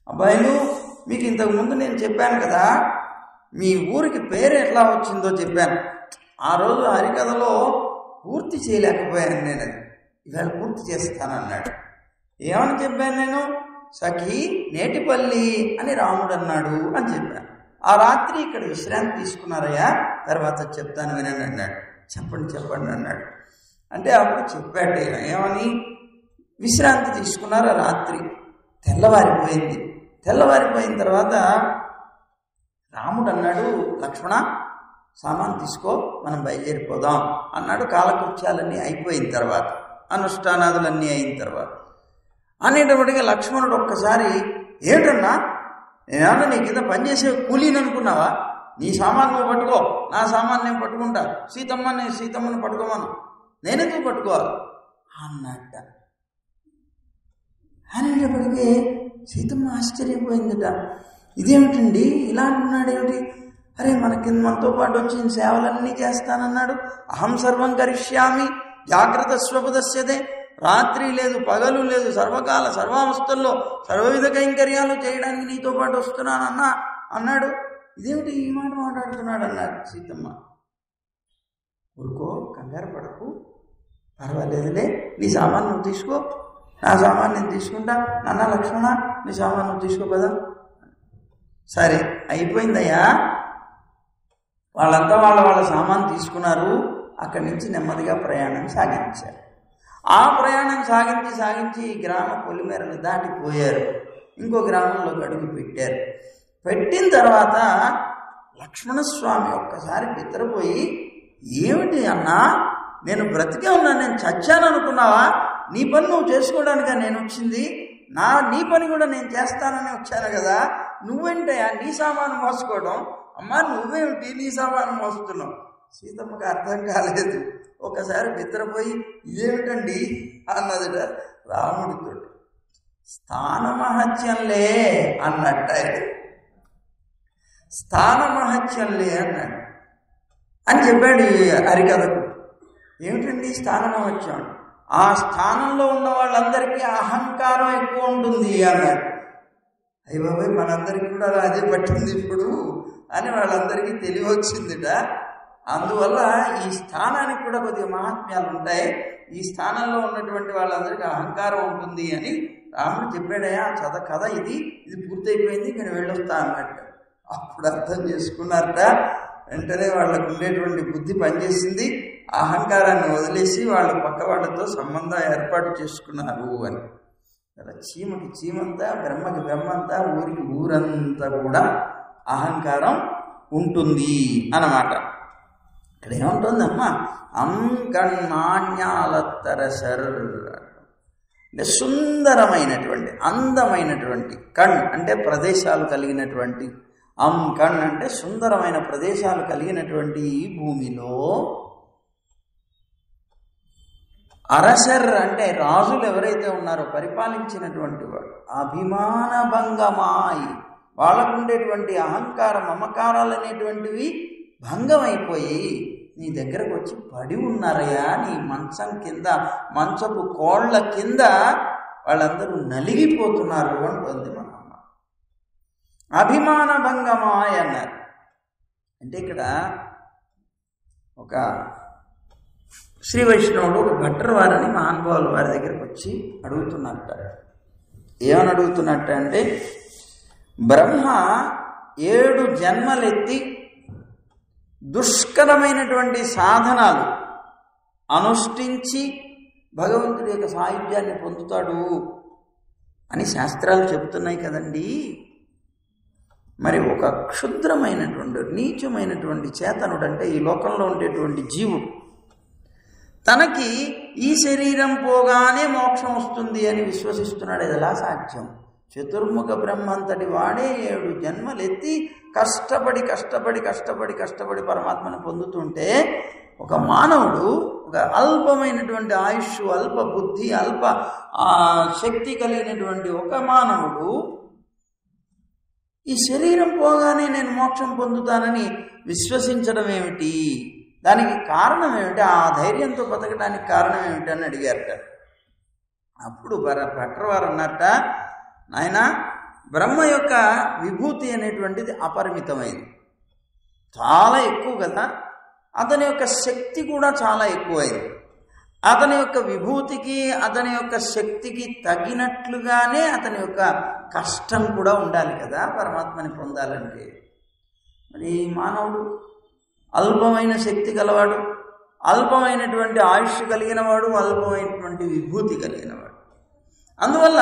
అబ్బాయిలు, మీకు ఇంతకుముందు నేను చెప్పాను కదా, మీ ఊరికి పేరు ఎట్లా వచ్చిందో చెప్పాను. ఆ రోజు హరికథలో పూర్తి చేయలేకపోయాను నేను, అది ఇవాళ పూర్తి చేస్తానన్నాడు. ఏమని చెప్పాను నేను? సఖి నేటిపల్లి అని రాముడు అన్నాడు అని చెప్పాను. ఆ రాత్రి ఇక్కడ విశ్రాంతి తీసుకున్నారయ్యా, తర్వాత చెప్తాను వినండి అన్నాడు. చెప్పండి అన్నాడు. అంటే అప్పుడు చెప్పాడు ఏమని, విశ్రాంతి తీసుకున్నారు రాత్రి. తెల్లవారిపోయింది. తెల్లవారిపోయిన తర్వాత రాముడు అన్నాడు, లక్ష్మణ సామాన్ తీసుకో, మనం బయలుదేరిపోదాం అన్నాడు. కాలకృత్యాలన్నీ అయిపోయిన తర్వాత, అనుష్ఠానాదులన్నీ అయిన తర్వాత అనేటప్పటికీ లక్ష్మణుడు ఒక్కసారి, ఏంటన్నా నేనేమన్నా నీ కింద పనిచేసే కూలీని అనుకున్నావా? నీ సామాన్ నువ్వు పట్టుకో, నా సామాన్ నేను పట్టుకుంటా, సీతమ్మని పట్టుకోమను, నేనెందుకు పట్టుకోవాలి అన్నట్ట. అనేటప్పటికీ సీతమ్మ ఆశ్చర్యపోయిందట. ఇదేమిటండి ఇలా అంటున్నాడు, ఏమిటి? అరే, మనతో పాటు వచ్చిన సేవలన్నీ చేస్తానన్నాడు. అహం సర్వం కరిష్యామి జాగ్రత్త స్వపదస్యతే. రాత్రి లేదు, పగలు లేదు, సర్వకాల సర్వావస్థల్లో సర్వవిధ కైంకర్యాలు చేయడానికి నీతో పాటు వస్తున్నానన్నా అన్నాడు. ఇదేమిటి ఈ మాట మాట్లాడుతున్నాడు అన్నాడు సీతమ్మ. ఊరుకో, కంగారు పడకు, పర్వాలేదులే, నీ సామాన్ నువ్వు తీసుకో, నా సామాన్ నేను తీసుకుంటా. నాన్న లక్ష్మణ, నీ సామాన్ నువ్వు తీసుకో కదా. సరే, అయిపోయిందయ్యా. వాళ్ళంతా వాళ్ళ సామాన్ తీసుకున్నారు. అక్కడి నుంచి నెమ్మదిగా ప్రయాణం సాగించారు. ఆ ప్రయాణం సాగించి గ్రామ పొలిమేరలు దాటిపోయారు. ఇంకో గ్రామంలోకి అడుగు పెట్టారు. పెట్టిన తర్వాత లక్ష్మణస్వామి ఒక్కసారి బిత్తరపోయి, ఏమిటి అన్నా, నేను బ్రతికే ఉన్నా, నేను చచ్చాను అనుకున్నావా? నీ పని నువ్వు చేసుకోవడానికా నేను వచ్చింది? నీ పని కూడా నేను చేస్తానని వచ్చాను కదా, నువ్వేంటయా నీ సామాను మోసుకోవడం? అమ్మా, నువ్వేమిటి నీ సామాను మోస్తున్నావు? సీతమ్మకి అర్థం కాలేదు. ఒకసారి బిత్తరపోయి ఇదేమిటండి అన్నదిట రాముడితో. స్థానమహత్యంలే అన్నట్ట, స్థానమహత్యంలే అన్నాడు అని చెప్పాడు ఈ హరికథకు. ఏమిటండి స్థానమహత్యం? ఆ స్థానంలో ఉన్న వాళ్ళందరికీ అహంకారం ఎక్కువ ఉంటుంది అన్నాడు. అయ్య బాబాయ్, మనందరికీ కూడా అదే పట్టింది ఇప్పుడు అని వాళ్ళందరికీ తెలివి వచ్చిందిట. అందువల్ల ఈ స్థానానికి కూడా కొద్దిగా మహాత్మ్యాలు ఉంటాయి. ఈ స్థానంలో ఉన్నటువంటి వాళ్ళందరికీ అహంకారం ఉంటుంది అని రాముడు చెప్పాడయా. కథ ఇది పూర్తయిపోయింది, నేను వెళ్ళొస్తా అన్నట్టు. అప్పుడు అర్థం చేసుకున్నారట. వెంటనే వాళ్ళకు ఉండేటువంటి బుద్ధి పనిచేసింది. అహంకారాన్ని వదిలేసి వాళ్ళు పక్క వాళ్ళతో సంబంధం ఏర్పాటు చేసుకున్నారు అని. అలా చీమకి చీమంతా, బ్రహ్మకి బ్రహ్మంతా, ఊరికి ఊరంతా కూడా అహంకారం ఉంటుంది అన్నమాట. ఇక్కడ ఏముంటుందమ్మా? అంకణ్మాన్యాలత్తరసర్ అంటే సుందరమైనటువంటి, అందమైనటువంటి, కణ్ అంటే ప్రదేశాలు కలిగినటువంటి, కణ్ అంటే సుందరమైన ప్రదేశాలు కలిగినటువంటి ఈ భూమిలో అరసర్ అంటే రాజులు ఎవరైతే ఉన్నారో పరిపాలించినటువంటి వాడు అభిమాన భంగమాయి, వాళ్ళకు ఉండేటువంటి అహంకార మమకారాలు అనేటువంటివి భంగమైపోయి నీ దగ్గరకు వచ్చి పడి ఉన్నారయ్యా. నీ మంచం కింద, మంచపు కోళ్ల కింద వాళ్ళందరూ నలిగిపోతున్నారు అంటుంది మన అమ్మ. అభిమాన భంగమాయ అన్నారు. అంటే ఇక్కడ ఒక శ్రీ వైష్ణవుడు ఒక భట్టర్ వారిని మహానుభావుల వారి దగ్గరికి వచ్చి అడుగుతున్నట్ట. ఏమని అడుగుతున్నట్ట అంటే, బ్రహ్మ 7 జన్మలెత్తి దుష్కరమైనటువంటి సాధనాలు అనుష్ఠించి భగవంతుడి యొక్క సాయుధ్యాన్ని పొందుతాడు అని శాస్త్రాలు చెబుతున్నాయి కదండి. మరి ఒక క్షుద్రమైనటువంటి, నీచమైనటువంటి చేతనుడు అంటే ఈ లోకంలో ఉండేటువంటి జీవుడు తనకి ఈ శరీరం పోగానే మోక్షం వస్తుంది అని విశ్వసిస్తున్నాడు. ఇది ఎలా సాధ్యం? చతుర్ముఖ బ్రహ్మంతటి వాడే 7 జన్మలెత్తి కష్టపడి పరమాత్మను పొందుతుంటే ఒక మానవుడు, ఒక అల్పమైనటువంటి ఆయుష్, అల్ప బుద్ధి, అల్ప శక్తి కలిగినటువంటి ఒక మానవుడు ఈ శరీరం పోగానే నేను మోక్షం పొందుతానని విశ్వసించడం ఏమిటి? దానికి కారణం ఏమిటి? ఆ ధైర్యంతో బతకడానికి కారణం ఏమిటి అని అడిగారట. అప్పుడు భట్రవారు అన్నారట, నాయన, బ్రహ్మ యొక్క విభూతి అనేటువంటిది అపరిమితమైంది, చాలా ఎక్కువ కదా. అతని యొక్క శక్తి కూడా చాలా ఎక్కువైంది. అతని యొక్క విభూతికి, అతని యొక్క శక్తికి తగినట్లుగానే అతని యొక్క కష్టం కూడా ఉండాలి కదా పరమాత్మని పొందాలంటే. మరి మానవుడు అల్పమైన శక్తి గలవాడు, అల్పమైనటువంటి ఆయుష్ కలిగిన వాడు, అల్పమైనటువంటి విభూతి కలిగిన వాడు. అందువల్ల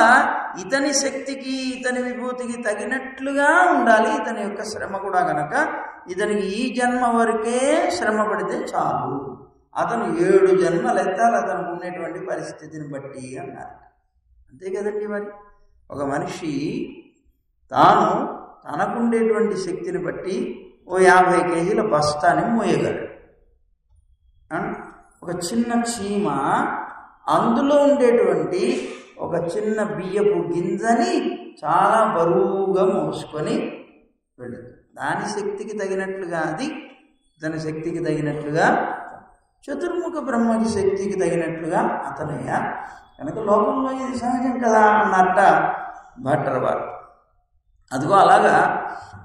ఇతని శక్తికి, ఇతని విభూతికి తగినట్లుగా ఉండాలి ఇతని యొక్క శ్రమ కూడా. గనక ఇతనికి ఈ జన్మ వరకే శ్రమ పడితే చాలు, అతను 7 జన్మలు ఎత్తాలి అతనికి ఉండేటువంటి పరిస్థితిని బట్టి అన్నారు. అంతే కదండి. మరి ఒక మనిషి తాను తనకుండేటువంటి శక్తిని బట్టి ఓ 50 కేజీల బస్తాని మోయగలడు. ఒక చిన్న చీమ అందులో ఉండేటువంటి ఒక చిన్న బియ్యపు గింజని చాలా బరువుగా మోసుకొని వెళ్ళదు. దాని శక్తికి తగినట్లుగా అది, తన శక్తికి తగినట్లుగా చతుర్ముఖ బ్రహ్మకి శక్తికి తగినట్లుగా అతనయ్యా. కనుక లోకంలో ఇది సహజం కదా అన్నట్ట భట్టర్ వారు. అదిగో అలాగా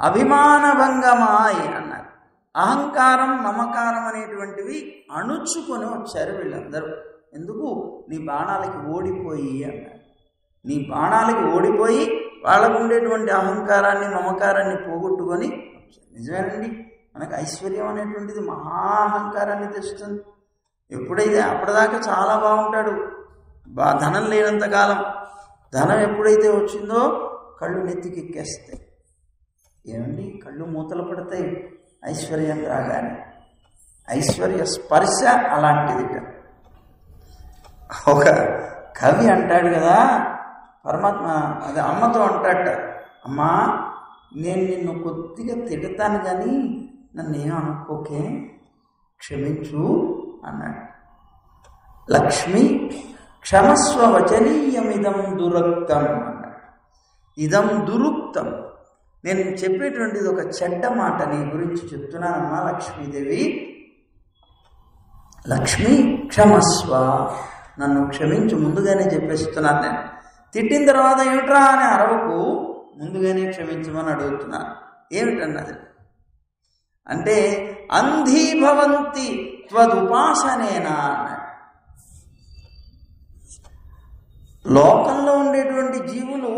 అభిమాన భంగమాయి అన్నారు. అహంకారం, మమకారం అనేటువంటివి అణుచుకొని వచ్చారు వీళ్ళందరూ. ఎందుకు? నీ బాణాలకి ఓడిపోయి అన్నారు. నీ బాణాలకి ఓడిపోయి వాళ్ళకు ఉండేటువంటి అహంకారాన్ని, మమకారాన్ని పోగొట్టుకొని వచ్చారు. నిజమేనండి, మనకు ఐశ్వర్యం అనేటువంటిది మహా అహంకారాన్ని తెస్తుంది. ఎప్పుడైతే అప్పటిదాకా చాలా బాగుంటాడు, ధనం లేనంతకాలం, ధనం ఎప్పుడైతే వచ్చిందో కళ్ళు నెత్తికెక్కేస్తాయి. ఏమండి, కళ్ళు మూతలు పడతాయి ఐశ్వర్యం రాగానే. ఐశ్వర్య స్పర్శ అలాంటిది. ఒక కవి అంటాడు కదా, పరమాత్మ అదే అమ్మతో అంటాడట, అమ్మా నేను నిన్ను కొద్దిగా తిడతాను కానీ నన్ను ఏం అనుకోకే, క్షమించు అన్నాడు. లక్ష్మి క్షమస్వ వచనీయమిదం దురుక్తం అన్నాడు. ఇదం దురుక్తం, నేను చెప్పేటువంటిది ఒక చెడ్డ మాట నీ గురించి చెప్తున్నానమ్మా లక్ష్మీదేవి. లక్ష్మి క్షమస్వ, నన్ను క్షమించు, ముందుగానే చెప్పేస్తున్నాను. నేను తిట్టిన తర్వాత ఏమిట్రా అని అరవకు, ముందుగానే క్షమించమని అడుగుతున్నాను. ఏమిటన్నది అంటే అంధీభవంతి త్వదుపాసనేనా అన్నాడు. లోకంలో ఉండేటువంటి జీవులు,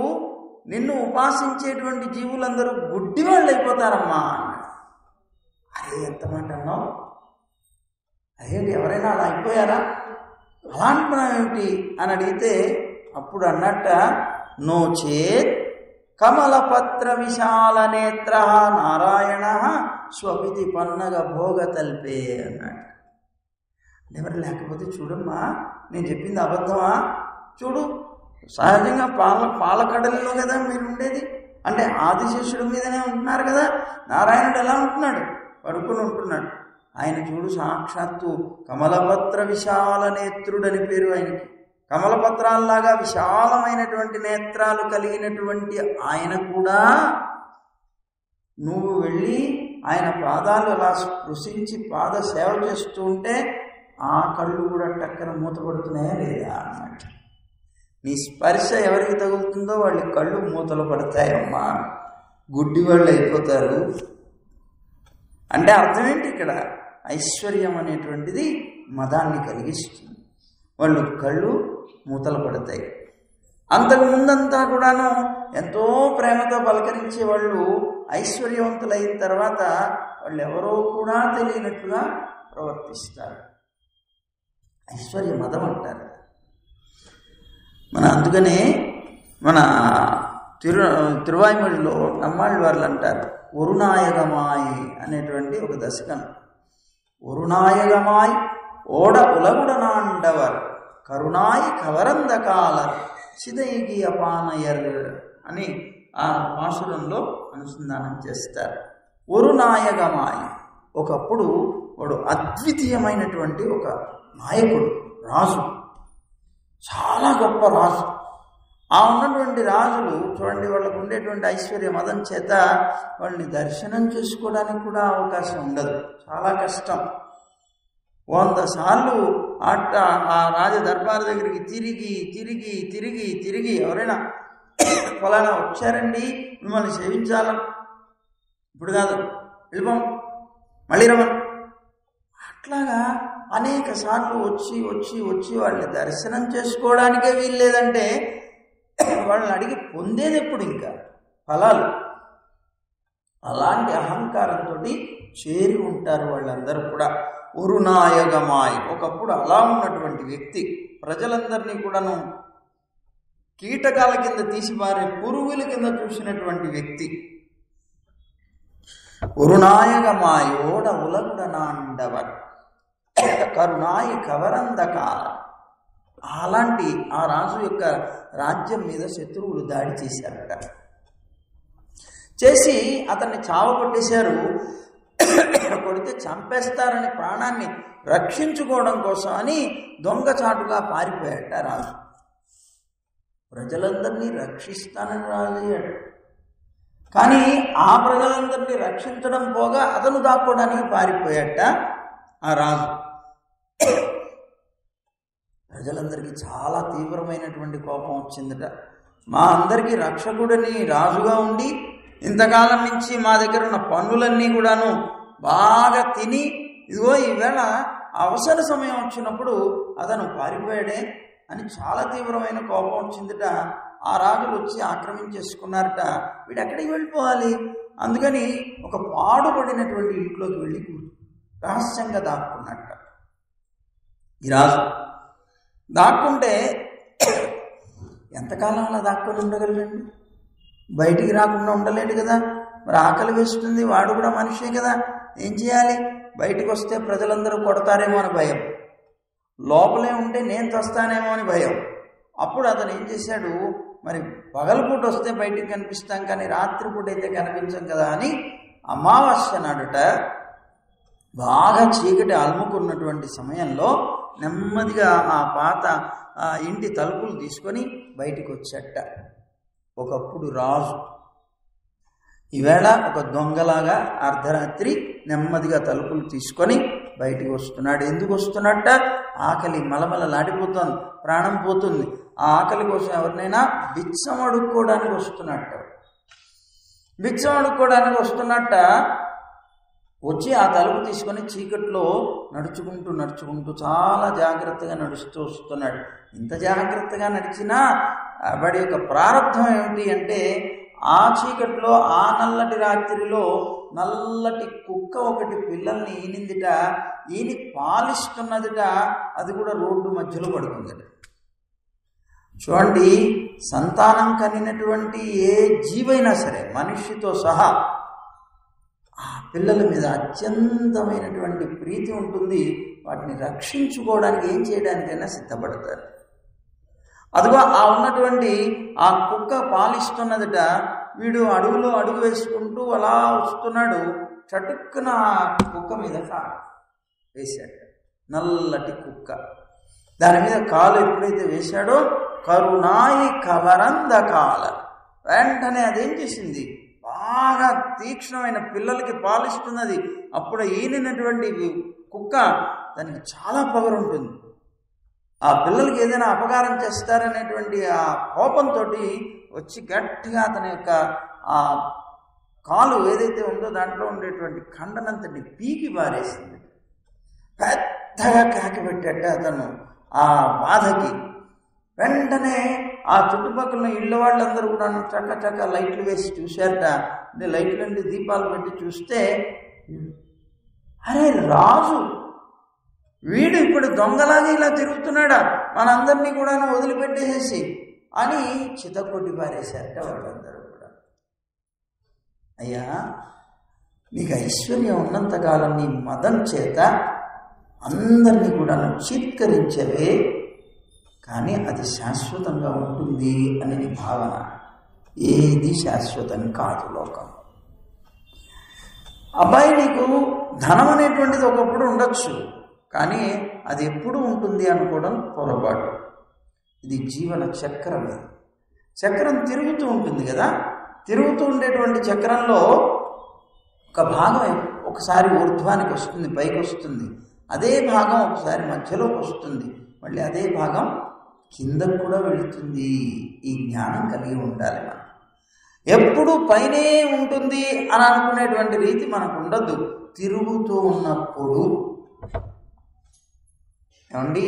నిన్ను ఉపాసించేటువంటి జీవులందరూ గుడ్డి వాళ్ళు అయిపోతారమ్మా అన్నాడు. అరే ఎంత మాట అన్నావు, అదేంటి ఎవరైనా అలా అయిపోయారా, అలా అంటున్నావు ఏమిటి అని అడిగితే అప్పుడు అన్నట్ట, నో చేత్ కమలపత్ర విశాల నేత్ర నారాయణ స్వపితి పన్నగ భోగ తల్పే అన్నాడు. ఎవరు లేకపోతే చూడమ్మా, నేను చెప్పింది అబద్ధమా, చూడు సహజంగా పాలకడలిలో కదా మీరు ఉండేది, అంటే ఆదిశేషుడి మీదనే ఉంటున్నారు కదా. నారాయణుడు ఎలా ఉంటున్నాడు, పడుకుని ఉంటున్నాడు. ఆయన చూడు సాక్షాత్తు కమలపత్ర విశాల నేత్రుడని పేరు ఆయనకి. కమలపత్రాల్లాగా విశాలమైనటువంటి నేత్రాలు కలిగినటువంటి ఆయన కూడా నువ్వు వెళ్ళి ఆయన పాదాలు అలా స్పృశించి పాద సేవ చేస్తూ ఉంటే ఆ కళ్ళు కూడా టక్కన మూతపడుతున్నాయా లేదా అన్నమాట. నీ స్పర్శ ఎవరికి తగులుతుందో వాళ్ళ కళ్ళు మూతలు పడతాయమ్మా, గుడ్డి వాళ్ళు అయిపోతారు. అంటే అర్థం ఏంటి, ఇక్కడ ఐశ్వర్యం అనేటువంటిది మదాన్ని కలిగిస్తుంది, వాళ్ళు కళ్ళు మూతలు పడతాయి. అంతకుముందంతా కూడాను ఎంతో ప్రేమతో పలకరించే వాళ్ళు ఐశ్వర్యవంతులైన తర్వాత వాళ్ళు ఎవరో కూడా తెలియనట్లుగా ప్రవర్తిస్తారు. ఐశ్వర్య మదం అంటారు. అందుకనే మన తిరువాయిమొழிలో నమ్మాళ్ళ వాళ్ళు అంటారు, ఒరునాయగమాయి అనేటువంటి ఒక దశకం. ఒరునాయగమాయి ఓడ ఉలగుడనాండవర్ కరుణాయి కవరందకాలర్ సిదైగి అపానయర్ అని ఆ పాశురంలో అనుసంధానం చేస్తారు. ఒరునాయగమాయి, ఒకప్పుడు వాడు అద్వితీయమైనటువంటి ఒక నాయకుడు, రాజు, చాలా గొప్ప రాజు. ఆ ఉన్నటువంటి రాజులు చూడండి, వాళ్ళకు ఉండేటువంటి ఐశ్వర్య మదం చేత వాళ్ళని దర్శనం చేసుకోవడానికి కూడా అవకాశం ఉండదు, చాలా కష్టం. 100 సార్లు ఆ రాజ దర్బార్ దగ్గరికి తిరిగి తిరిగి తిరిగి తిరిగి ఎవరైనా ఫలానా వచ్చారండి మిమ్మల్ని సేవించాల, ఇప్పుడు కాదు వెళ్ళిపోం మళ్ళీ రమ్మని, అట్లాగా అనేక సార్లు వచ్చి వచ్చి వచ్చి వాళ్ళని దర్శనం చేసుకోవడానికే వీల్లేదంటే వాళ్ళని అడిగి పొందేది ఎప్పుడు ఇంకా ఫలాలు. అలాంటి అహంకారంతో చేరి ఉంటారు వాళ్ళందరూ కూడా. ఒరునాయగమాయ్, ఒకప్పుడు అలా ఉన్నటువంటి వ్యక్తి, ప్రజలందరినీ కూడాను కీటకాల కింద తీసిపారే పురుగుల కింద చూసినటువంటి వ్యక్తి. ఒరునాయగమాయ్ ఓడ ఉలగుడనాండవర్ కరుణాయి కవరందకాల. అలాంటి ఆ రాజు యొక్క రాజ్యం మీద శత్రువులు దాడి చేశారట. చేసి అతన్ని చావగొట్టేశారు. కొడితే చంపేస్తారని ప్రాణాన్ని రక్షించుకోవడం కోసం అని దొంగచాటుగా పారిపోయాట రాజు. ప్రజలందరినీ రక్షిస్తానని రాజు అయ్యాడు, కానీ ఆ ప్రజలందరినీ రక్షించడం పోగా అతను దాక్కోవడానికి పారిపోయాట ఆ రాజు. ప్రజలందరికీ చాలా తీవ్రమైనటువంటి కోపం వచ్చిందట. మా అందరికీ రక్షకుడిని రాజుగా ఉండి ఇంతకాలం నుంచి మా దగ్గర ఉన్న పన్నులన్నీ కూడాను బాగా తిని, ఇదిగో ఈవేళ అవసర సమయం వచ్చినప్పుడు అతను పారిపోయాడే అని చాలా తీవ్రమైన కోపం వచ్చిందట. ఆ రాజులు వచ్చి ఆక్రమించేసుకున్నారట. వీడు ఎక్కడికి వెళ్ళిపోవాలి, అందుకని ఒక పాడుపడినటువంటి ఇంట్లోకి వెళ్ళి రహస్యంగా దాక్కున్నట్ట. ఈ రాజు దాక్కుంటే ఎంతకాలం అలా దాక్కుని ఉండగలండి, బయటికి రాకుండా ఉండలేడు కదా. మరి ఆకలి వేస్తుంది, వాడు కూడా మనిషే కదా, ఏం చేయాలి? బయటకు వస్తే ప్రజలందరూ కొడతారేమో అని భయం, లోపలే ఉంటే నేను చస్తానేమో అని భయం. అప్పుడు అతను ఏం చేశాడు, మరి పగలపూట వస్తే బయటికి కనిపిస్తాం కానీ రాత్రిపూట అయితే కనిపించం కదా అని అమావాస్య నాడుట బాగా చీకటి అలుముకున్నటువంటి సమయంలో నెమ్మదిగా ఆ పాత ఇంటి తలుపులు తీసుకొని బయటికి వచ్చేట. ఒకప్పుడు రాజు, ఈవేళ ఒక దొంగలాగా అర్ధరాత్రి నెమ్మదిగా తలుపులు తీసుకొని బయటికి వస్తున్నాడు. ఎందుకు వస్తున్నట్ట? ఆకలి మలమలలాడిపోతుంది, ప్రాణం పోతుంది. ఆ ఆకలి కోసం ఎవరినైనా బిచ్చం అడుక్కోవడానికి వస్తున్నట్ట. బిచ్చం అడుక్కోవడానికి వస్తున్నట్ట. వచ్చి ఆ తలుపు తీసుకొని చీకట్లో నడుచుకుంటూ నడుచుకుంటూ చాలా జాగ్రత్తగా నడుస్తూ వస్తున్నాడు. ఇంత జాగ్రత్తగా నడిచినా వాడి యొక్క ప్రారంభం ఏమిటి అంటే, ఆ చీకట్లో ఆ నల్లటి రాత్రిలో నల్లటి కుక్క ఒకటి పిల్లల్ని ఈనిందిట. ఈని పాలిస్తున్నదిట. అది కూడా రోడ్డు మధ్యలో పడుకుందట. చూడండి, సంతానం కనినటువంటి ఏ జీవైనా సరే మనిషితో సహా ఆ పిల్లల మీద అత్యంతమైనటువంటి ప్రీతి ఉంటుంది. వాటిని రక్షించుకోవడానికి ఏం చేయడానికైనా సిద్ధపడతారు. అదిగో ఆ ఉన్నటువంటి ఆ కుక్క పాలిస్తున్నదట. వీడు అడుగులో అడుగు వేసుకుంటూ అలా వస్తున్నాడు. చటుక్కున కుక్క మీద వేశాడు. నల్లటి కుక్క. దాని మీద కాలు ఎప్పుడైతే వేశాడో కరుణాయి కవరందకాల, వెంటనే అదేం చేసింది, బాగా తీక్ష్ణమైన పిల్లలకి పాలిస్తున్నది. అప్పుడు ఈనినటువంటి కుక్క, దానికి చాలా పొగరుంటుంది. ఆ పిల్లలకి ఏదైనా అపకారం చేస్తారనేటువంటి ఆ కోపంతో వచ్చి గట్టిగా అతని యొక్క ఆ కాలు ఏదైతే ఉందో దాంట్లో ఉండేటువంటి ఖండనంతటి పీకి పారేసింది. పెద్దగా కేక పెట్టాట అతను ఆ బాధకి. వెంటనే ఆ చుట్టుపక్కల ఇళ్ళ వాళ్ళందరూ కూడా చక్క చక్క లైట్లు వేసి చూశారట. లైట్లు నుండి దీపాలు పెట్టి చూస్తే, అరే రాజు వీడు ఇప్పుడు దొంగలాగా ఇలా తిరుగుతున్నాడా, మనందరినీ కూడా వదిలిపెట్టేసేసి అని చితకొట్టి పారేశారట వాళ్ళందరూ కూడా. అయ్యా, నీకు ఐశ్వర్యం ఉన్నంతకాలం నీ మదం చేత అందరినీ కూడా చీత్కరించవే, కానీ అది శాశ్వతంగా ఉంటుంది అని నీ భావన. ఏది శాశ్వతం కాదు లోకం. అబ్బాయి, నీకు ధనం అనేటువంటిది ఒకప్పుడు ఉండొచ్చు, కానీ అది ఎప్పుడు ఉంటుంది అనుకోవడం పొరపాటు. ఇది జీవన చక్రం. ఇది చక్రం తిరుగుతూ ఉంటుంది కదా. తిరుగుతూ ఉండేటువంటి చక్రంలో ఒక భాగం ఒకసారి ఊర్ధ్వానికి వస్తుంది, పైకి వస్తుంది. అదే భాగం ఒకసారి మధ్యలోకి వస్తుంది, మళ్ళీ అదే భాగం కిందకు కూడా వెళుతుంది. ఈ జ్ఞానం కలిగి ఉండాలి. మనం ఎప్పుడు పైనే ఉంటుంది అని అనుకునేటువంటి రీతి మనకు ఉండద్దు. తిరుగుతూ ఉన్నప్పుడు ఏమండి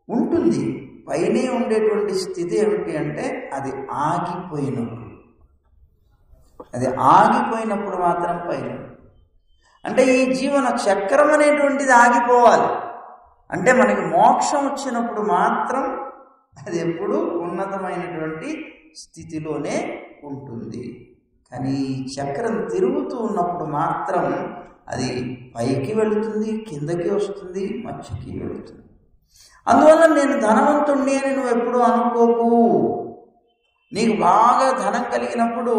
ఉంటుంది. పైనే ఉండేటువంటి స్థితి ఏమిటి అంటే, అది ఆగిపోయినప్పుడు. అది ఆగిపోయినప్పుడు మాత్రం పైన. అంటే ఈ జీవన చక్రం అనేటువంటిది ఆగిపోవాలి. అంటే మనకి మోక్షం వచ్చినప్పుడు మాత్రం అది ఎప్పుడు ఉన్నతమైనటువంటి స్థితిలోనే ఉంటుంది. కానీ చక్రం తిరుగుతూ ఉన్నప్పుడు మాత్రం అది పైకి వెళుతుంది, కిందకి వస్తుంది, మధ్యకి వెళుతుంది. అందువల్ల నేను ధనవంతుణ్ణి అని నువ్వు ఎప్పుడు అనుకోకు. నీకు బాగా ధనం కలిగినప్పుడు,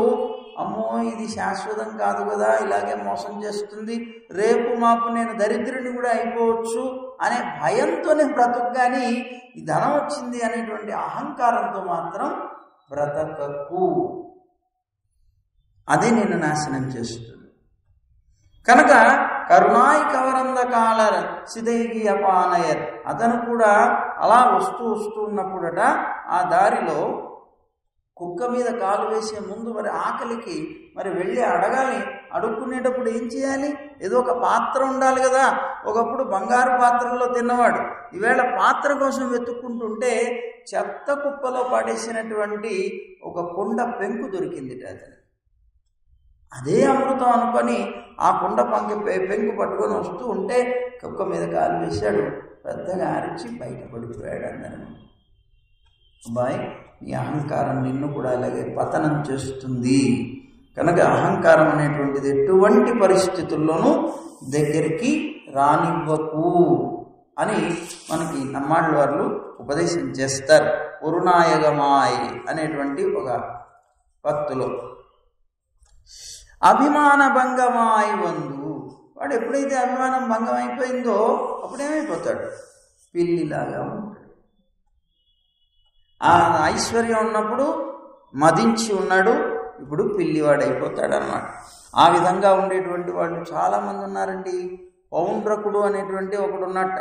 అమ్మో ఇది శాశ్వతం కాదు కదా, ఇలాగే మోసం చేస్తుంది, రేపు మాపు నేను దరిద్రుని కూడా అయిపోవచ్చు అనే భయంతోనే బ్రతుకు. కానీ ఈ ధనం వచ్చింది అనేటువంటి అహంకారంతో మాత్రం బ్రతకకు. అదే నిన్ను నాశనం చేస్తుంది. కనుక కరుణాయి కవరందకాల సిదైకి అపానయర్. అతను కూడా అలా వస్తూ ఉన్నప్పుడట ఆ దారిలో కుక్క మీద కాలు వేసే ముందు మరి ఆకలికి మరి వెళ్ళి అడగాలి. అడుక్కునేటప్పుడు ఏం చేయాలి? ఏదో ఒక పాత్ర ఉండాలి కదా. ఒకప్పుడు బంగారు పాత్రల్లో తిన్నవాడు ఈవేళ పాత్ర కోసం వెతుక్కుంటుంటే చెత్త కుప్పలో పడేసినటువంటి ఒక కొండ పెంకు దొరికింది అతను. అదే అమృతం అనుకొని ఆ కొండ పెంకు పట్టుకొని వస్తూ ఉంటే కుక్క మీద కాలు వేశాడు. పెద్దగా అరిచి బయటపడిపోయాడు అందరం. అబ్బాయి, నీ అహంకారం నిన్ను కూడా అలాగే పతనం చేస్తుంది. కనుక అహంకారం అనేటువంటిది ఎటువంటి పరిస్థితుల్లోనూ దగ్గరికి రానివ్వకు అని మనకి నమ్మాళ్ళ వాళ్ళు ఉపదేశం చేస్తారు. ఉరునాయగమాయ్ అనేటువంటి ఒక పత్తులో అభిమాన భంగమాయి వందు. వాడు ఎప్పుడైతే అభిమానం భంగం అయిపోయిందో అప్పుడేమైపోతాడు? పిల్లిలాగా ఉంటాడు. ఆ ఐశ్వర్యం ఉన్నప్పుడు మదించి ఉన్నాడు, ఇప్పుడు పిల్లివాడైపోతాడు అన్నమాట. ఆ విధంగా ఉండేటువంటి వాళ్ళు చాలామంది ఉన్నారండి. పౌండ్రకుడు అనేటువంటి ఒకడు ఉన్నట్ట.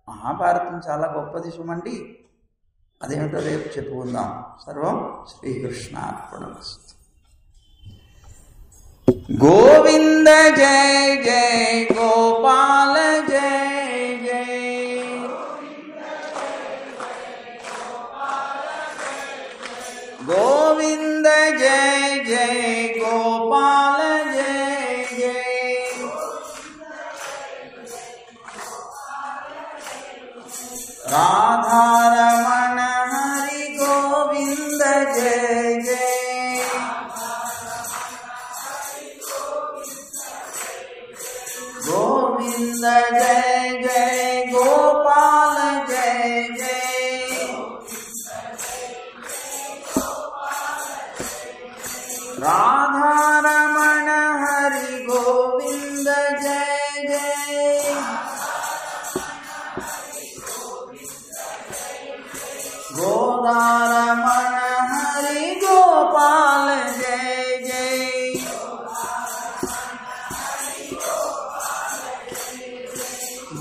మహాభారతం చాలా గొప్పది సుమండి. అదేమిటో రేపు చెప్పుకుందాం. సర్వం శ్రీకృష్ణార్పణమస్తు. గోవింద జయ జయ గోపాల జయ జయ. గోవింద జయ జయ గోపాల జయ జయ. రాధారమణ హరి గోవింద జయ జయ. గోవింద జయ జయ గోపాల జయ జయ. రాధారమణ హరి గోవింద జయ జయ. గోదారమణ హరి గోపాల జయ జయ.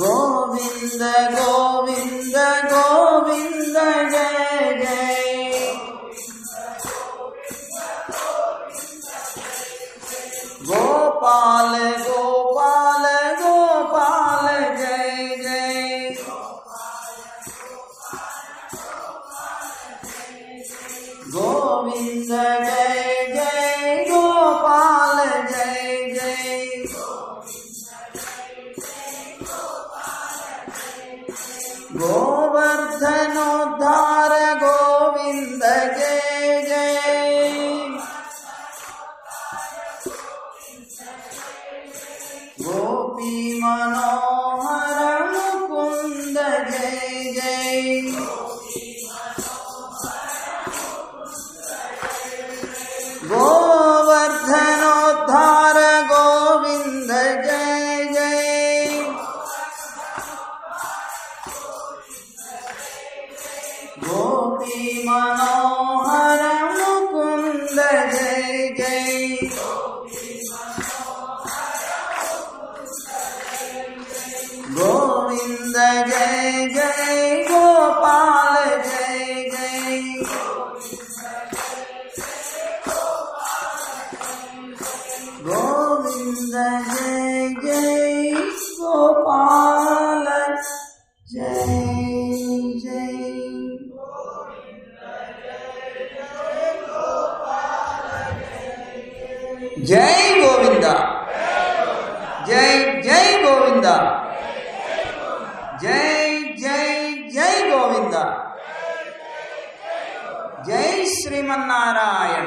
గోవింద గోవింద గోవింద జయ జయ. గోపాల గోపాల గోపాల జయ జయ. గోవింద జయ జయ గోపాల జయ జయ. గోవర్ధనోద్ధార గోవింద జయ జయ. గోపీ మనోహర ముకుంద జయ జయ. గోవర్ధనోద్ధార గోవింద జయ జయ. గోపీ మనోహర ముకుంద జయ జయ. గోవింద జయ జయ గోపాల జయ జయ. గోవింద జయ జయ గోపాల జయ జయ. జై గోవింద జై జై గోవింద జై జై జై గోవింద. జై శ్రీమన్నారాయణ.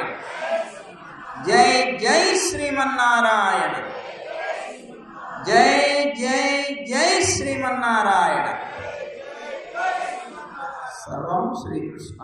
జై జై శ్రీమన్నారాయణ. జై జై జై శ్రీమన్నారాయణ. సర్వం శ్రీకృష్ణ.